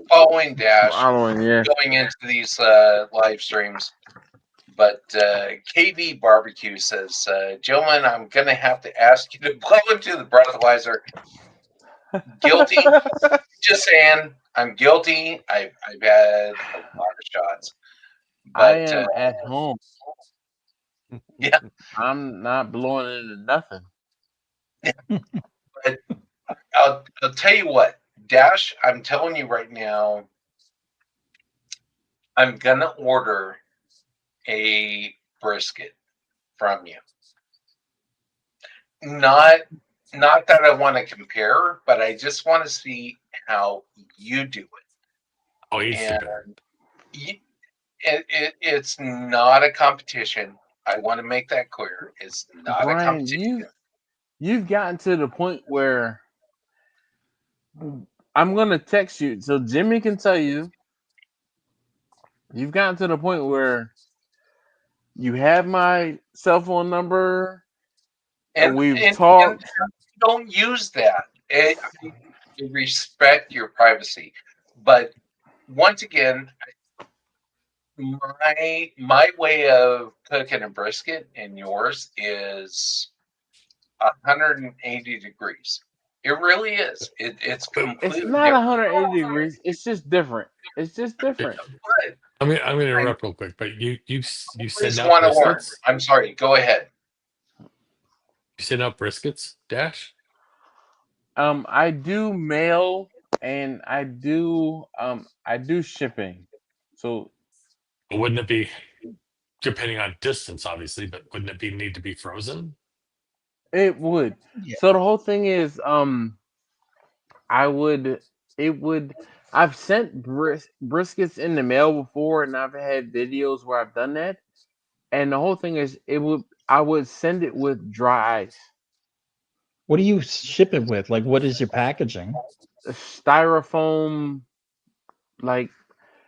following Dash, Following, yeah. going into these live streams. But KB Barbecue says, gentlemen, I'm gonna have to ask you to blow into the breathalyzer. Guilty. Just saying, I'm guilty. I've had a lot of shots, I but am at home. yeah. I'm not blowing into nothing. But I'll tell you what, Dash. I'm telling you right now, I'm gonna order a brisket from you. Not not that I want to compare, but I just want to see how you do it. Oh, he's And super. it's not a competition. I want to make that clear. It's not a Brian, competition. you've gotten to the point where I'm gonna text you so Jimmy can tell you. You've gotten to the point where you have my cell phone number. And We've and talked. don't use that. I respect your privacy, but once again, my way of cooking a brisket and yours is 180 degrees. It really is. It's completely It's not different. 180 degrees. It's just different. It's just different. But I'm gonna I interrupt real quick, but you send always out want to learn. briskets? I'm sorry. Go ahead. You send out briskets, Dash? I do mail and I do shipping. So Or wouldn't it be depending on distance, obviously, but wouldn't it need to be frozen? it would. Yeah. So the whole thing is I would it would I've sent briskets in the mail before and I've had videos where I've done that. And the whole thing is I would send it with dry ice. What do you ship it with? Like, what is your packaging? Styrofoam, like,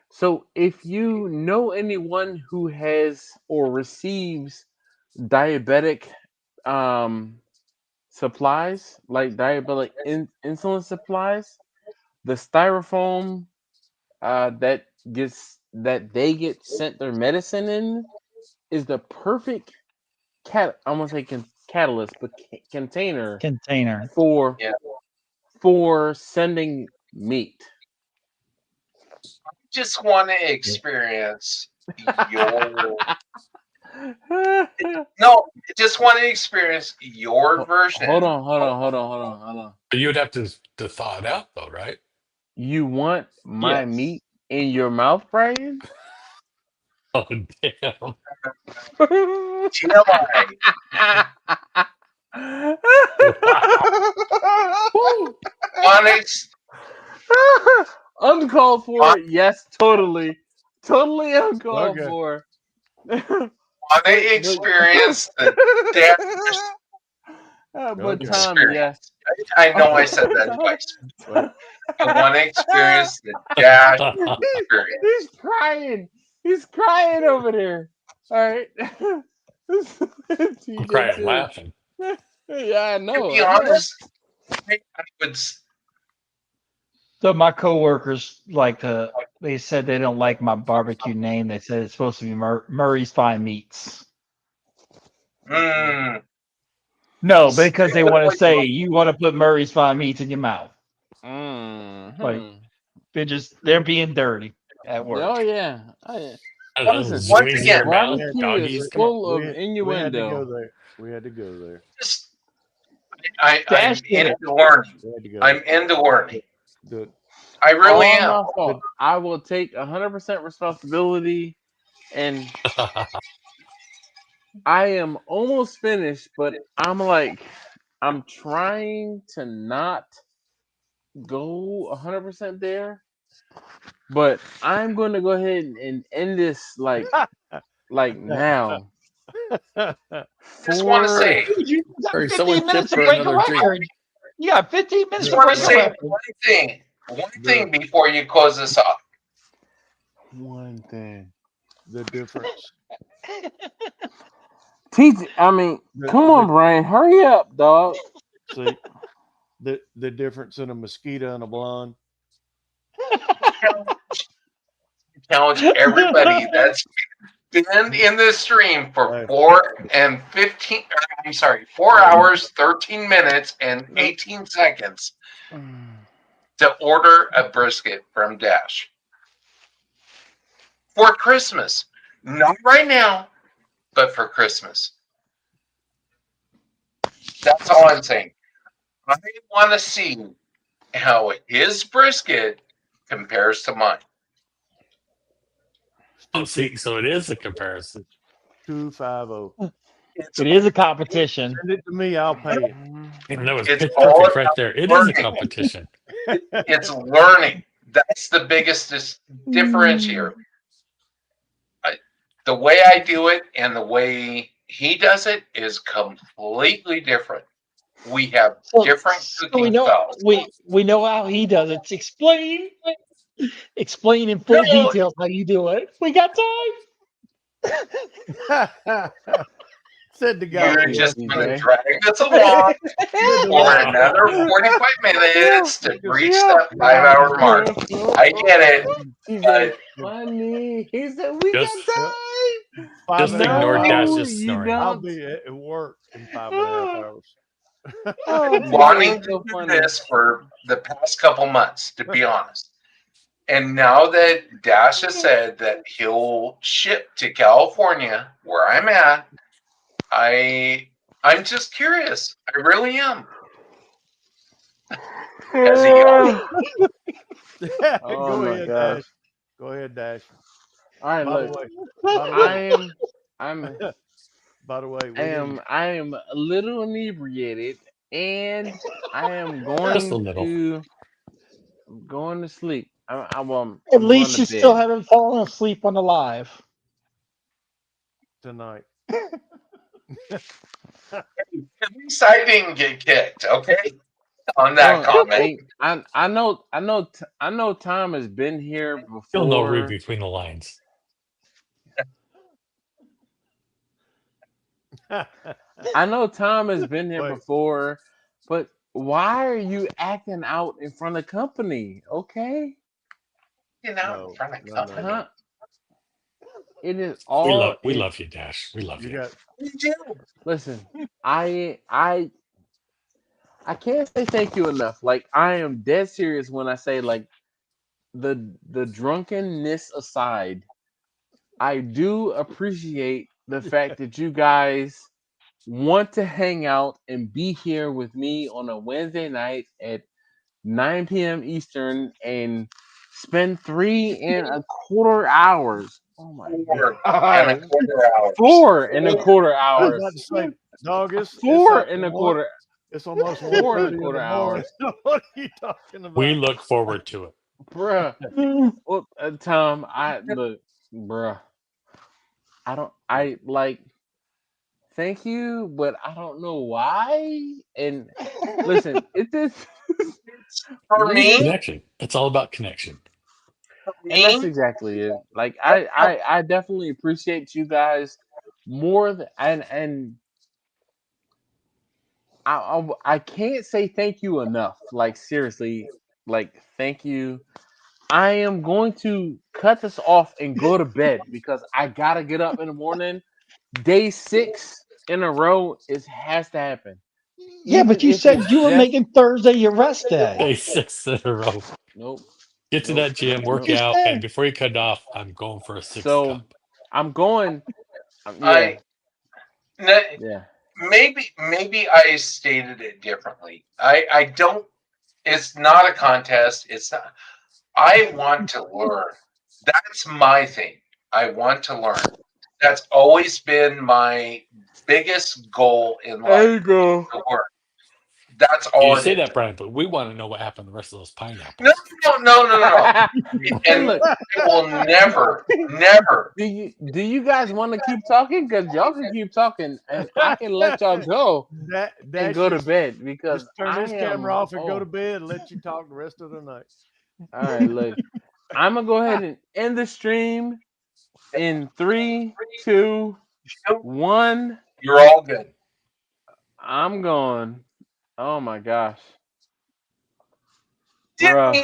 so if you know anyone who has or receives diabetic um supplies, like diabetic insulin supplies, the styrofoam that they get sent their medicine in is the perfect I'm gonna say catalyst, but container Container. for Yeah. sending meat. Just want to experience your no. Just want to experience your version. Hold on. But you would have to thaw it out, though, right? You want my Yes. meat in your mouth, Brian? Oh, damn! TMI. Wow! Woo! Onyx. Uncalled for, yes, totally uncalled Okay. for. Want to experience the depth. But Okay. Tom, yes. I know I said that twice. Well, I want to experience the dash He- experience. he's crying. He's crying over there. All right. I'm TJ crying too. laughing. Yeah, I To know. be I know. honest, I would. So my coworkers they said they don't like my barbecue name. They said it's supposed to be Murray's Fine Meats. Mm, No, because they want to say you want to put Murray's Fine Meats in your mouth. Like they're being dirty at work. Oh yeah. Listen, once Zoomies in your again, mouth, barbecue is doggies. Come on. full of we had to innuendo. go there. We had to go there. just I'm Dash did into it. learning. We had to go. I'm into learning. Do it. I really All am. my fault. I will take 100% responsibility, and I am almost finished, but I'm trying to not go 100% there. But I'm going to go ahead and end this now. Just want to say, Dude, you got Hurry, 15 someone minutes tip to for break a another drink. record. You got 15 minutes just to want to break a say record. one thing before you close this off. One thing. The difference. Come on, Brian, hurry up, dog. See, the difference in a mosquito and a blonde. Challenge everybody that's been in this stream for 4 hours, 13 minutes, and 18 seconds to order a brisket from Dash for Christmas. Not right now, but for Christmas. That's all I'm saying. I want to see how his brisket compares to mine. Oh, see, so it is a comparison. 250. It is a competition. Send it to me. I'll pay it. Even though it's It's pitch all perfect right about there. It is a learning. competition. It's learning. That's the biggest differentiator. The way I do it and the way he does it is completely different. We have different So cooking styles. we know how he does it. Explain in full No, details how you do it. We got time. Said the guy. you're Thank just you, going to TJ. drag us along for Wow. another 45 minutes to reach Yeah. that 5-hour mark. I get it, TJ, but funny. He said we got Just, time. Five just and a half ignore hours. Dash No, just you snoring. I'll don't. be at work in 5.5 hours. Oh, TJ, wanting that's to so do funny. this for the past couple months, to be honest. And now that Dash has said that he'll ship to California, where I'm at, I'm just curious. I really am. As he yawns. Oh Go my ahead, gosh. Dash. Go ahead, Dash. All right, By the look. way, I'm I we didn't. am a little inebriated, and I am Just a going little. to sleep. At I'm going least to you still bed. haven't fallen asleep on the live. Tonight. At least I didn't get kicked, okay? On that No, comment. hey, I know Tom has been here You'll know read before. between the lines. I know Tom has been here Wait. before, but why are you acting out in front of company? Okay, You know, No, in front of no. company. huh? It is We all. love you, Dash. We love You you. got You do. Listen, I can't say thank you enough. Like I am dead serious when I say like the drunkenness aside, I do appreciate the fact that you guys want to hang out and be here with me on a Wednesday night at 9 p.m. Eastern and spend 3.25 hours. Oh my god. 4.25 hours. 4.25 I was about hours. to say, dog, it's Four like and a one, quarter. it's almost Four and a 1:30 in quarter the morning. hours. What are you talking We about? look forward to it. Bruh. Well, Tom, I look, bruh. I like, thank you, but I don't know why. And listen, it is, For we just, me, Connection. It's all about connection. and that's exactly it. Like, I definitely appreciate you guys more than, and I can't say thank you enough. Like, seriously, like, thank you. I am going to cut this off and go to bed because I gotta get up in the morning. Day 6 in a row has to happen. Yeah, but Even you if said it's you were just making Thursday your rest day. Day 6 in a row. nope, Get to nope, that gym, You work nope. just out, and said. before you cut it off, I'm going for a 6th So cup. I'm going. Yeah, I yeah. maybe I stated it differently. I don't. It's not a contest. It's not. I want to learn. That's my thing. I want to learn. That's always been my biggest goal in There life you go. to learn. That's You all it say is. that, Brian, but we want to know what happened to the rest of those No, pineapples. no. And And look, I will never. do you guys want to keep talking? Because y'all can keep talking, and I can let y'all go and Dash, go to bed just because turn I this camera am. off and go to Oh, bed and let you talk the rest of the night. all right. Look, I'm gonna go ahead and end the stream in 3, 2, 1. You're all good. I'm going. Oh my gosh, bruh. Ding.